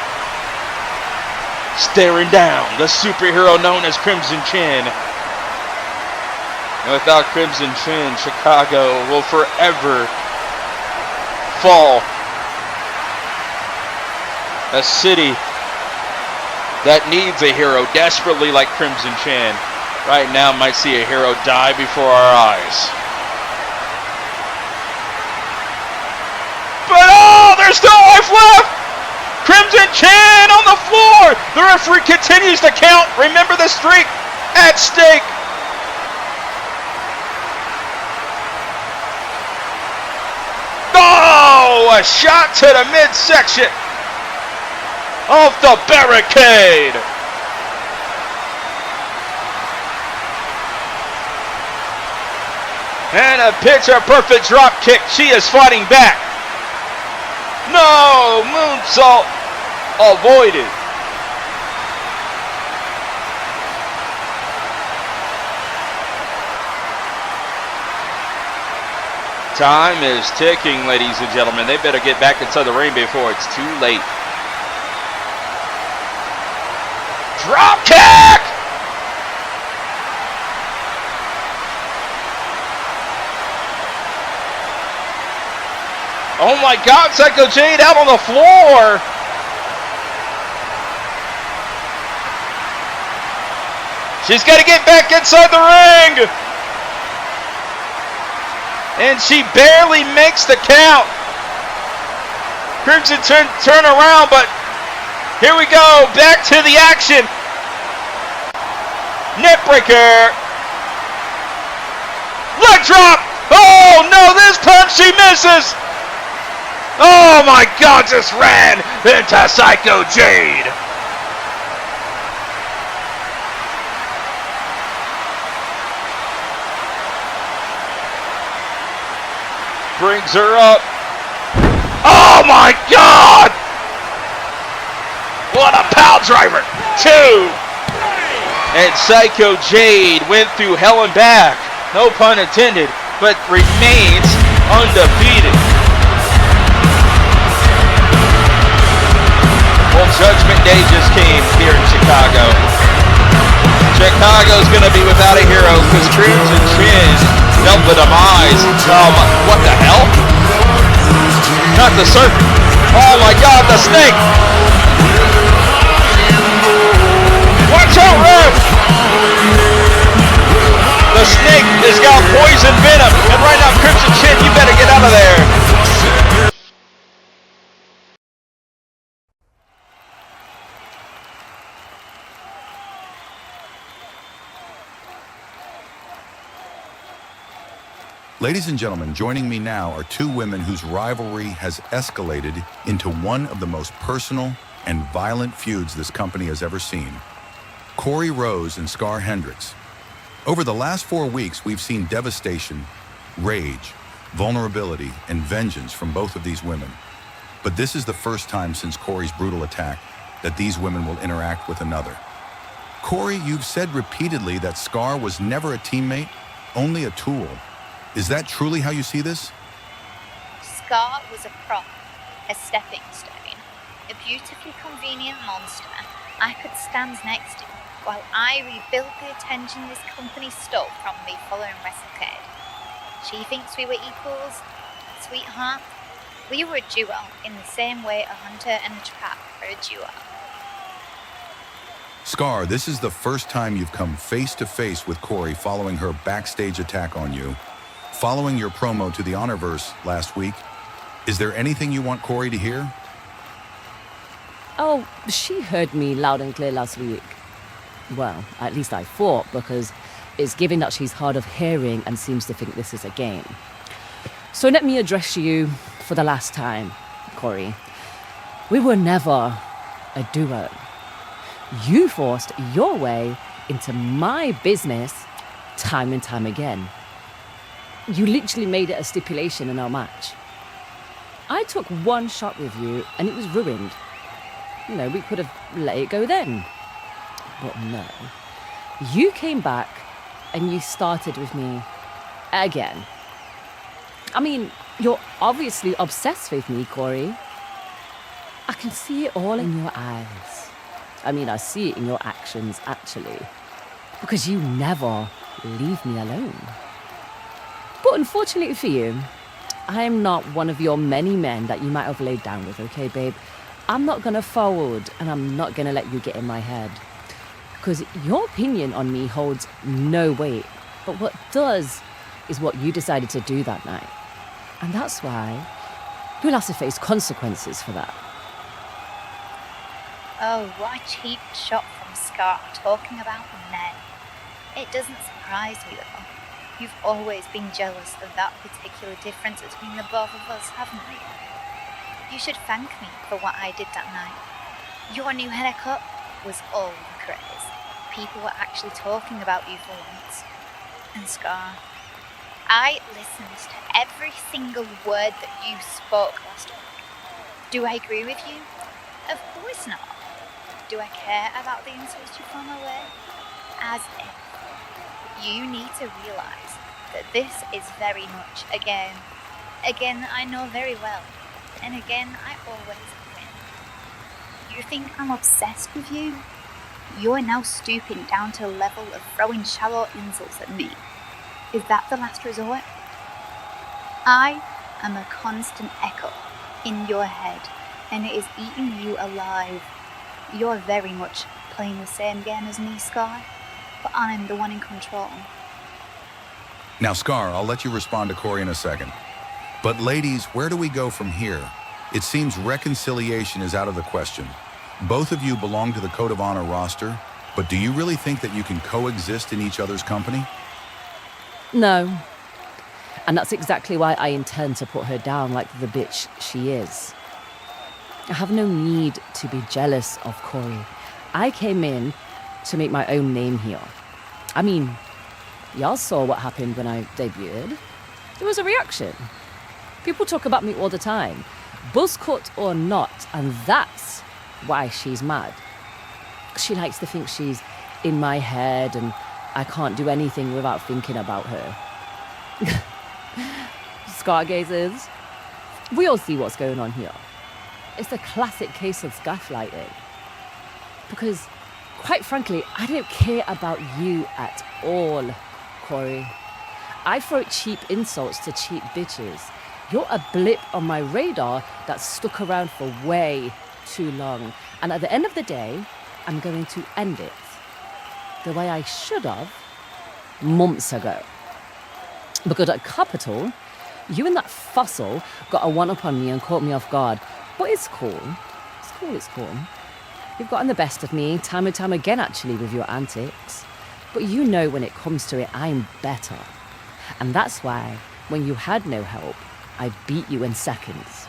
Staring down the superhero known as Crimson Chin. And without Crimson Chin, Chicago will forever fall. A city that needs a hero desperately like Crimson Chin right now might see a hero die before our eyes. But oh, there's still life left! Crimson Chin on the floor! The referee continues to count. Remember the streak at stake. Oh, a shot to the midsection of the barricade. And a picture-perfect drop kick. She is fighting back. No, moonsault avoided. Time is ticking, ladies and gentlemen. They better get back inside the ring before it's too late. Drop kick! Oh my God, Psycho Jade out on the floor! She's got to get back inside the ring! And she barely makes the count. Crimson turn around, but here we go, back to the action. Neckbreaker. Leg drop. Oh no, this time she misses. Oh my God, just ran into Psycho Jade. Brings her up. Oh my God! What a power driver. 2. And Psycho Jade went through hell and back. No pun intended, but remains undefeated. Well, Judgment Day just came here in Chicago. Chicago's gonna be without a hero because Crimson Chin dealt the demise. What the hell? Not the serpent. Oh my God, the snake! Watch out, ref! The snake has got poison venom, and right now, Crimson Chin, you better get out of there. Ladies and gentlemen, joining me now are two women whose rivalry has escalated into one of the most personal and violent feuds this company has ever seen. Cory Rose and Skaar Hendrix. Over the last 4 weeks, we've seen devastation, rage, vulnerability, and vengeance from both of these women. But this is the first time since Cory's brutal attack that these women will interact with another. Cory, you've said repeatedly that Skaar was never a teammate, only a tool. Is that truly how you see this? Skaar was a prop, a stepping stone, a beautifully convenient monster I could stand next to while I rebuilt the attention this company stole from me following WrestleCade. She thinks we were equals, sweetheart. We were a duo in the same way a hunter and a trap are a duo. Skaar, this is the first time you've come face to face with Cory following her backstage attack on you. Following your promo to the Honorverse last week, is there anything you want Cory to hear? Oh, she heard me loud and clear last week. Well, at least I thought, because it's given that she's hard of hearing and seems to think this is a game. So let me address you for the last time, Cory. We were never a duo. You forced your way into my business time and time again. You literally made it a stipulation in our match. I took one shot with you and it was ruined. You know, we could have let it go then. But no. You came back and you started with me again. I mean, You're obviously obsessed with me, Cory. I can see it all in your eyes. I mean, I see it in your actions, actually. Because you never leave me alone. But unfortunately for you, I'm not one of your many men that you might have laid down with, okay, babe? I'm not gonna forward, and I'm not gonna let you get in my head. Because your opinion on me holds no weight. But what does is what you decided to do that night. And that's why you'll have to face consequences for that. Oh, what a cheap shot from Skaar talking about men. It doesn't surprise me though. You've always been jealous of that particular difference between the both of us, haven't you? You should thank me for what I did that night. Your new haircut was all the craze. People were actually talking about you for once. And Skaar, I listened to every single word that you spoke last week. Do I agree with you? Of course not. Do I care about the insults you throw my way? As if. You need to realise that this is very much a game. A game that I know very well. And again, I always win. You think I'm obsessed with you? You're now stooping down to the level of throwing shallow insults at me. Is that the last resort? I am a constant echo in your head, and it is eating you alive. You're very much playing the same game as me, Skaar, but I'm the one in control. Now, Skaar, I'll let you respond to Cory in a second. But ladies, where do we go from here? It seems reconciliation is out of the question. Both of you belong to the Code of Honor roster, but do you really think that you can coexist in each other's company? No. And that's exactly why I intend to put her down like the bitch she is. I have no need to be jealous of Cory. I came in to make my own name here. I mean, y'all saw what happened when I debuted. There was a reaction. People talk about me all the time, buzzcut or not, and that's why she's mad. She likes to think she's in my head and I can't do anything without thinking about her. Stargazers, we all see what's going on here. It's a classic case of gaslighting. Because, quite frankly, I don't care about you at all, Cory. I throw cheap insults to cheap bitches. You're a blip on my radar that's stuck around for way too long. And at the end of the day, I'm going to end it the way I should have months ago. Because at Capital, you and that fossil got a one-up on me and caught me off guard. But it's cool. It's cool, it's cool. You've gotten the best of me time and time again, actually, with your antics. But you know when it comes to it, I'm better. And that's why, when you had no help, I beat you in seconds.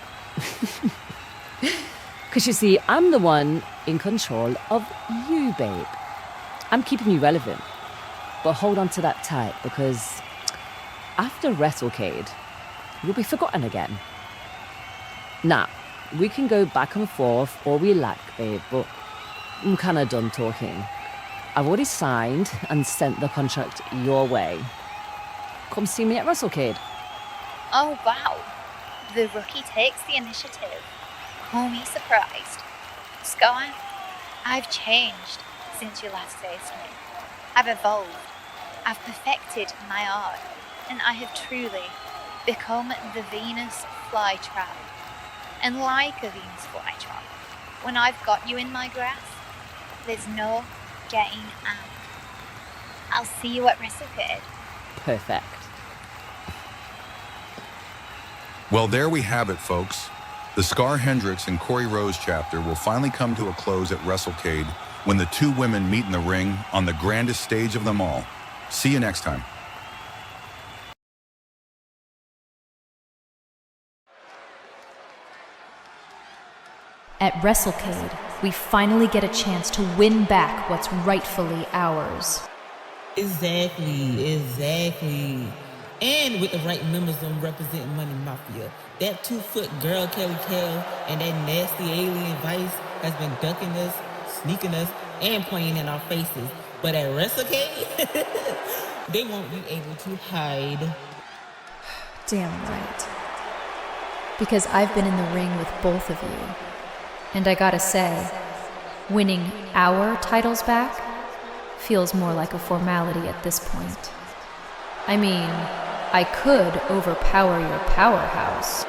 Because you see, I'm the one in control of you, babe. I'm keeping you relevant. But hold on to that tight, because after WrestleCade, you'll be forgotten again. Now, we can go back and forth all we like, babe, but I'm kind of done talking. I've already signed and sent the contract your way. Come see me at WrestleCade. Oh wow, the rookie takes the initiative. Call me surprised. Skaar, I've changed since you last faced me. I've evolved. I've perfected my art, and I have truly become the Venus flytrap. And like a Venus flytrap, when I've got you in my grasp, there's no getting out. I'll see you at WrestleCade. Perfect. Well, there we have it, folks. The Skaar Hendrix and Cory Rose chapter will finally come to a close at WrestleCade when the two women meet in the ring on the grandest stage of them all. See you next time. At WrestleCade, we finally get a chance to win back what's rightfully ours. Exactly. And with the right members on representing Money Mafia, that 2-foot girl Kelly Kell and that nasty alien Vice has been ducking us, sneaking us, and playing in our faces. But at WrestleCade, they won't be able to hide. Damn right. because I've been in the ring with both of you. And I gotta say, winning our titles back feels more like a formality at this point. I mean, I could overpower your powerhouse.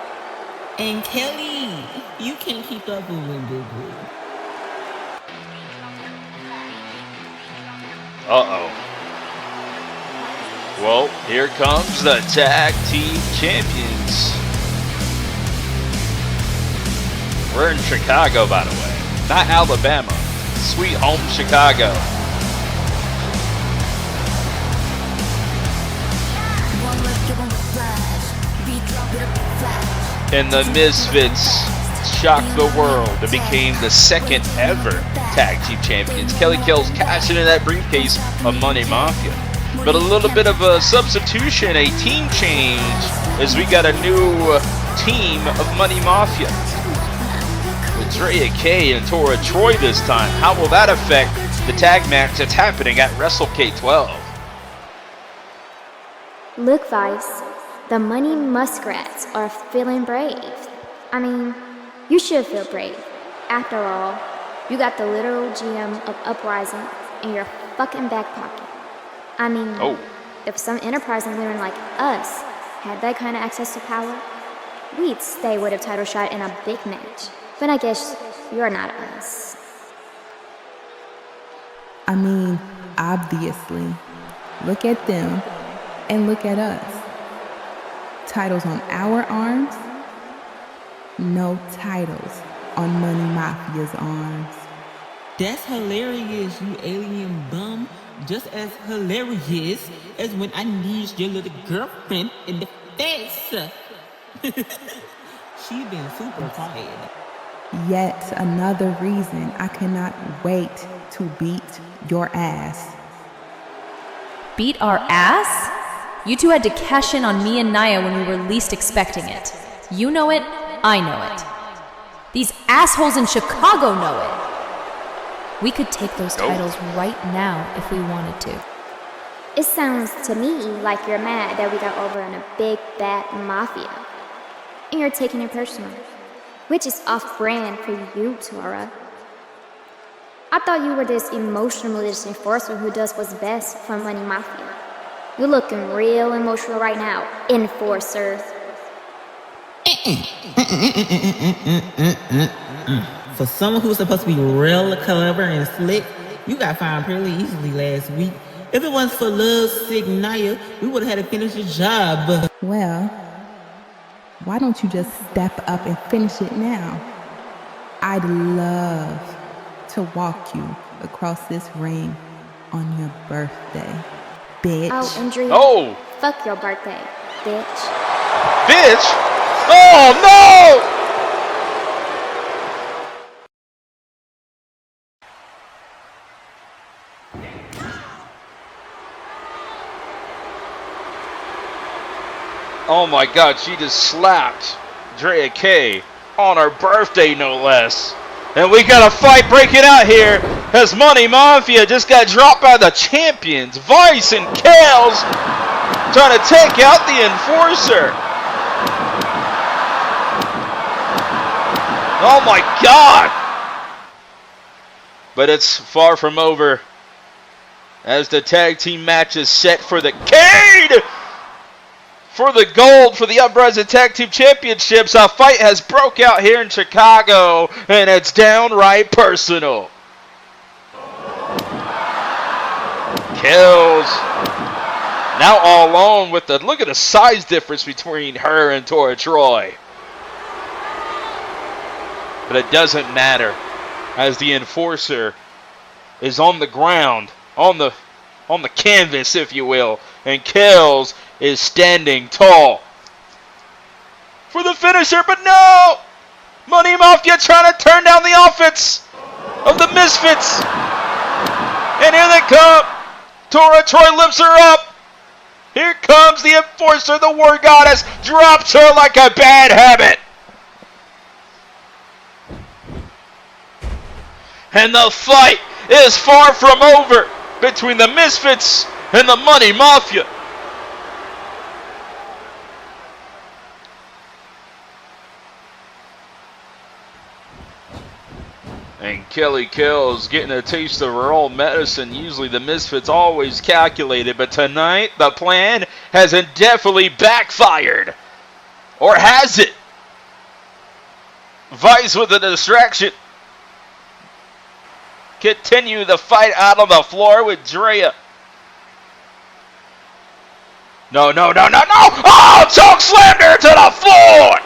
And Kelly, you can keep up with him, boo boo. Uh-oh. Well, here comes the Tag Team Champions. We're in Chicago, by the way. Not Alabama. Sweet home Chicago. And the Misfitz shocked the world and became the second ever Tag Team Champions. Kelly Kells cashing in that briefcase of Money Mafia. But a little bit of a substitution, a team change, as we got a new team of Money Mafia. With Drea K and Tora Troy this time. How will that affect the tag match that's happening at WrestleCade XII? Look, Vice, the Money Muskrats are feeling brave. I mean, you should feel brave. After all, you got the literal GM of Uprising in your fucking back pocket. I mean, if some enterprising women like us had that kind of access to power, we'd stay with a title shot in a big match. But I guess you're not us. I mean, obviously. Look at them and look at us. Titles on our arms, no titles on Money Mafia's arms. That's hilarious, you alien bum. Just as hilarious as when I kneed your little girlfriend in the face. She been super quiet. Yet another reason I cannot wait to beat your ass. Beat our ass? You two had to cash in on me and Naya when we were least expecting it. You know it, I know it. These assholes in Chicago know it. We could take those titles right now if we wanted to. It sounds to me like you're mad that we got over on a big bad mafia. And you're taking it personal, which is off-brand for you, Tora. I thought you were this emotionalist enforcer who does what's best for Money Mafia. You're looking real emotional right now, enforcer. For someone who's supposed to be real clever and slick, you got fired pretty easily last week. If it wasn't for love sick Naya, we would have had to finish the job. Well, why don't you just step up and finish it now? I'd love to walk you across this ring on your birthday, bitch. Oh, Andrea. Oh! Fuck your birthday, bitch. Bitch? Oh, no! Oh my god, she just slapped Drea K on her birthday, no less. And we got a fight breaking out here as Money Mafia just got dropped by the champions. Vice and Kales trying to take out the enforcer. Oh my god! But it's far from over as the tag team match is set for the Cade! For the gold for the Uprising Tag Team Championships. A fight has broke out here in Chicago, and it's downright personal. Kills. Now all alone with the, look at the size difference between her and Tora Troy. But it doesn't matter, as the enforcer is on the ground, on the canvas, if you will, and Kills is standing tall for the finisher, but no! Money Mafia trying to turn down the offense of the Misfits. And here they come. Tora Troy lifts her up. Here comes the enforcer, the war goddess, drops her like a bad habit. And the fight is far from over between the Misfits and the Money Mafia. And Kelly Kells getting a taste of her old medicine. Usually the Misfits always calculated, but tonight the plan has definitely backfired. Or has it? Vice with a distraction. Continue the fight out on the floor with Drea. No. Oh, choke slammed her to the floor.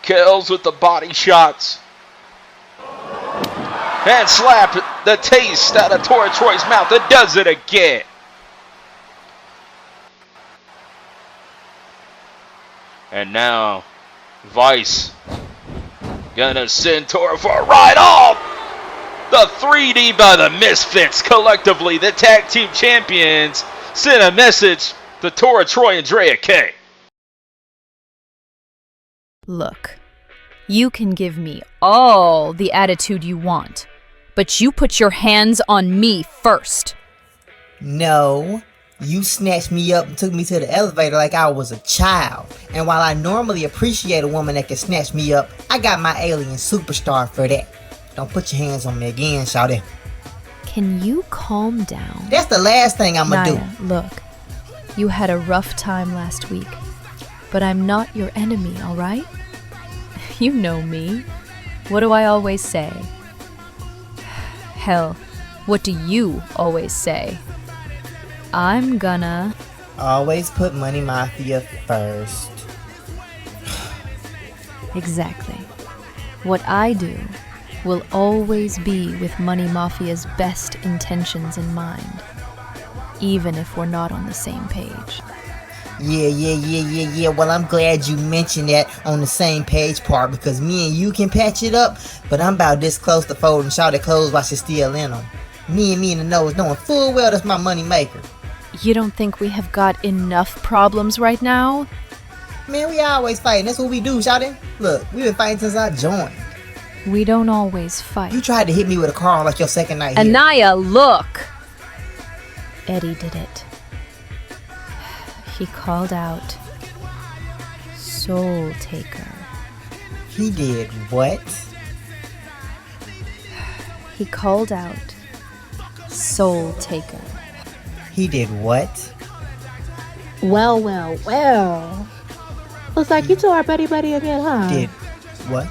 Kells with the body shots. And slap the taste out of Tora Troy's mouth. It does it again. And now, Vice gonna send Tora for a ride off. The 3D by the Misfits, collectively the tag team champions, send a message to Tora Troy and Drea K. Look, you can give me all the attitude you want, but you put your hands on me first. No, you snatched me up and took me to the elevator like I was a child. And while I normally appreciate a woman that can snatch me up, I got my alien superstar for that. Don't put your hands on me again, shawty. Can you calm down? That's the last thing I'ma do. Look, you had a rough time last week, but I'm not your enemy, all right? You know me. What do I always say? Hell, what do you always say? I'm gonna... Always put Money Mafia first. Exactly. What I do will always be with Money Mafia's best intentions in mind, even if we're not on the same page. Yeah. Well, I'm glad you mentioned that on the same page part, because me and you can patch it up, but I'm about this close to folding shawty clothes while she's still in them. Me in the nose knowing full well that's my money maker. You don't think we have got enough problems right now? Man, we always fighting. That's what we do, shawty. Look, we've been fighting since I joined. We don't always fight. You tried to hit me with a car like your second night here. Anaya, look! Eddie did it. He called out, Soul Taker. He did what? He called out, Soul Taker. He did what? Well. Looks like you two are buddy again, huh? Did what?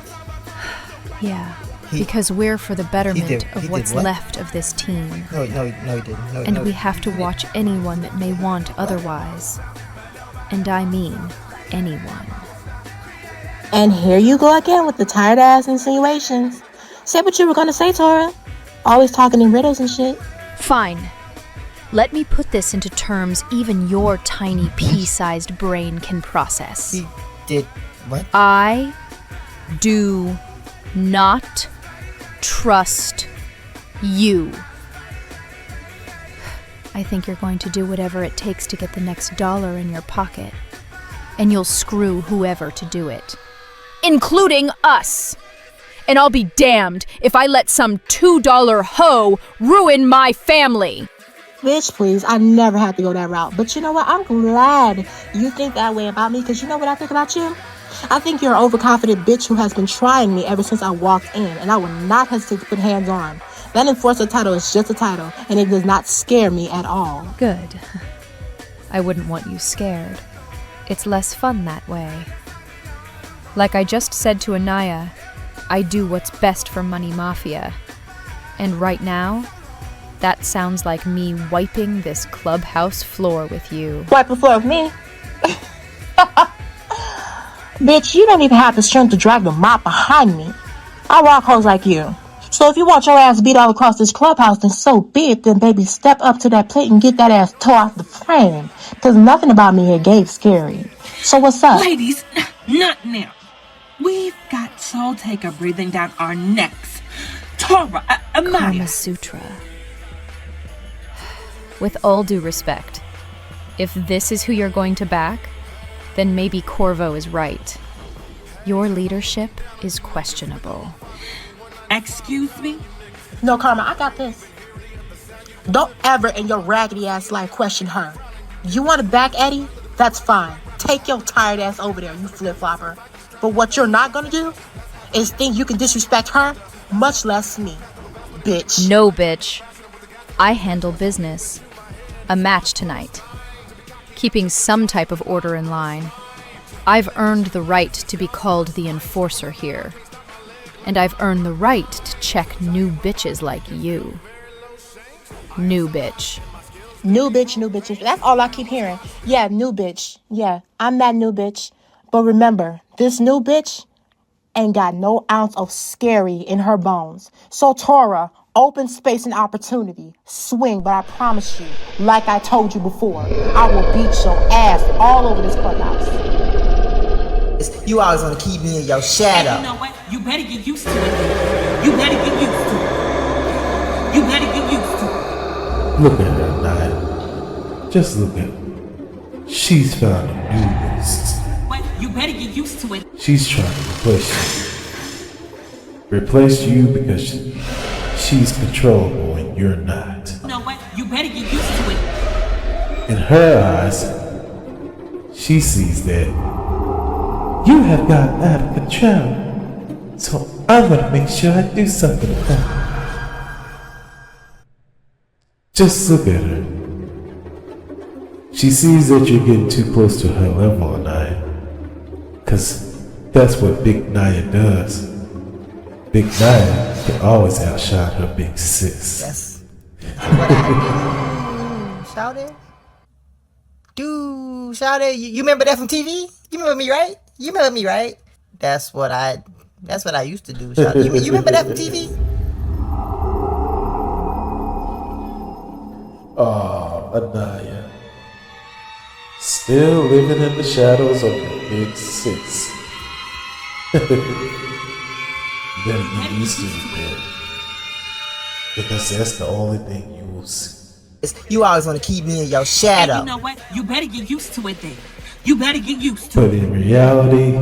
Yeah, because we're for the betterment of what's left of this team. No, he didn't. And we have to watch anyone that may want otherwise. And I mean anyone. And here you go again with the tired ass insinuations. Say what you were gonna say, Tora. Always talking in riddles and shit. Fine. Let me put this into terms even your tiny pea-sized brain can process. He did what? I do not trust you. I think you're going to do whatever it takes to get the next dollar in your pocket. And you'll screw whoever to do it. Including us! And I'll be damned if I let some $2 hoe ruin my family! Bitch, please, I never had to go that route. But you know what? I'm glad you think that way about me, because you know what I think about you? I think you're an overconfident bitch who has been trying me ever since I walked in, and I will not hesitate to put hands on. That enforcer title is just a title, and it does not scare me at all. Good. I wouldn't want you scared. It's less fun that way. Like I just said to Anaya, I do what's best for Money Mafia. And right now, that sounds like me wiping this clubhouse floor with you. Wipe the floor with me? Bitch, you don't even have the strength to drag the mop behind me. I rock hoes like you. So if you want your ass beat all across this clubhouse, then so be it. Then baby, step up to that plate and get that ass tore off the frame. Cause nothing about me here gave scary. So what's up? Ladies, not now. We've got Soul Taker breathing down our necks. Tora, Carmasutra. With all due respect, if this is who you're going to back, then maybe Corvo is right. Your leadership is questionable. Excuse me? No, Karma, I got this. Don't ever in your raggedy ass life question her. You want to back Eddie? That's fine. Take your tired ass over there, you flip-flopper. But what you're not gonna do is think you can disrespect her, much less me, bitch. No, bitch. I handle business. A match tonight. Keeping some type of order in line. I've earned the right to be called the enforcer here. And I've earned the right to check new bitches like you. New bitch. New bitch, new bitch. That's all I keep hearing. Yeah, new bitch. Yeah, I'm that new bitch. But remember, this new bitch ain't got no ounce of scary in her bones. So Tora, open space and opportunity. Swing, but I promise you, like I told you before, I will beat your ass all over this clubhouse. You always want to keep me in your shadow. And you know what? You better get used to it. You better get used to it. You better get used to it. Look at her, Nia. Just look at her. She's found a new list. What? You better get used to it. She's trying to replace you. Replace you because she's controllable and you're not. You know what? You better get used to it. In her eyes, she sees that you have gotten out of control. So I'm gonna make sure I do something about it. Just look at her. She sees that you're getting too close to her level, Naya. Cause that's what Big Naya does. Big Naya can always outshine her big sis. That's what I do. Shout it. Dude, shout it. You remember that from TV? You remember me, right? You remember me, right? That's what I used to do. Shout it. You remember that from TV? Oh, Anaya. Still living in the shadows of the big sis. Better get used to it, man. Because that's the only thing you will see. You always want to keep me in your shadow. And you know what? You better get used to it then. You better get used to But it. in reality,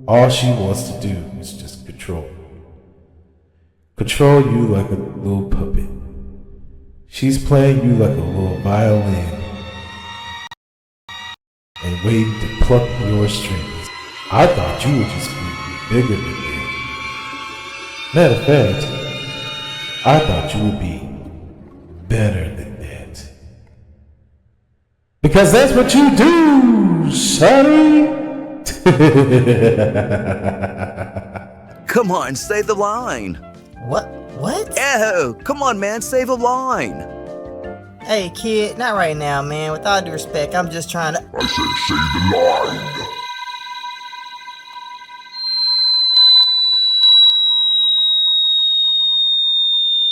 all she wants to do is just control. Control you like a little puppet. She's playing you like a little violin and waiting to pluck your strings. I thought you would just be bigger than that. Matter of fact, I thought you would be better than that. Because that's what you do, Shawty. Come on, say the line. What? Oh, come on, man, say the line. Hey, kid, not right now, man. With all due respect, I'm just trying to... I said say the line.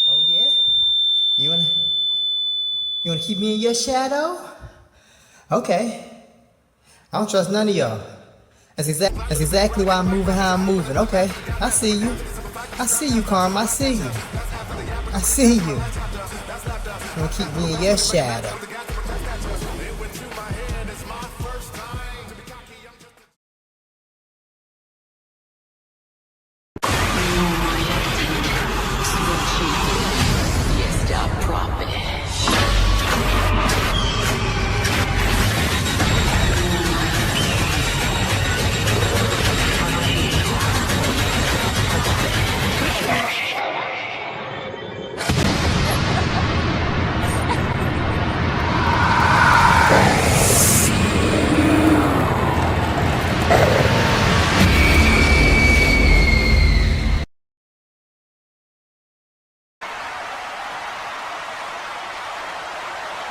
Oh, yeah? You wanna keep me in your shadow? Okay. I don't trust none of y'all. That's exactly why I'm moving how I'm moving. Okay, I see you. I see you, Carm. I see you. I see you. You wanna keep me in your shadow.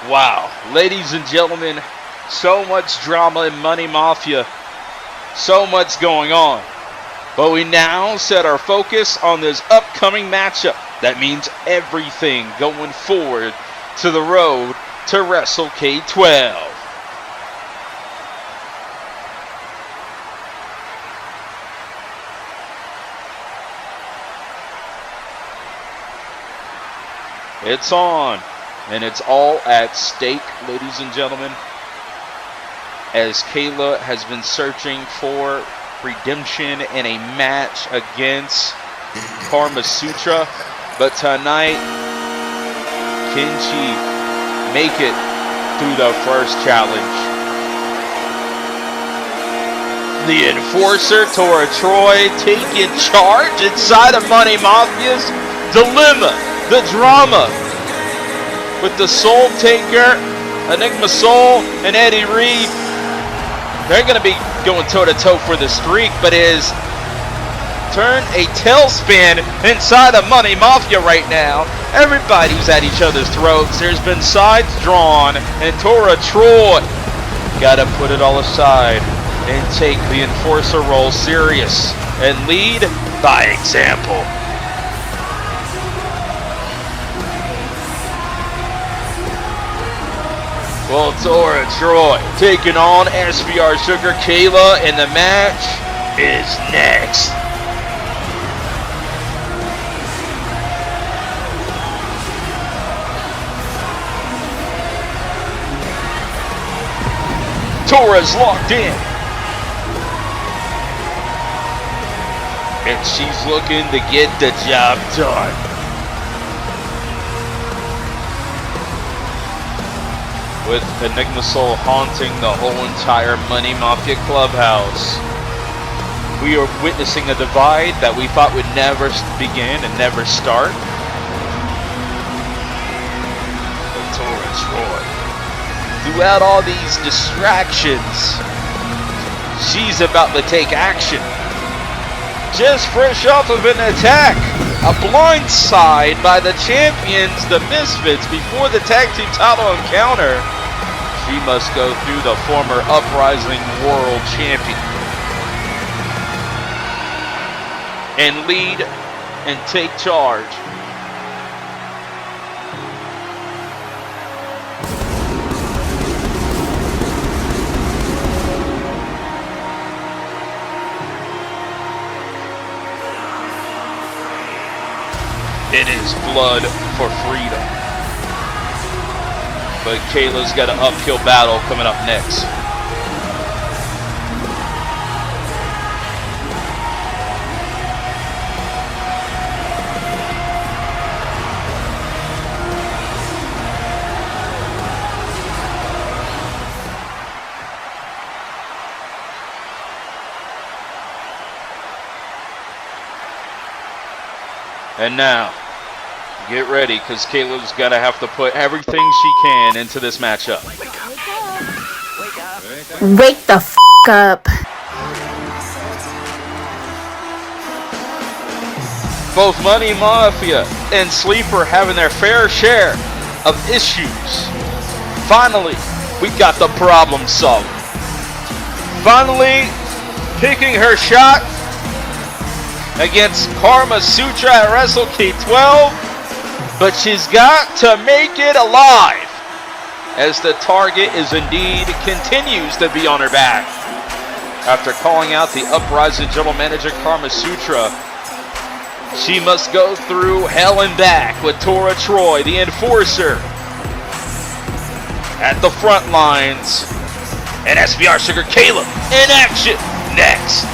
Wow, ladies and gentlemen, so much drama in Money Mafia, so much going on. But we now set our focus on this upcoming matchup. That means everything going forward to the road to WrestleCade XII. It's on. And it's all at stake, ladies and gentlemen, as Kayla has been searching for redemption in a match against Carmasutra. But tonight, can she make it through the first challenge? The Enforcer, Tora Troy, taking charge inside of Money Mafia's dilemma, the drama, with the Soul Taker, Enigma Soul, and Eddie Reed. They're going to be going toe-to-toe for the streak, but is turned a tailspin inside of Money Mafia right now. Everybody's at each other's throats. There's been sides drawn, and Tora Troy got to put it all aside and take the Enforcer role serious and lead by example. Well, Tora Troy taking on SBR Sugar Kayla, and the match is next. Tora's locked in. And she's looking to get the job done. With Enigma Soul haunting the whole entire Money Mafia clubhouse. We are witnessing a divide that we thought would never begin and never start. But Tora Troy, throughout all these distractions, she's about to take action. Just fresh off of an attack, a blind side by the champions, the Misfitz, before the tag team title encounter. She must go through the former Uprising World Champion and lead and take charge. It is blood for freedom. But Kayla's got an uphill battle coming up next. And now, get ready, because Kayla's gonna have to put everything she can into this matchup. Wake the f up. Both Money Mafia and Sleeper having their fair share of issues. Finally, we got the problem solved. Finally, picking her shot against Carmasutra at WrestleCade XII, but she's got to make it alive, as the target is indeed continues to be on her back. After calling out the Uprising General Manager Carmasutra, she must go through hell and back with Tora Troy, the Enforcer, at the front lines, and SBR Sugar Kayla in action next.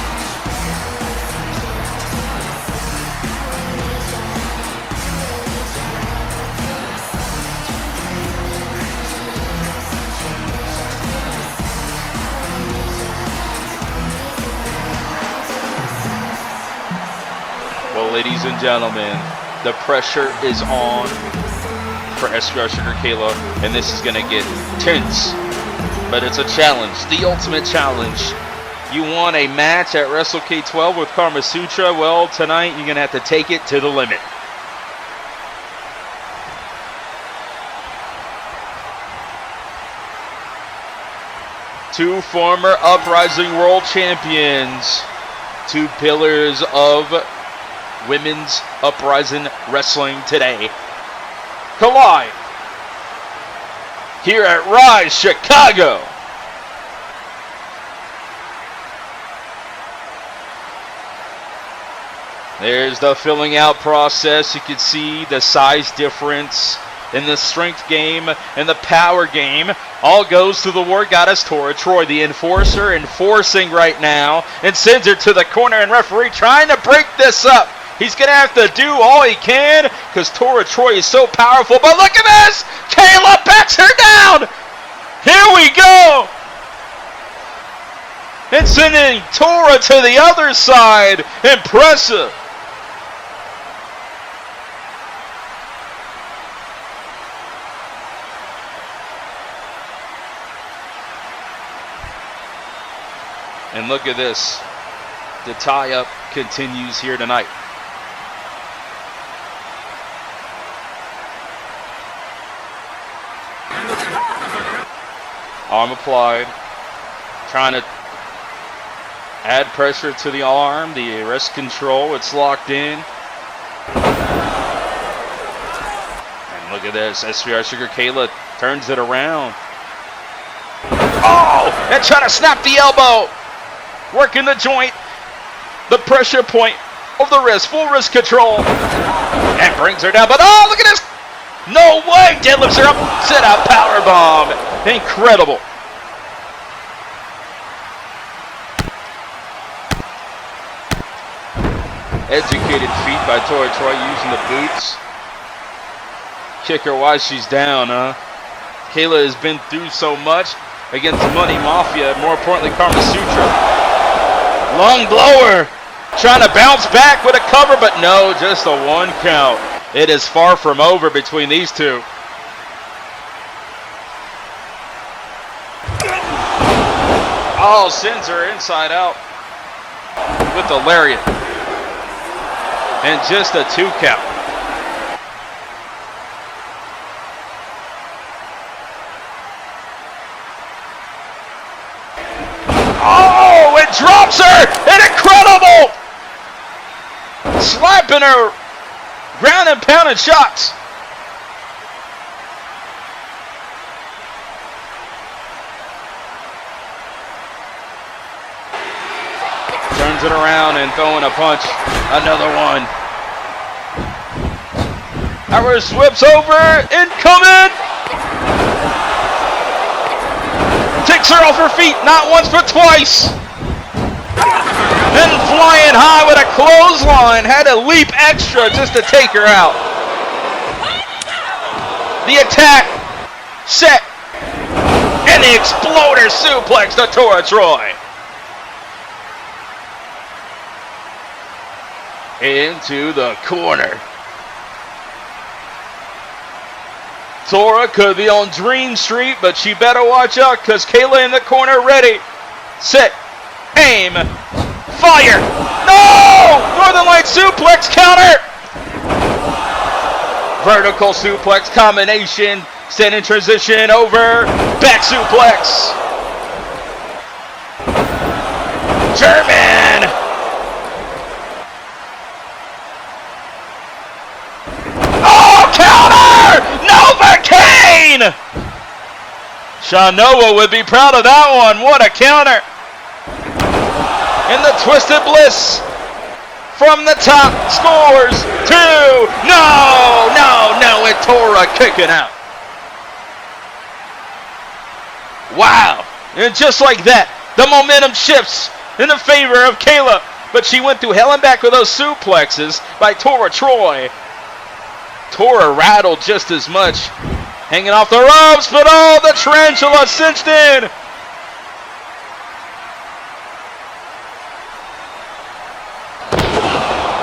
Ladies and gentlemen, the pressure is on for SBR Sugar Kayla, and this is going to get tense. But it's a challenge, the ultimate challenge. You want a match at WrestleCade XII with Carmasutra? Well, tonight you're going to have to take it to the limit. Two former Uprising World Champions, two pillars of women's Uprising wrestling today collide here at Rise Chicago. There's the filling out process. You can see the size difference in the strength game and the power game. All goes to the war goddess Tora Troy, the Enforcer, enforcing right now, and sends her to the corner, and referee trying to break this up. He's going to have to do all he can because Tora Troy is so powerful. But look at this! Kayla backs her down! Here we go! and sending Tora to the other side. Impressive. And look at this. The tie-up continues here tonight. Arm applied. Trying to add pressure to the arm. The wrist control. It's locked in. And look at this. SVR Sugar Kayla turns it around. Oh! And trying to snap the elbow. Working the joint. The pressure point of the wrist. Full wrist control. And brings her down. But oh, look at this. No way. Deadlifts her up. Sit out power bomb. Incredible. Educated feet by Tori Troy using the boots. Kick her while she's down, huh? Kayla has been through so much against Money Mafia. More importantly, Carmasutra. Lung blower. Trying to bounce back with a cover, but no, just a 1 count. It is far from over between these two. Oh, sends her inside out with the lariat. And just a 2 count. Oh, it drops her! And incredible! Slapping her ground and pounding shots. Turns it around and throwing a punch. Another one. Our whips over. Incoming. Takes her off her feet. Not once but twice. And flying high with a clothesline. Had to leap extra just to take her out. The attack. Set. And the exploder suplex to Tora Troy. Into the corner. Tora could be on Dream Street, but she better watch out because Kayla in the corner ready. Set. Aim. Fire. No! Northern Light suplex counter. Vertical suplex combination. Standing transition over. Back suplex. German. Oh, counter! Novocaine! Shanoa would be proud of that one. What a counter. And the Twisted Bliss from the top scores 2. No, and Tora kicking out. Wow. And just like that, the momentum shifts in the favor of Kayla. But she went through hell and back with those suplexes by Tora Troy. Tora rattled just as much. Hanging off the ropes, but oh, the tarantula cinched in.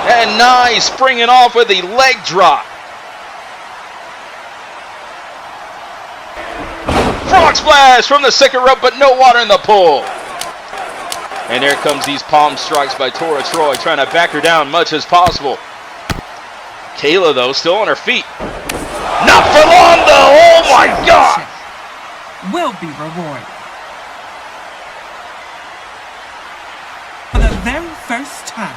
And nice, springing off with the leg drop. Frog splash from the second rope, but no water in the pool. And here comes these palm strikes by Tora Troy, trying to back her down much as possible. Kayla, though, still on her feet. Not for long, though. Oh, my God. Will be rewarded. For the very first time,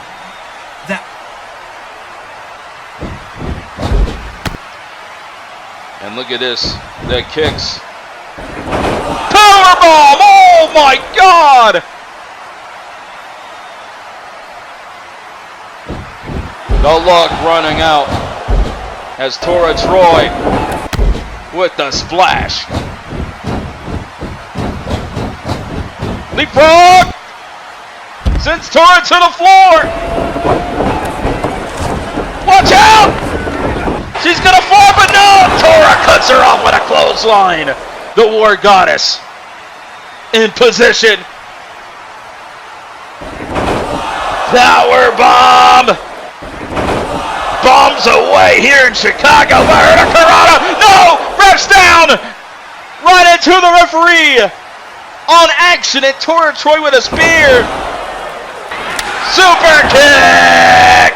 and look at this. The kicks. Powerbomb! Oh, my God. The luck running out as Tora Troy with the splash. Leapfrog! Sends Tora to the floor! Watch out! She's gonna fall, but no! Tora cuts her off with a clothesline. The War Goddess in position. Power bomb! Bombs away here in Chicago by Hurricanrana. No! Ref's down! Right into the referee! On accident, Tora Troy with a spear! Super kick!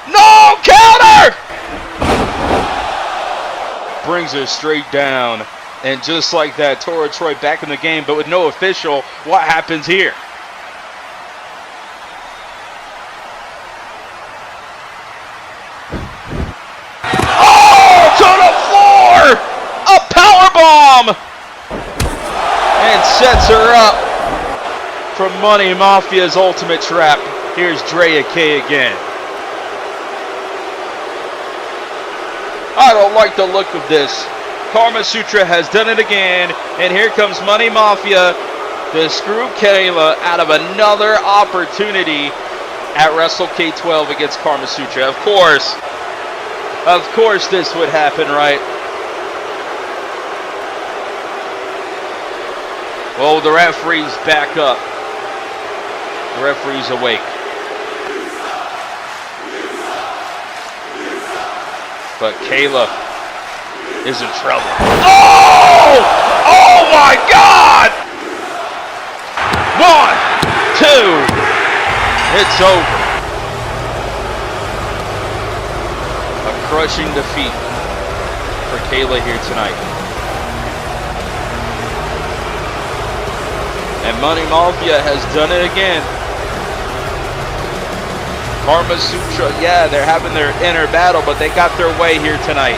No! Counter! Brings her straight down. And just like that, Tora Troy back in the game, but with no official. What happens here? Oh, to the floor! A power bomb! And sets her up for Money Mafia's ultimate trap. Here's Drea K again. I don't like the look of this. Carmasutra has done it again, and here comes Money Mafia to screw Kayla out of another opportunity at WrestleCade XII against Carmasutra. Of course this would happen, right? Well, the referee's back up. The referee's awake. But Kayla is in trouble. Oh! Oh my God! 1, 2. It's over. A crushing defeat for Kayla here tonight. And Money Mafia has done it again. Carmasutra, yeah, they're having their inner battle, but they got their way here tonight.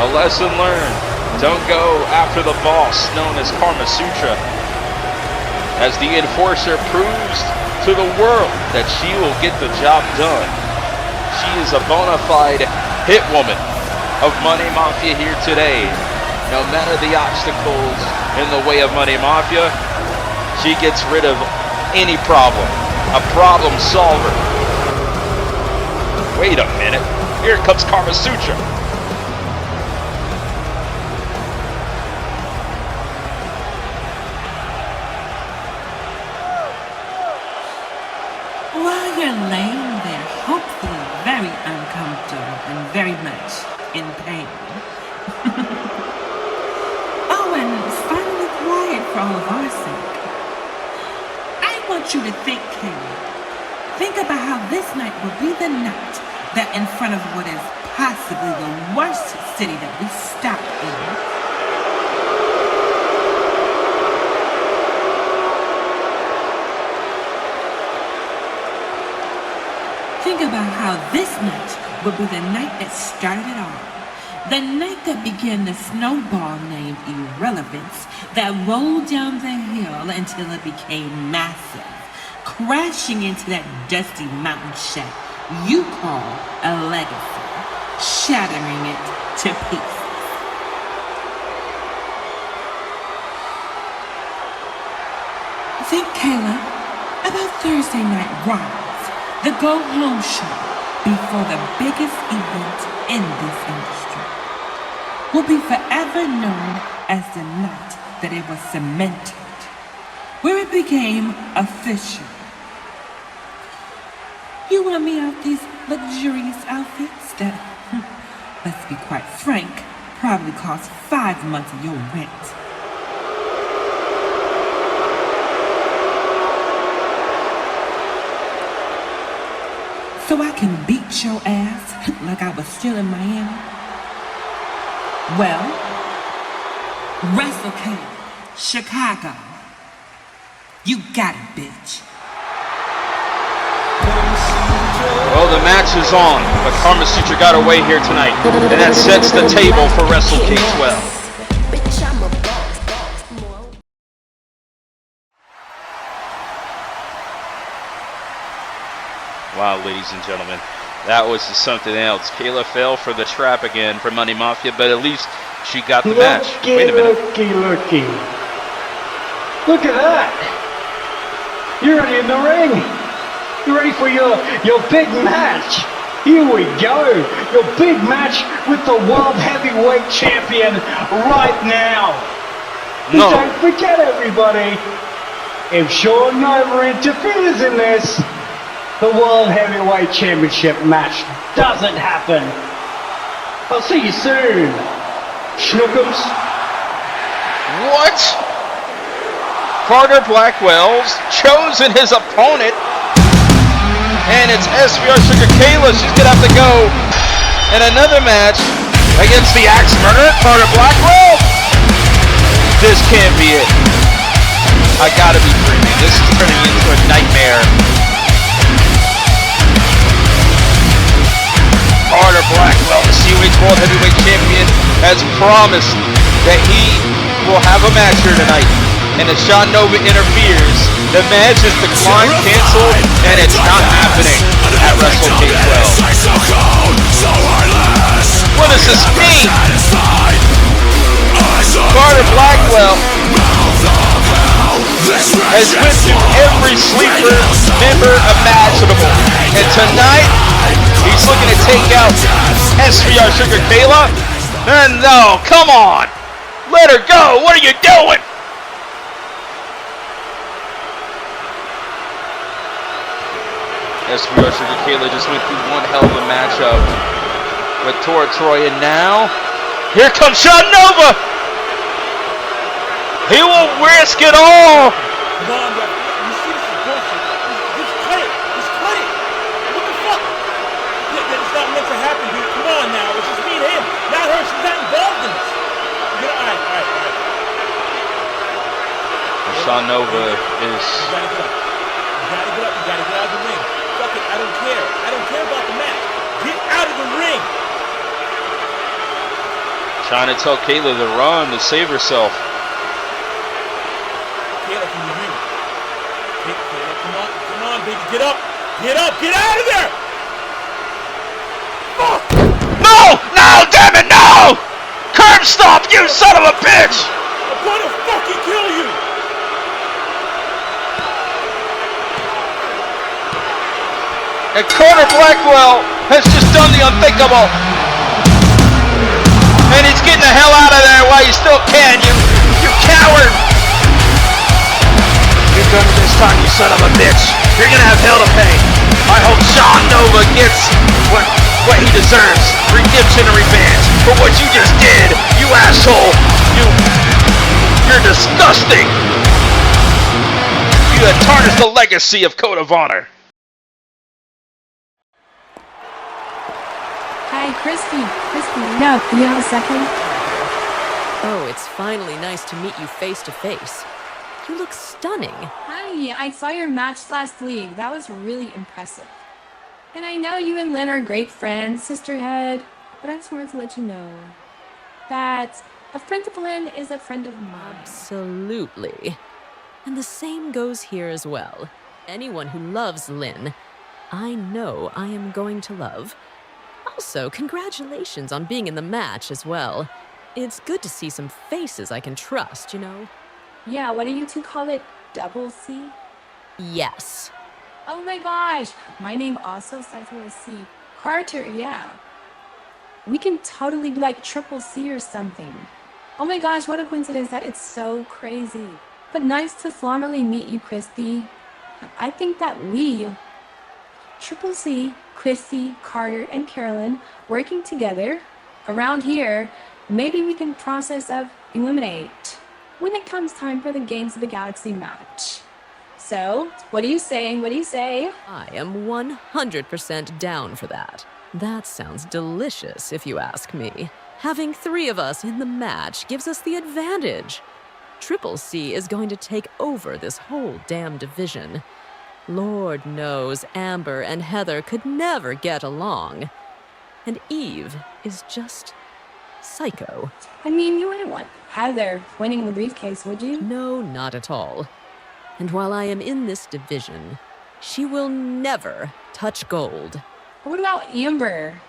A lesson learned. Don't go after the boss known as Carmasutra, as the enforcer proves to the world that she will get the job done. She is a bona fide hit woman of Money Mafia here today. No matter the obstacles in the way of Money Mafia, she gets rid of any problem. A problem solver. Wait a minute. Here comes Carmasutra. While you're laying there, hopefully very uncomfortable and very much in pain. Oh, and finally quiet for all of our sake. I want you to think, Kayla. Think about how this night will be the night that in front of what is possibly the worst city that we stop in. Think about how this night will be the night that started it all. The night that began the snowball named Irrelevance that rolled down the hill until it became massive, crashing into that dusty mountain shack you call a legacy, shattering it to pieces. Think, Kayla, about Thursday Night Rise, the go-home show before the biggest event in this industry will be forever known as the night that it was cemented, where it became official. You want me out these luxurious outfits that, let's be quite frank, probably cost 5 months of your rent. So I can beat your ass like I was still in Miami? Well, WrestleCade Chicago. You got it, bitch. Well, the match is on, but Carmasutra got away here tonight, and that sets the table for WrestleCade XII. Wow, ladies and gentlemen, that was just something else. Kayla fell for the trap again for Money Mafia, but at least she got the match. Wait a minute. Looky. Look at that. You're ready in the ring. You're ready for your big match. Here we go. Your big match with the World Heavyweight Champion right now. No. Don't forget, everybody, if Sean Nova interferes in this, the World Heavyweight Championship match doesn't happen. I'll see you soon, Schnookums. What? Carter Blackwell's chosen his opponent, and it's SVR Sugar Kayla. She's gonna have to go in another match against the Axe Murderer, Carter Blackwell. This can't be it. I gotta be dreaming. This is turning into a nightmare. Carter Blackwell, the COH World Heavyweight Champion, has promised that he will have a match here tonight. And if Sean Nova interferes, the match is declined, canceled, and it's not happening at WrestleCade XII. What does this mean? Carter Blackwell has went through every sleeper member imaginable. And tonight, he's looking to take out SVR Sugar Kayla. And no, come on! Let her go! What are you doing? SVR Sugar Kayla just went through one hell of a matchup with Tora, and now here comes Sean Nova. He will risk it all. Come on, bro. You see this is bullshit. Just cut it. Just cut it. What the fuck? It's not meant to happen, dude. Come on now. It's just me and him. Not her. She's not involved in this. Alright. Sean Nova is... You gotta get up. You gotta get up. You gotta get out of the ring. Fuck it. I don't care. I don't care about the match. Get out of the ring. Trying to tell Kayla to run, to save herself. Kayla, can you hear me? Kayla, come on, baby. Get up. Get up. Get out of there. Fuck. No! No! Damn it, no! Curb stop, you son of a bitch! I'm gonna fucking kill you! And Carter Blackwell has just done the unthinkable. And he's getting the hell out of there while you still can, you coward! You're done with this time, you son of a bitch. You're gonna have hell to pay. I hope Sean Nova gets what he deserves. Redemption and revenge for what you just did, you asshole. You're disgusting. You have tarnished the legacy of Code of Honor. Hi, Christy. No, can you have a second? Oh, it's finally nice to meet you face to face. You look stunning. Hi, I saw your match last week. That was really impressive. And I know you and Lynn are great friends, sisterhood, but I just wanted to let you know that a friend of Lynn is a friend of mine. Absolutely. And the same goes here as well. Anyone who loves Lynn, I know I am going to love. Also, congratulations on being in the match as well. It's good to see some faces I can trust, you know? Yeah, what do you two call it? Double C? Yes. Oh my gosh, my name also starts with a C. Carter, yeah. We can totally be like Triple C or something. Oh my gosh, what a coincidence. That is so crazy. But nice to formally meet you, Christy. I think that we, Triple C, Christy, Carter, and Carolyn, working together around here, maybe we can process of eliminate when it comes time for the Games of the Galaxy match. So, what are you saying? What do you say? I am 100% down for that. That sounds delicious, if you ask me. Having 3 of us in the match gives us the advantage. Triple C is going to take over this whole damn division. Lord knows Amber and Heather could never get along. And Eve is just psycho. I mean, you wouldn't want Heather winning the briefcase, would you? No, not at all. And while I am in this division, she will never touch gold. What about Amber?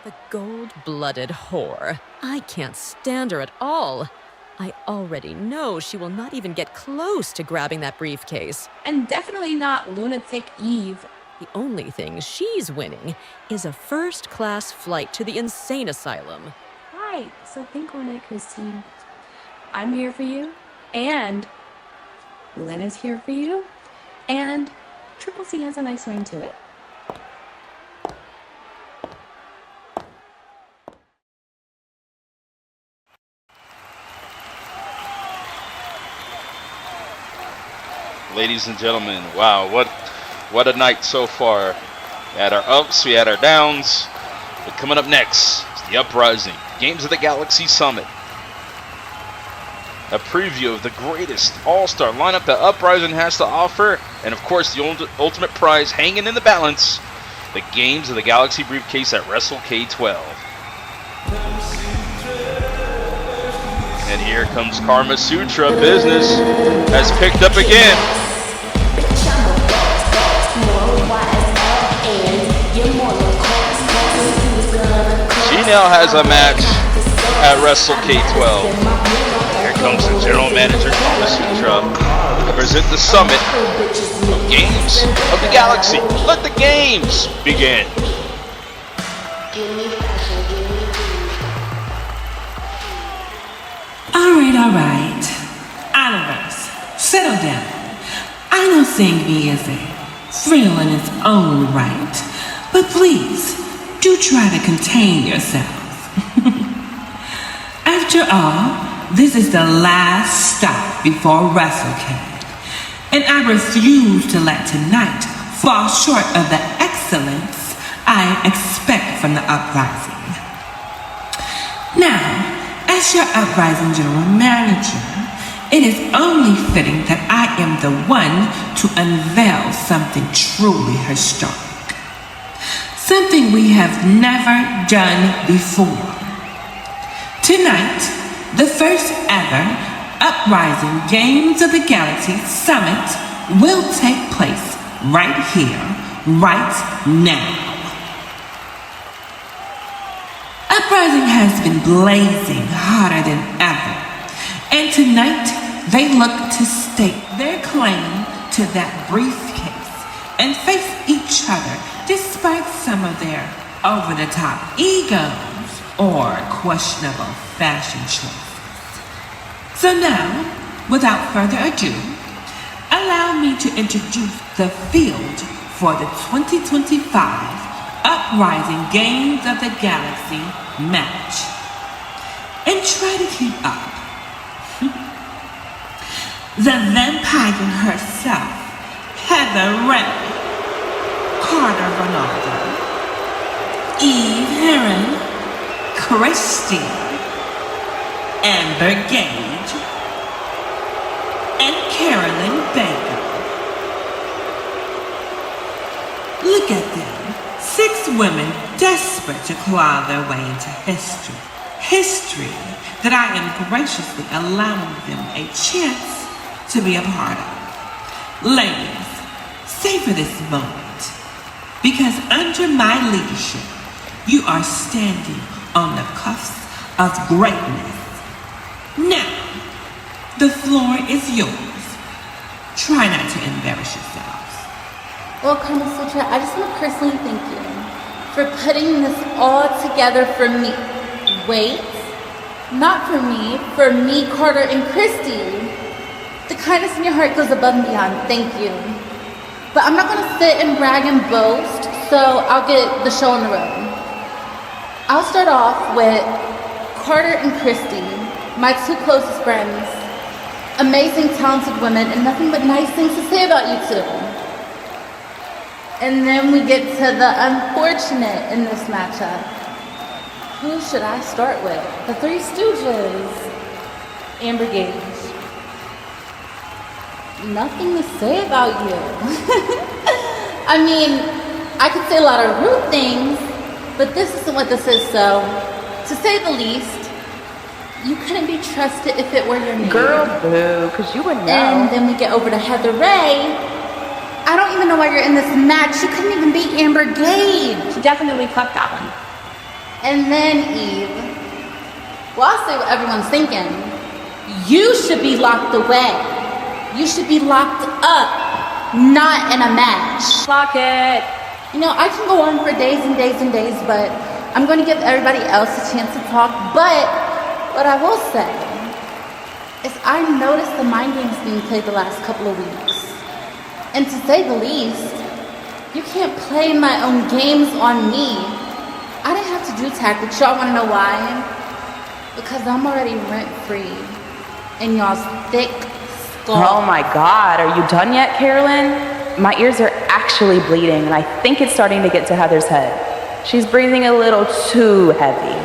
The gold-blooded whore. I can't stand her at all. I already know she will not even get close to grabbing that briefcase. And definitely not lunatic Eve. The only thing she's winning is a first-class flight to the insane asylum. Right, so think on it, Christine. I'm here for you, and Lena's here for you, and Triple C has a nice ring to it. Ladies and gentlemen, wow, what a night so far. We had our ups, we had our downs, but coming up next is the Uprising Games of the Galaxy Summit. A preview of the greatest all-star lineup that Uprising has to offer, and of course the ultimate prize hanging in the balance, the Games of the Galaxy briefcase at WrestleCade XII. And here comes Carmasutra. Business has picked up again. She now has a match at WrestleCade XII. Here comes the general manager, Carmasutra, to present the summit of Games of the Galaxy. Let the games begin. All right. Oliver's, settle down. I know seeing me is a thrill in its own right, but please, do try to contain yourselves. After all, this is the last stop before WrestleCade, and I refuse to let tonight fall short of the excellence I expect from the Uprising. Now, as your Uprising General Manager, it is only fitting that I am the one to unveil something truly historic. Something we have never done before. Tonight, the first ever Uprising Games of the Galaxy Summit will take place right here, right now. Uprising has been blazing hotter than ever, and tonight they look to stake their claim to that briefcase and face each other despite some of their over-the-top egos or questionable fashion choices. So now, without further ado, allow me to introduce the field for the 2025 Uprising Games of the Galaxy match. And try to keep up. The vampire herself, Redbane Carter Vernado, Eve Heron, Christy, Amber Gage, and Carolyn Baker. Look at them. 6 women desperate to claw their way into history. History that I am graciously allowing them a chance to be a part of. Ladies, savor this moment, because under my leadership, you are standing on the cusp of greatness. Now, the floor is yours. Try not to embarrass yourselves. Well, Carmasutra, I just want to personally thank you for putting this all together for me. Wait, not for me, Carter, and Christy. The kindness in your heart goes above and beyond. Thank you. But I'm not going to sit and brag and boast, so I'll get the show on the road. I'll start off with Carter and Christy, my 2 closest friends. Amazing, talented women, and nothing but nice things to say about you 2. And then we get to the unfortunate in this matchup. Who should I start with? The 3 Stooges. Amber Gage. Nothing to say about you. I mean, I could say a lot of rude things, but this isn't what this is, so to say the least, you couldn't be trusted if it were your name. Girl, boo, because you would know. And then we get over to Heather Ray. I don't even know why you're in this match. You couldn't even beat Amber Gage. She definitely fucked that one. And then Eve. Well, I'll say what everyone's thinking. You should be locked away. You should be locked up. not in a match. Clock it. You know, I can go on for days and days and days, but I'm going to give everybody else a chance to talk. But what I will say is I noticed the mind games being played the last couple of weeks. And to say the least, you can't play my own games on me. I didn't have to do tactics. Y'all want to know why? Because I'm already rent-free in y'all's thick skull. Oh my God, are you done yet, Carolyn? My ears are actually bleeding, and I think it's starting to get to Heather's head. She's breathing a little too heavy.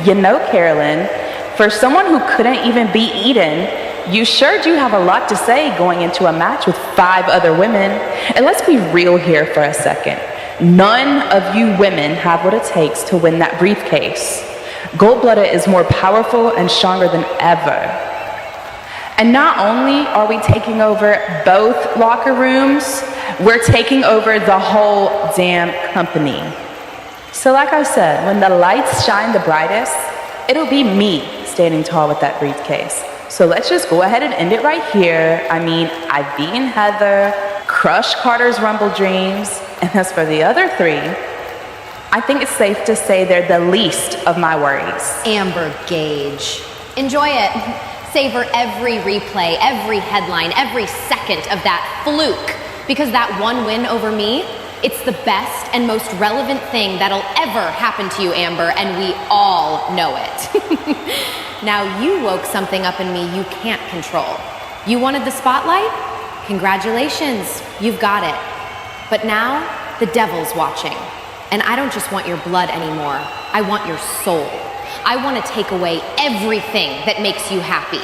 You know, Carolyn, for someone who couldn't even beat Eden, you sure do have a lot to say going into a match with 5 other women. And let's be real here for a second. None of you women have what it takes to win that briefcase. Gold-blooded is more powerful and stronger than ever. And not only are we taking over both locker rooms, we're taking over the whole damn company. So like I said, when the lights shine the brightest, it'll be me standing tall with that briefcase. So let's just go ahead and end it right here. I mean, I've beaten Heather, crushed Carter's Rumble dreams, and as for the other 3, I think it's safe to say they're the least of my worries. Amber Gage. Enjoy it. Savor every replay, every headline, every second of that fluke. Because that one win over me, it's the best and most relevant thing that'll ever happen to you, Amber, and we all know it. Now you woke something up in me you can't control. You wanted the spotlight? Congratulations, you've got it. But now, the devil's watching. And I don't just want your blood anymore, I want your soul. I want to take away everything that makes you happy.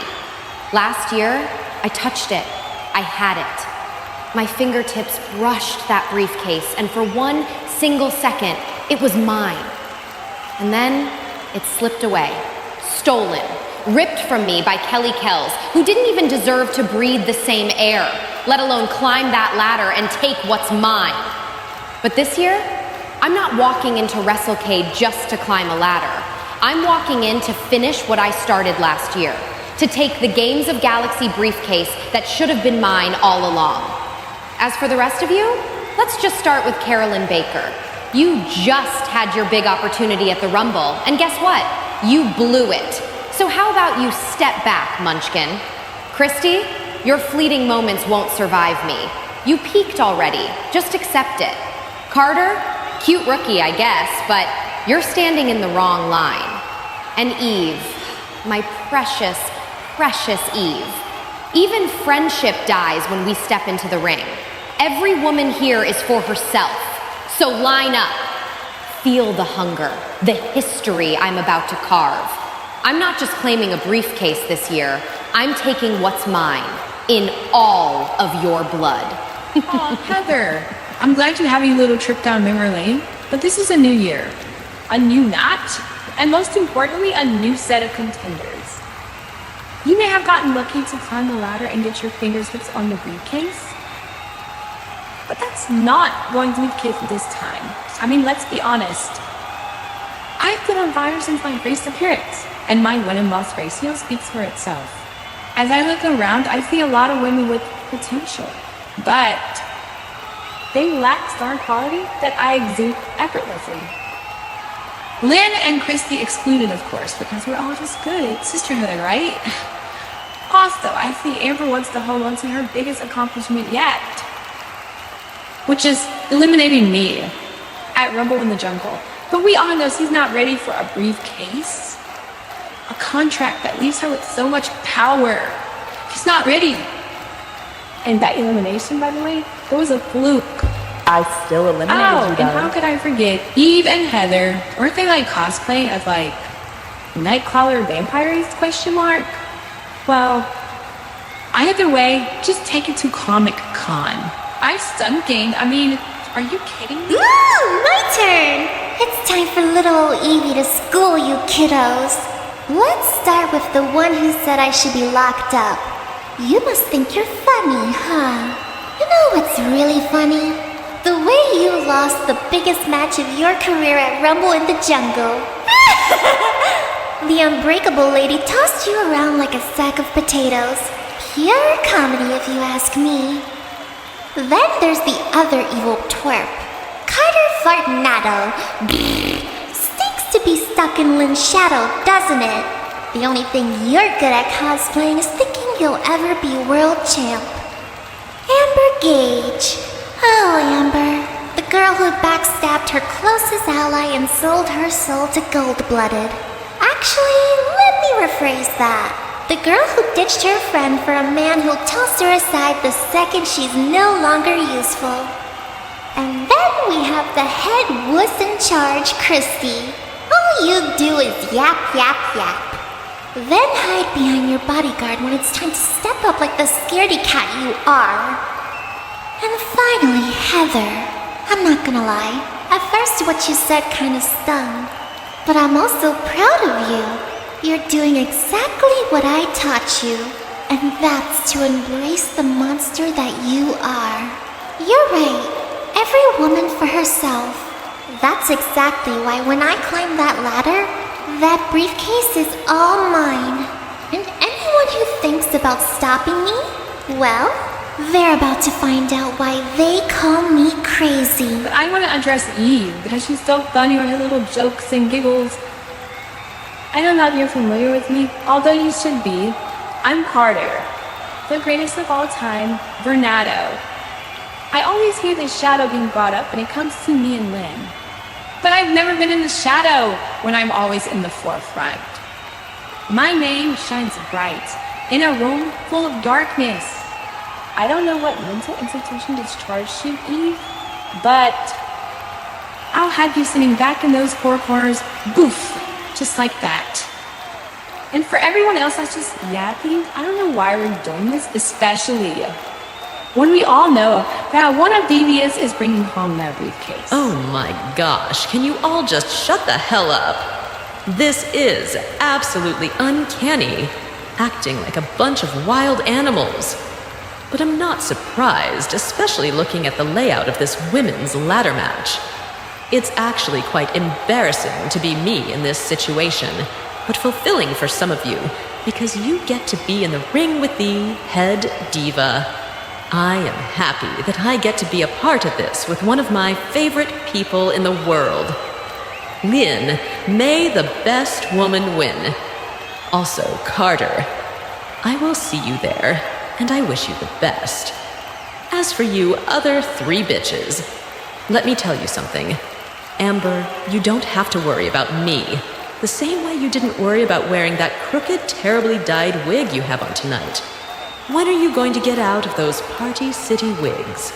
Last year, I touched it. I had it. My fingertips brushed that briefcase, and for one single second, it was mine. And then, it slipped away. Stolen. Ripped from me by Kelly Kells, who didn't even deserve to breathe the same air, let alone climb that ladder and take what's mine. But this year, I'm not walking into WrestleCade just to climb a ladder. I'm walking in to finish what I started last year, to take the Games of Galaxy briefcase that should have been mine all along. As for the rest of you, let's just start with Carolyn Baker. You just had your big opportunity at the Rumble, and guess what? You blew it. So how about you step back, Munchkin? Christy, your fleeting moments won't survive me. You peaked already. Just accept it. Carter, cute rookie, I guess, but you're standing in the wrong line. And Eve, my precious, precious Eve. Even friendship dies when we step into the ring. Every woman here is for herself. So line up. Feel the hunger, the history I'm about to carve. I'm not just claiming a briefcase this year. I'm taking what's mine in all of your blood. Aw, Heather, I'm glad you're having a little trip down memory lane, but this is a new year. A new match, and most importantly, a new set of contenders. You may have gotten lucky to climb the ladder and get your fingertips on the briefcase, but that's not going to be the case this time. I mean, let's be honest. I've been on fire since my race appearance, and my win and loss ratio speaks for itself. As I look around, I see a lot of women with potential, but they lack star quality that I exude effortlessly. Lynn and Christy excluded, of course, because we're all just good. It's sisterhood, right? Also, I see Amber wants to hold on to her biggest accomplishment yet, which is eliminating me at Rumble in the Jungle. But we all know she's not ready for a briefcase, a contract that leaves her with so much power. She's not ready. And that elimination, by the way, it was a fluke. I still eliminated you, and how could I forget Eve and Heather? Weren't they like cosplay as like Nightcrawler vampires, question mark? Well, either way, just take it to Comic Con. I stunned Game. I mean, are you kidding me? Ooh, my turn! It's time for little old Evie to school you kiddos. Let's start with the one who said I should be locked up. You must think you're funny, huh? You know what's really funny? The way you lost the biggest match of your career at Rumble in the Jungle. The Unbreakable Lady tossed you around like a sack of potatoes. Pure comedy if you ask me. Then there's the other evil twerp, Carter Vernado. Stinks to be stuck in Lynn's shadow, doesn't it? The only thing you're good at cosplaying is thinking you'll ever be world champ. Amber Gage. Oh, Amber. The girl who backstabbed her closest ally and sold her soul to Gold-Blooded. Actually, let me rephrase that. The girl who ditched her friend for a man who tossed her aside the second she's no longer useful. And then we have the head wuss in charge, Christy. All you do is yap, yap, yap. Then hide behind your bodyguard when it's time to step up like the scaredy cat you are. And finally, Heather. I'm not gonna lie, at first what you said kind of stung. But I'm also proud of you. You're doing exactly what I taught you. And that's to embrace the monster that you are. You're right, every woman for herself. That's exactly why when I climb that ladder, that briefcase is all mine. And anyone who thinks about stopping me, well, they're about to find out why they call me crazy. But I want to address Eve because she's so funny with her little jokes and giggles. I don't know if you're familiar with me, although you should be. I'm Carter, the greatest of all time, Vernado. I always hear this shadow being brought up when it comes to me and Lynn. But I've never been in the shadow when I'm always in the forefront. My name shines bright in a room full of darkness. I don't know what mental institution discharged you, Eve, but I'll have you sitting back in those four corners, boof, just like that. And for everyone else that's just yapping, I don't know why we're doing this, especially when we all know that one of Devious is bringing home that briefcase. Oh my gosh, can you all just shut the hell up? This is absolutely uncanny, acting like a bunch of wild animals. But I'm not surprised, especially looking at the layout of this women's ladder match. It's actually quite embarrassing to be me in this situation, but fulfilling for some of you, because you get to be in the ring with the head diva. I am happy that I get to be a part of this with one of my favorite people in the world. Lynn, may the best woman win. Also, Carter, I will see you there. And I wish you the best. As for you other three bitches, let me tell you something. Amber, you don't have to worry about me. The same way you didn't worry about wearing that crooked, terribly dyed wig you have on tonight. When are you going to get out of those Party City wigs?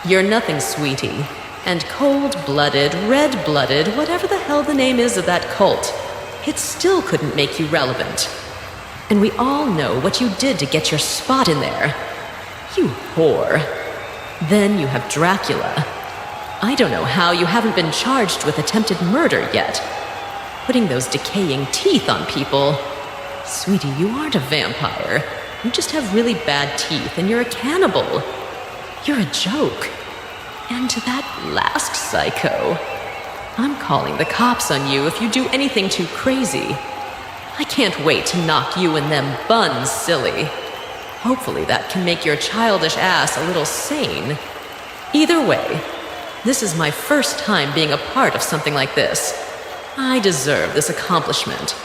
You're nothing, sweetie. And cold-blooded, red-blooded, whatever the hell the name is of that cult, it still couldn't make you relevant. And we all know what you did to get your spot in there. You whore. Then you have Dracula. I don't know how you haven't been charged with attempted murder yet. Putting those decaying teeth on people. Sweetie, you aren't a vampire. You just have really bad teeth and you're a cannibal. You're a joke. And to that last psycho, I'm calling the cops on you if you do anything too crazy. I can't wait to knock you and them buns silly. Hopefully that can make your childish ass a little sane. Either way, this is my first time being a part of something like this. I deserve this accomplishment.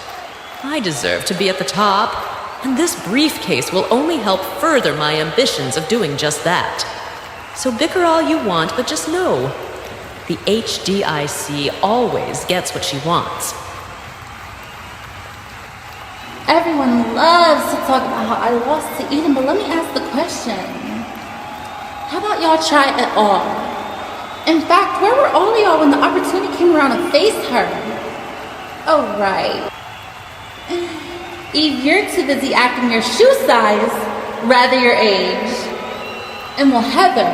I deserve to be at the top, and this briefcase will only help further my ambitions of doing just that. So bicker all you want, but just know, the HDIC always gets what she wants. Everyone loves to talk about how I lost to Eden, but let me ask the question. How about y'all try it all? In fact, where were all of y'all when the opportunity came around to face her? Oh, right. Eve, you're too busy acting your shoe size, rather your age. And well, Heather,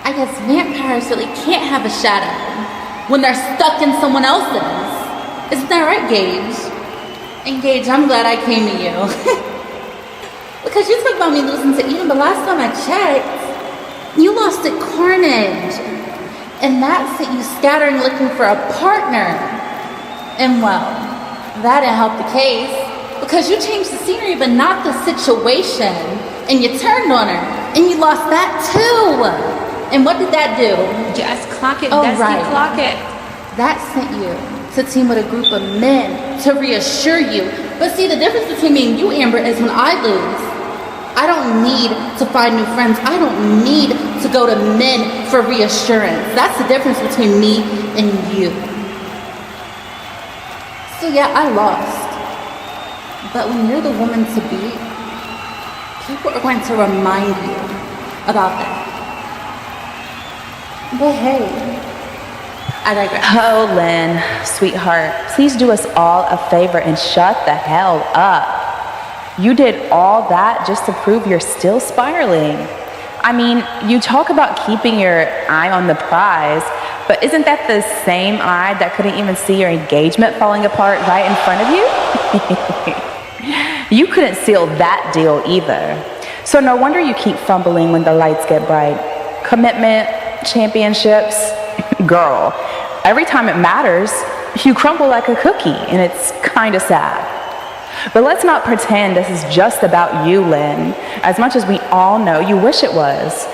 I guess vampires really can't have a shadow when they're stuck in someone else's. Isn't that right, Gage? And Gage, I'm glad I came to you. Because you talk about me losing to Eden, but last time I checked, you lost at Carnage. And that sent you scattering looking for a partner. And well, that didn't help the case. Because you changed the scenery, but not the situation. And you turned on her. And you lost that too. And what did that do? Just clock it, Oh, Dusty, right. clock it. That sent you to team with a group of men to reassure you. But see, the difference between me and you, Amber, is when I lose, I don't need to find new friends. I don't need to go to men for reassurance. That's the difference between me and you. So yeah, I lost. But when you're the woman to beat, people are going to remind you about that. But hey, I digress. Oh, Lynn, sweetheart, please do us all a favor and shut the hell up. You did all that just to prove you're still spiraling. I mean, you talk about keeping your eye on the prize, but isn't that the same eye that couldn't even see your engagement falling apart right in front of you? You couldn't seal that deal either. So no wonder you keep fumbling when the lights get bright. Commitment, championships, girl, every time it matters, you crumble like a cookie, and it's kind of sad. But let's not pretend this is just about you, Lynn, as much as we all know you wish it was.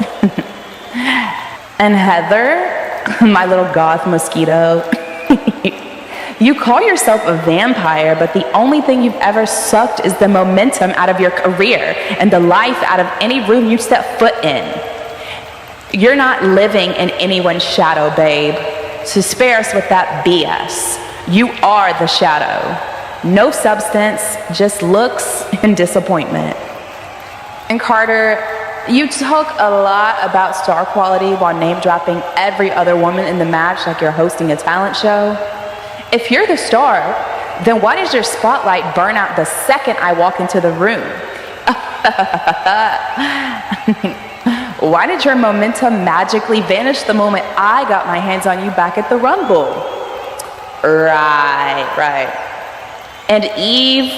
And Heather, my little goth mosquito, you call yourself a vampire, but the only thing you've ever sucked is the momentum out of your career and the life out of any room you step foot in. You're not living in anyone's shadow, babe. So spare us with that BS. You are the shadow. No substance, just looks and disappointment. And Carter, you talk a lot about star quality while name dropping every other woman in the match like you're hosting a talent show. If you're the star, then why does your spotlight burn out the second I walk into the room? Why did your momentum magically vanish the moment I got my hands on you back at the Rumble? Right. And Eve,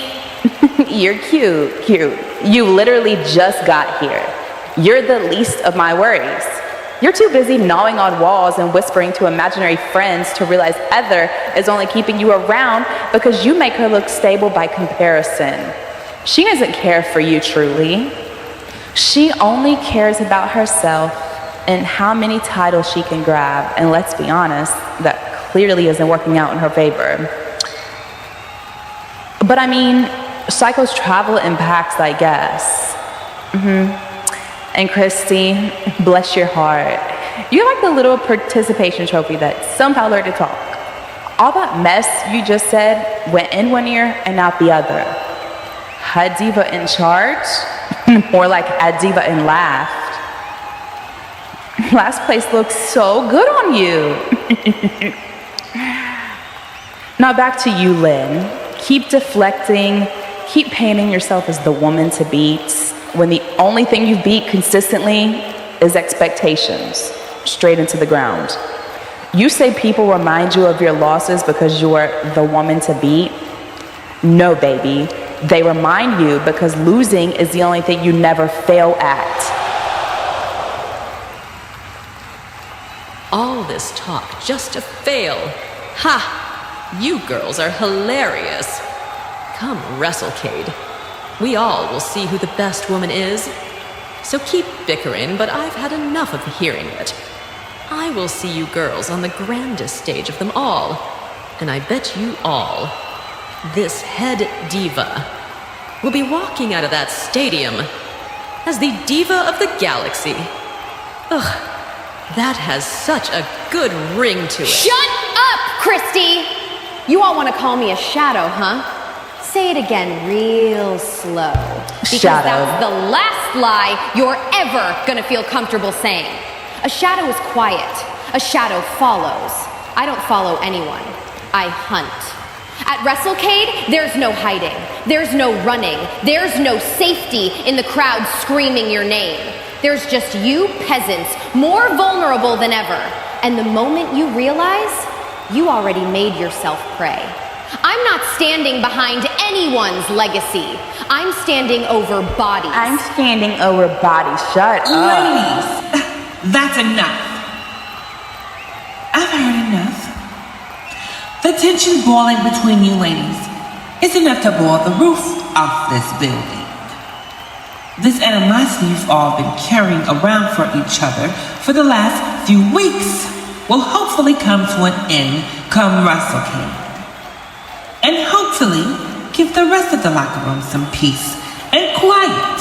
you're cute. You literally just got here. You're the least of my worries. You're too busy gnawing on walls and whispering to imaginary friends to realize Heather is only keeping you around because you make her look stable by comparison. She doesn't care for you truly. She only cares about herself and how many titles she can grab. And let's be honest, that clearly isn't working out in her favor. But I mean, cycles travel in packs, I guess. And Christy, bless your heart. You're like the little participation trophy that somehow learned to talk. All that mess you just said went in one ear and out the other. A diva in charge? More like a diva in last. Last place looks so good on you. Now back to you, Lynn. Keep deflecting, keep painting yourself as the woman to beat when the only thing you beat consistently is expectations, straight into the ground. You say people remind you of your losses because you're the woman to beat? No, baby. They remind you because losing is the only thing you never fail at. All this talk just to fail. Ha! You girls are hilarious. Come WrestleCade. We all will see who the best woman is. So keep bickering, but I've had enough of hearing it. I will see you girls on the grandest stage of them all. And I bet you all, this head diva will be walking out of that stadium as the diva of the galaxy. Ugh, that has such a good ring to it. Shut up, Christy! You all want to call me a shadow, huh? Say it again real slow. Because that's the last lie you're ever gonna feel comfortable saying. A shadow is quiet. A shadow follows. I don't follow anyone. I hunt. At WrestleCade, there's no hiding. There's no running. There's no safety in the crowd screaming your name. There's just you peasants, more vulnerable than ever. And the moment you realize, you already made yourself prey. I'm not standing behind anyone's legacy. I'm standing over bodies. I'm standing over bodies. Shut up. Ladies, that's enough. I've heard enough. The tension boiling between you ladies is enough to boil the roof off this building. This animosity you've all been carrying around for each other for the last few weeks will hopefully come to an end come WrestleCade. And hopefully give the rest of the locker room some peace and quiet.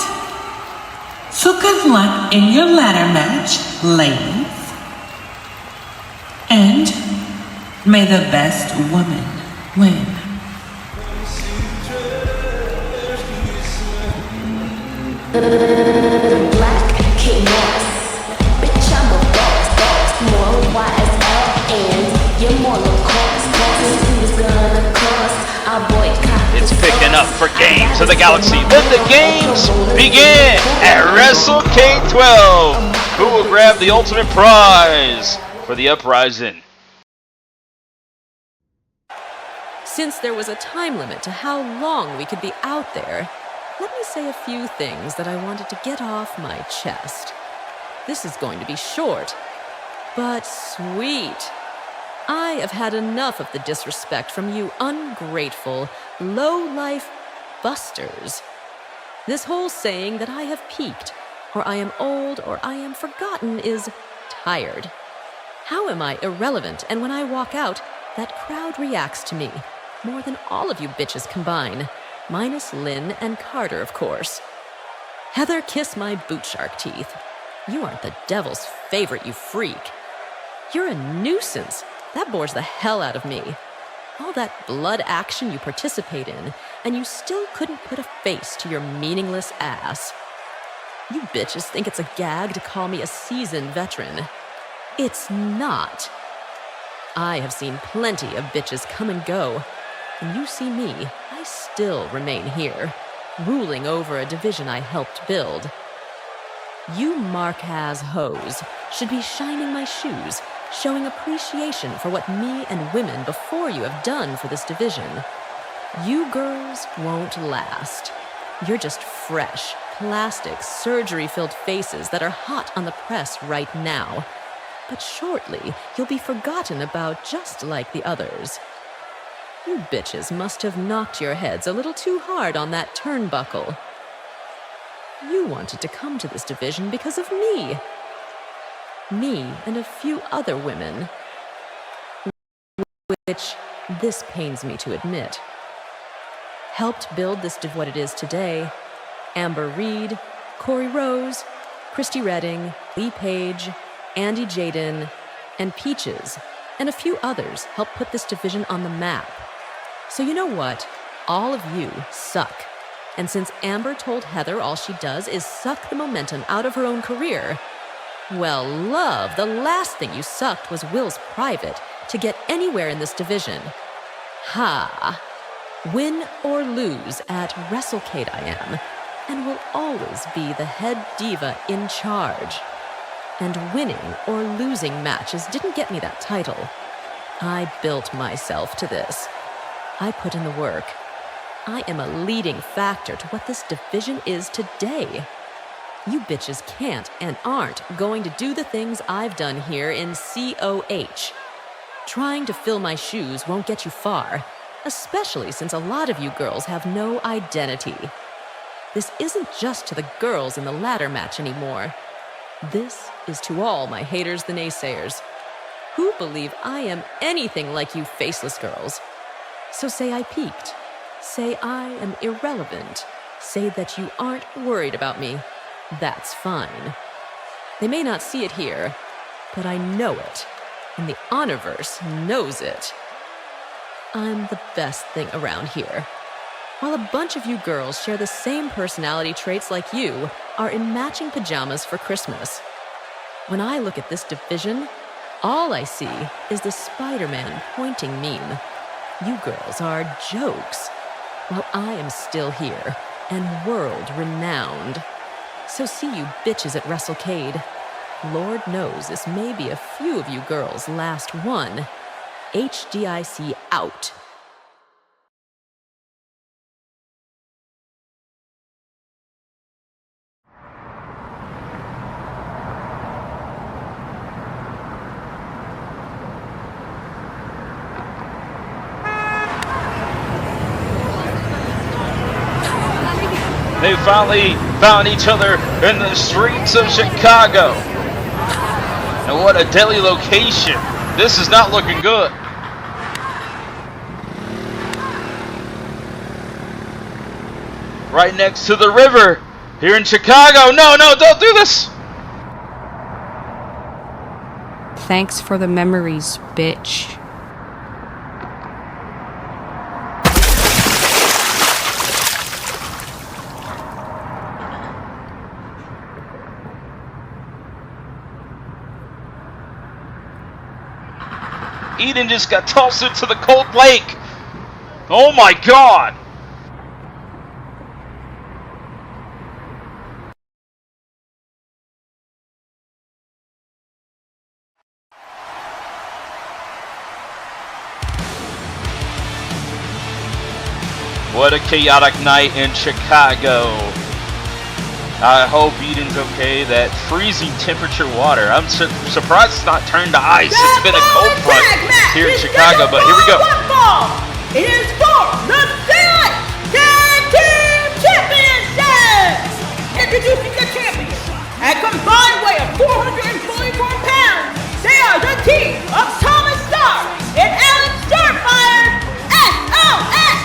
So good luck in your ladder match, ladies. And may the best woman win. Black King Boss. Bitch, I'm a boss. More wise up and you're more Lacoste. Who's gonna cost? Our boycott. It's picking up for Games of the Galaxy. Let the games begin at WrestleCade XII. Who will grab the ultimate prize for the uprising? Since there was a time limit to how long we could be out there, let me say a few things that I wanted to get off my chest. This is going to be short, but sweet. I have had enough of the disrespect from you ungrateful, low-life busters. This whole saying that I have peaked, or I am old, or I am forgotten is tired. How am I irrelevant, and when I walk out, that crowd reacts to me, more than all of you bitches combine, minus Lynn and Carter, of course. Heather, kiss my boot shark teeth. You aren't the devil's favorite, you freak. You're a nuisance. That bores the hell out of me. All that blood action you participate in, and you still couldn't put a face to your meaningless ass. You bitches think it's a gag to call me a seasoned veteran. It's not. I have seen plenty of bitches come and go, and you see me, I still remain here, ruling over a division I helped build. You Marquez hoes should be shining my shoes, showing appreciation for what me and women before you have done for this division. You girls won't last. You're just fresh, plastic, surgery-filled faces that are hot on the press right now. But shortly, you'll be forgotten about just like the others. You bitches must have knocked your heads a little too hard on that turnbuckle. You wanted to come to this division because of me. Me and a few other women. Which, this pains me to admit, helped build this what it is today. Amber Reed, Cory Rose, Christy Redding, Lee Page, Andy Jaden, and Peaches, and a few others helped put this division on the map. So you know what? All of you suck. And since Amber told Heather all she does is suck the momentum out of her own career, well, love, the last thing you sucked was Will's private to get anywhere in this division. Ha! Win or lose at WrestleCade I am, and will always be the head diva in charge. And winning or losing matches didn't get me that title. I built myself to this. I put in the work. I am a leading factor to what this division is today. You bitches can't and aren't going to do the things I've done here in COH. Trying to fill my shoes won't get you far, especially since a lot of you girls have no identity. This isn't just to the girls in the ladder match anymore. This is to all my haters, the naysayers, who believe I am anything like you faceless girls. So say I peaked. Say I am irrelevant. Say that you aren't worried about me. That's fine. They may not see it here, but I know it, and the Honorverse knows it. I'm the best thing around here. While a bunch of you girls share the same personality traits like you are in matching pajamas for Christmas. When I look at this division, all I see is the Spider-Man pointing meme. You girls are jokes, while I am still here and world-renowned. So see you bitches at WrestleCade. Lord knows this may be a few of you girls' last one. HDIC out. They finally found each other in the streets of Chicago. And what a deadly location. This is not looking good. Right next to the river here in Chicago. No, don't do this. Thanks for the memories, bitch. Eden just got tossed into the cold lake. Oh my God. What a chaotic night in Chicago. I hope Eden's okay. That freezing temperature water. I'm surprised it's not turned to ice. It's been a cold front here in Chicago, but here we go. It is for the COH Tag Team Championship! Introducing the champions. At combined weight of 444 pounds, they are the team of Thomas Starr and Alex Starfire. SOS!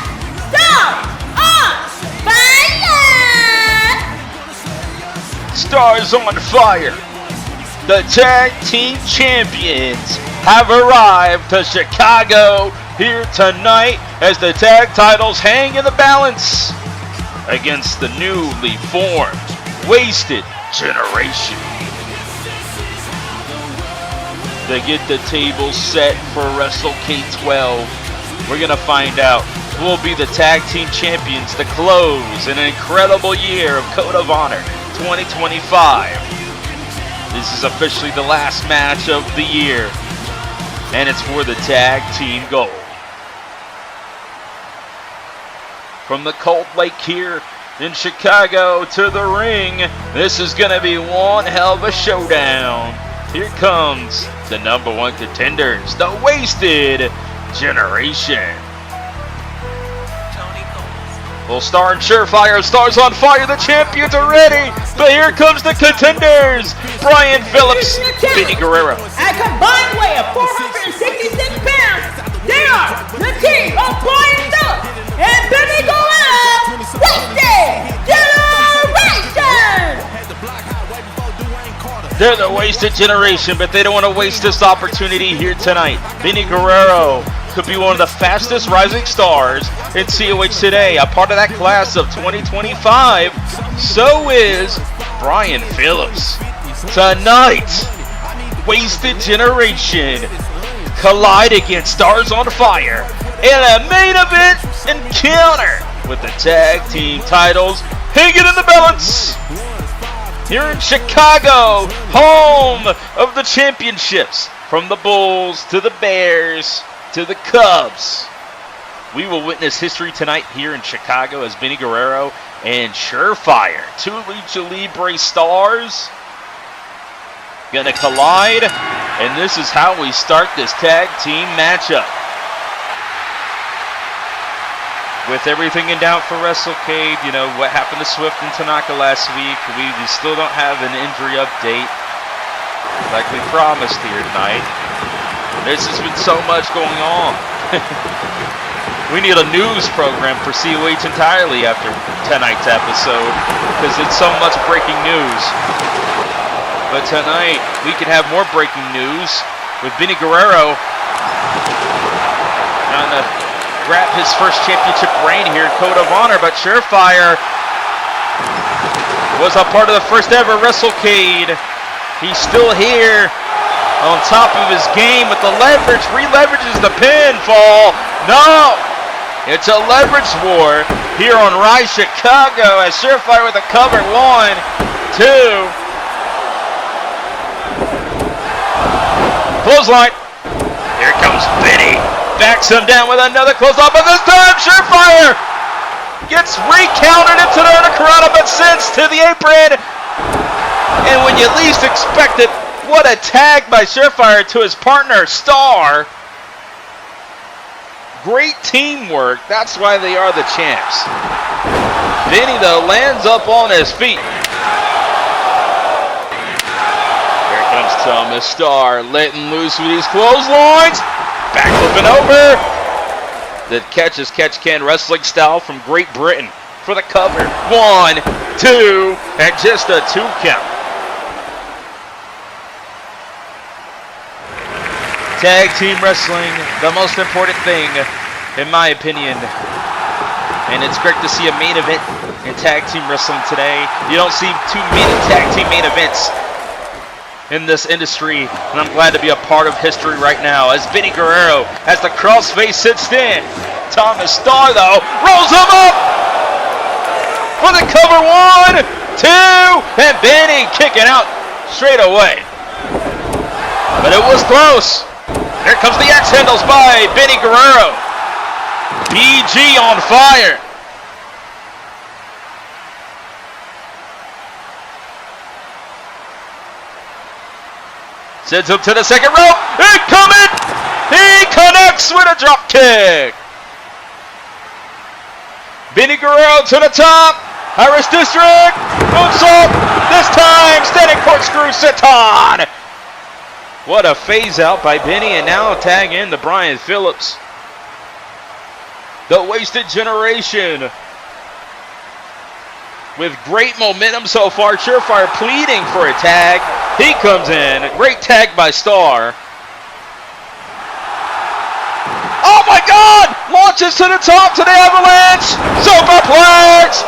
Starr on Fire! Stars on fire. The tag team champions have arrived to Chicago here tonight as the tag titles hang in the balance against the newly formed Wasted Generation. They get the table set for WrestleCade XII. We're gonna find out who will be the tag team champions to close an incredible year of Code of Honor 2025. This is officially the last match of the year, and it's for the tag team gold. From the cold lake here in Chicago to the ring, this is gonna be one hell of a showdown. Here comes the #1 contenders, the Wasted Generation. Well, Starr and Surefire, Stars on Fire, the champions are ready, but here comes the contenders, Brian Phillips, Vinny Guerrero. At combined weight of 466 pounds, they are the team of Brian Phillips and Vinny Guerrero, Wasted Generation! They're the Wasted Generation, but they don't want to waste this opportunity here tonight. Vinny Guerrero could be one of the fastest rising stars in COH today, a part of that class of 2025. So is Brian Phillips. Tonight, Wasted Generation collide against Stars on Fire in a main event encounter with the tag team titles hanging in the balance. Here in Chicago, home of the championships, from the Bulls to the Bears to the Cubs. We will witness history tonight here in Chicago as Vinny Guerrero and Surefire, two Lucha Libre stars, gonna collide, and this is how we start this tag team matchup. With everything in doubt for WrestleCade, you know, what happened to Swift and Tanaka last week, we still don't have an injury update like we promised here tonight. There's just been so much going on. We need a news program for COH entirely after tonight's episode, because it's so much breaking news. But tonight, we could have more breaking news with Vinny Guerrero trying to grab his first championship reign here in Code of Honor, but Surefire was a part of the first ever WrestleCade. He's still here on top of his game with the leverage, re-leverages the pinfall. No! It's a leverage war here on Rise Chicago as Surefire with a cover. 1, 2. Clothesline. Here comes Vinny. Backs him down with another clothesline, but this time Surefire gets recounted into the Hurricanrana, but sends to the apron. And when you least expect it, what a tag by Surefire to his partner, Starr. Great teamwork. That's why they are the champs. Vinny, though, lands up on his feet. Here comes Thomas Starr, letting loose with these clotheslines. Back flipping over. The catch is catch-can wrestling style from Great Britain for the cover. 1, 2, and just a 2 count. Tag team wrestling, the most important thing, in my opinion. And it's great to see a main event in tag team wrestling today. You don't see too many tag team main events in this industry, and I'm glad to be a part of history right now as Vinny Guerrero, as the crossface sits in. Thomas Starr, though, rolls him up for the cover. 1, 2, and Vinny kicking out straight away. But it was close. Here comes the X handles by Vinny Guerrero. BG on fire. Sends him to the second rope. Incoming! He connects with a drop kick. Vinny Guerrero to the top. Irish District. Moonsault. This time, standing corkscrew senton. What a phase out by Vinny, and now tag in the Brian Phillips. The Wasted Generation. With great momentum so far. Surefire pleading for a tag. He comes in. A great tag by Starr. Oh my God! Launches to the top to the Avalanche. Superplex.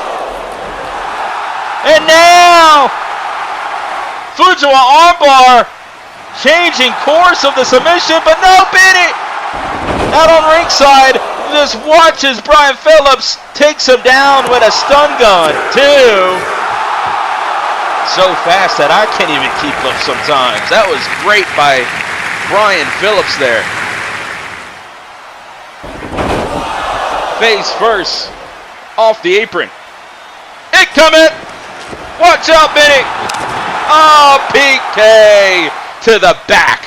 And now Fujiwara armbar. Changing course of the submission, but no, Vinny out on ringside just watches Brian Phillips takes him down with a stun gun. 2. So fast that I can't even keep up sometimes. That was great by Brian Phillips there. Face first, off the apron. Incoming! Watch out, Vinny! Oh, PK! To the back.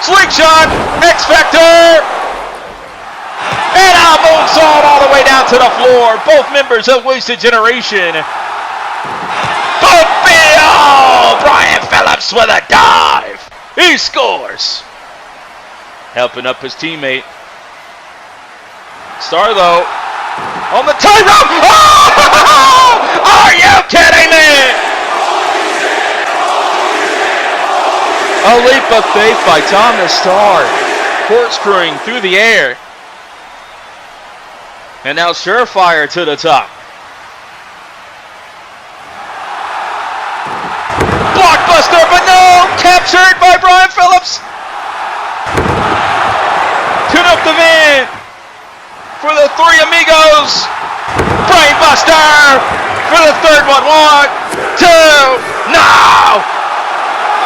Slingshot, X Factor, and a moonsault all the way down to the floor. Both members of Wasted Generation. Boom! Oh, Brian Phillips with a dive. He scores. Helping up his teammate. Starr, though, on the tightrope. Oh! Are you kidding me? A leap of faith by Thomas Starr, corkscrewing through the air. And now Surefire to the top. Blockbuster, but no! Captured by Brian Phillips. Tune up the van for the 3 amigos. Brainbuster for the third one. 1, 2, no!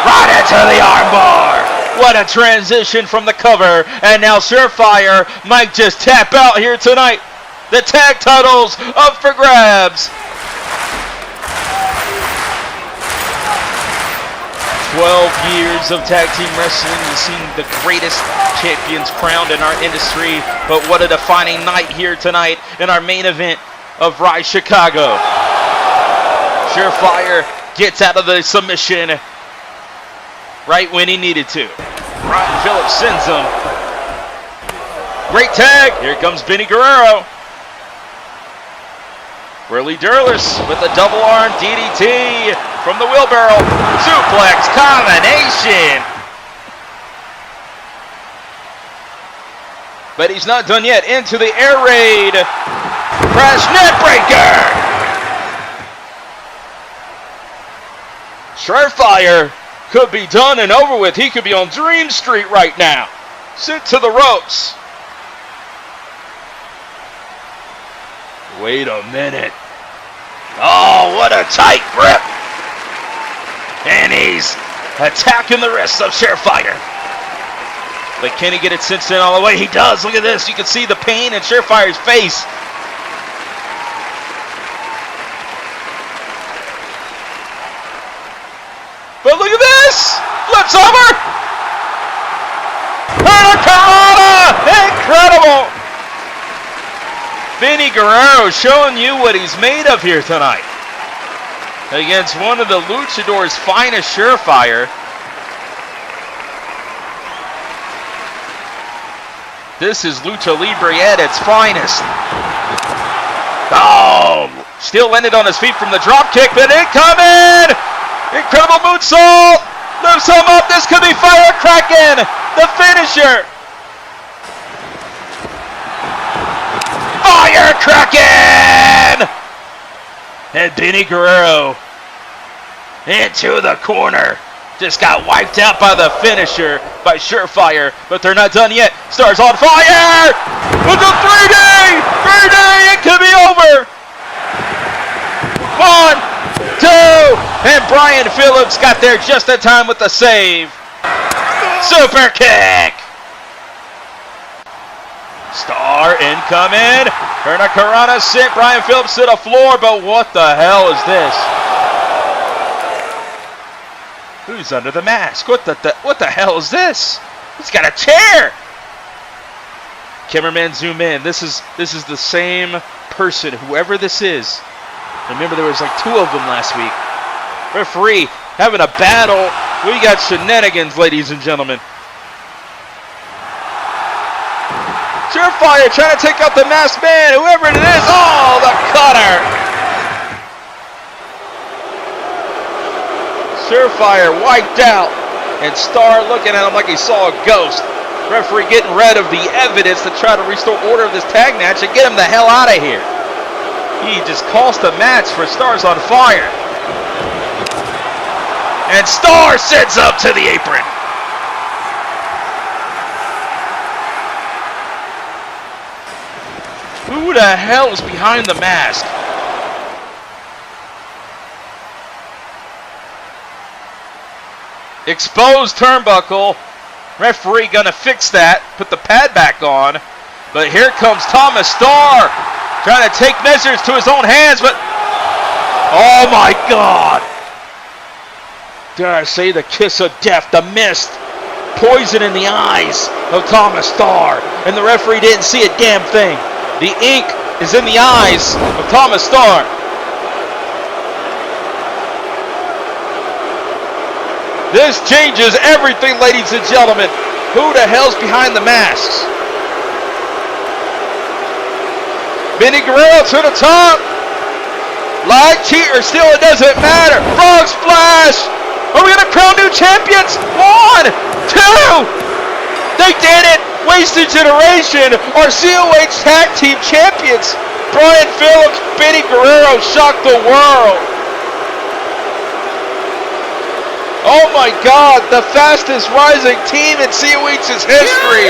Right into the armbar. What a transition from the cover. And now Surefire might just tap out here tonight. The tag titles up for grabs. 12 years of tag team wrestling. You've seen the greatest champions crowned in our industry. But what a defining night here tonight in our main event of Rise Chicago. Surefire gets out of the submission right when he needed to. Brian Phillips sends him. Great tag. Here comes Vinny Guerrero. Whirly Durless with a double arm DDT from the wheelbarrow. Suplex combination. But he's not done yet. Into the air raid. Crash neck breaker. Surefire could be done and over with. He could be on Dream Street right now. Sent to the ropes. Wait a minute. Oh, what a tight grip. And he's attacking the wrists of Surefire. But can he get it cinched in all the way? He does. Look at this. You can see the pain in Surefire's face. But look at this! Flips over! Hurricanrana! Incredible! Vinny Guerrero showing you what he's made of here tonight. Against one of the Luchador's finest, Surefire. This is Lucha Libre at its finest. Oh! Still landed on his feet from the drop kick, but incoming! Incredible moonsault! Lifts him up, this could be Firecracken! The finisher! Firecracken! And Benny Guerrero into the corner. Just got wiped out by the finisher by Surefire, but they're not done yet. Stars on fire! With the 3D! 3D! It could be over! 1, 2, and Brian Phillips got there just in time with the save. Super kick! Star incoming. Hurricanrana sent Brian Phillips to the floor, but what the hell is this? Who's under the mask? What the hell is this? He's got a chair! Cameraman, zoom in. This is the same person, whoever this is. Remember, there was like 2 of them last week. Referee having a battle. We got shenanigans, ladies and gentlemen. Surefire trying to take out the masked man, whoever it is. Oh, the cutter. Surefire wiped out, and Star looking at him like he saw a ghost. Referee getting rid of the evidence to try to restore order of this tag match and get him the hell out of here. He just cost a match for Stars on Fire. And Star sends up to the apron. Who the hell is behind the mask? Exposed turnbuckle. Referee gonna fix that. Put the pad back on. But here comes Thomas Starr. Trying to take measures to his own hands, but... Oh my God! Dare I say the kiss of death, the mist. Poison in the eyes of Thomas Starr. And the referee didn't see a damn thing. The ink is in the eyes of Thomas Starr. This changes everything, ladies and gentlemen. Who the hell's behind the masks? Benny Guerrero to the top. Lie, cheat, or steal, it doesn't matter. Frog splash. Are we going to crown new champions? 1, 2. They did it. Wasted Generation are COH Tag Team Champions. Brian Phillips, Benny Guerrero shocked the world. Oh my God, the fastest rising team in COH's history.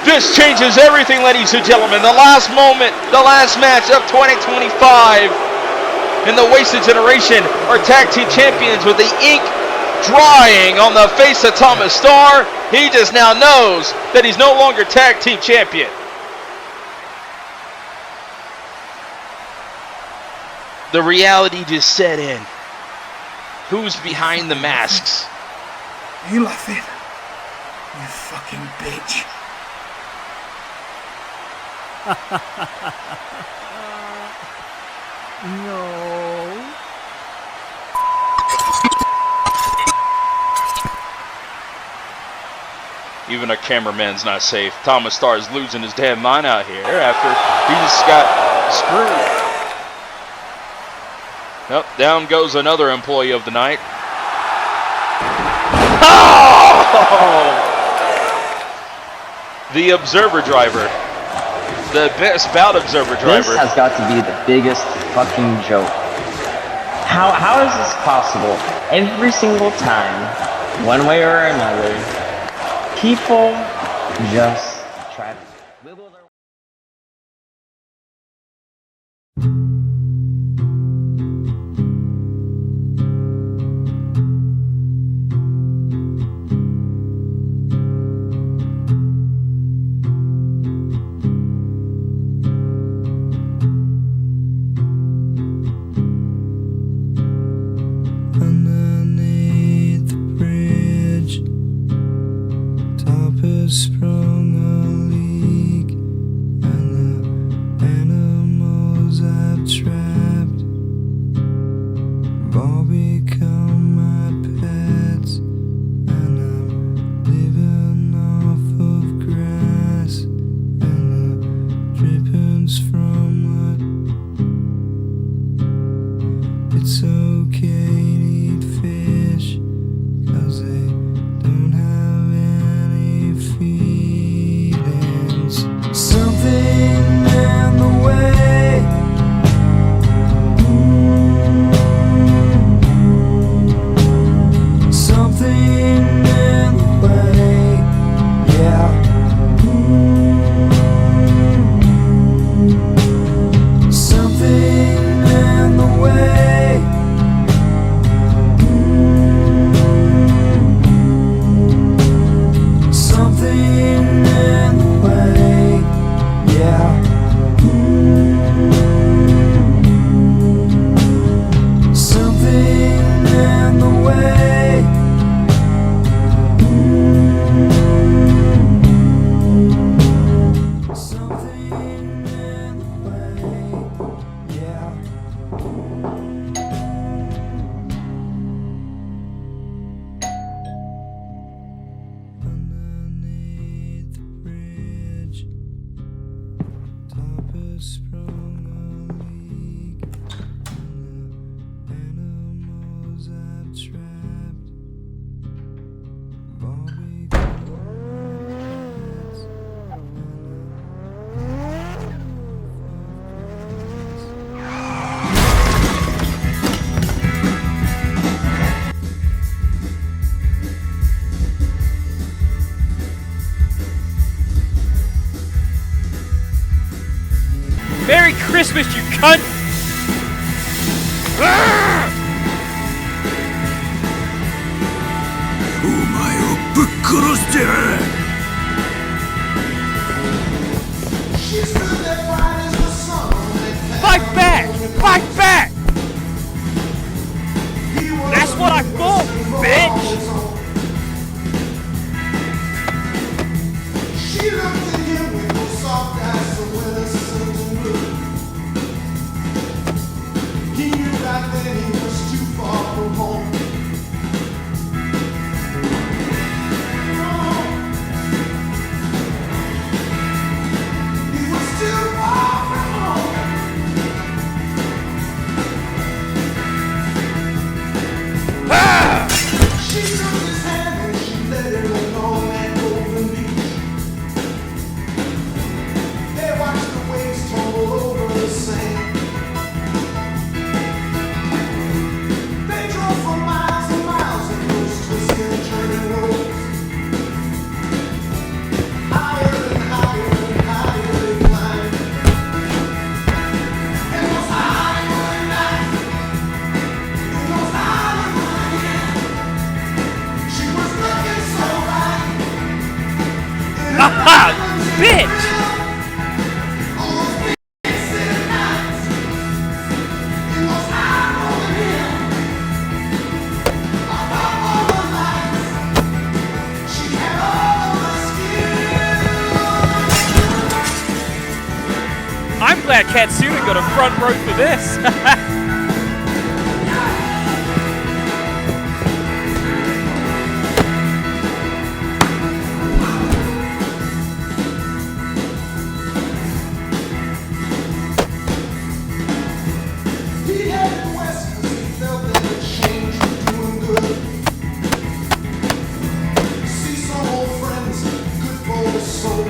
This changes everything, ladies and gentlemen. The last moment, the last match of 2025. And the Wasted Generation are tag team champions with the ink drying on the face of Thomas Starr. He just now knows that he's no longer tag team champion. The reality just set in. Who's behind the masks? You laughing? You fucking bitch. No. Even a cameraman's not safe. Thomas Starr is losing his damn mind out here after he just got screwed. Yep, down goes another employee of the night. Oh! The Observer Driver. The best bout Observer Driver. This has got to be the biggest fucking joke. How is this possible? Every single time, one way or another, people just try to wiggle their... has sprung a leak, and the animals I've trapped have all become my pets, and I'm living off of grass and the drippings from it. It's okay to eat fish, 'cause they don't have any feelings. Something in the way, something in the way, yeah. Something in the way. Something in the way, yeah. Something in the way. Something in the way, yeah. Underneath the bridge, top has sprung a leak, and the animals I've trapped have all become pets, Merry Christmas, you cunt! Ah! お前をぶっ殺してやる。 Fight back! Fight back! That's what I thought, bitch! She looked at him with those soft eyes so innocent and blue. He knew right then he was too far from home. He was too far from home. Ah! She took his hand and she let him in on that golden beach. They watched the waves tumble over the sand. They drove for miles and miles in those twisting and turning roads. Higher and higher and higher they climbed. In those Hollywood nights, in those Hollywood years, she was looking so right. In her diamonds and Bitch! all those big city nights, in those high rolling hills, above all the lights, she had all the skill. I'm glad Matsuda got a front row for this. He headed west 'cause he felt that the change was doing good. See some old friends, good for the soul.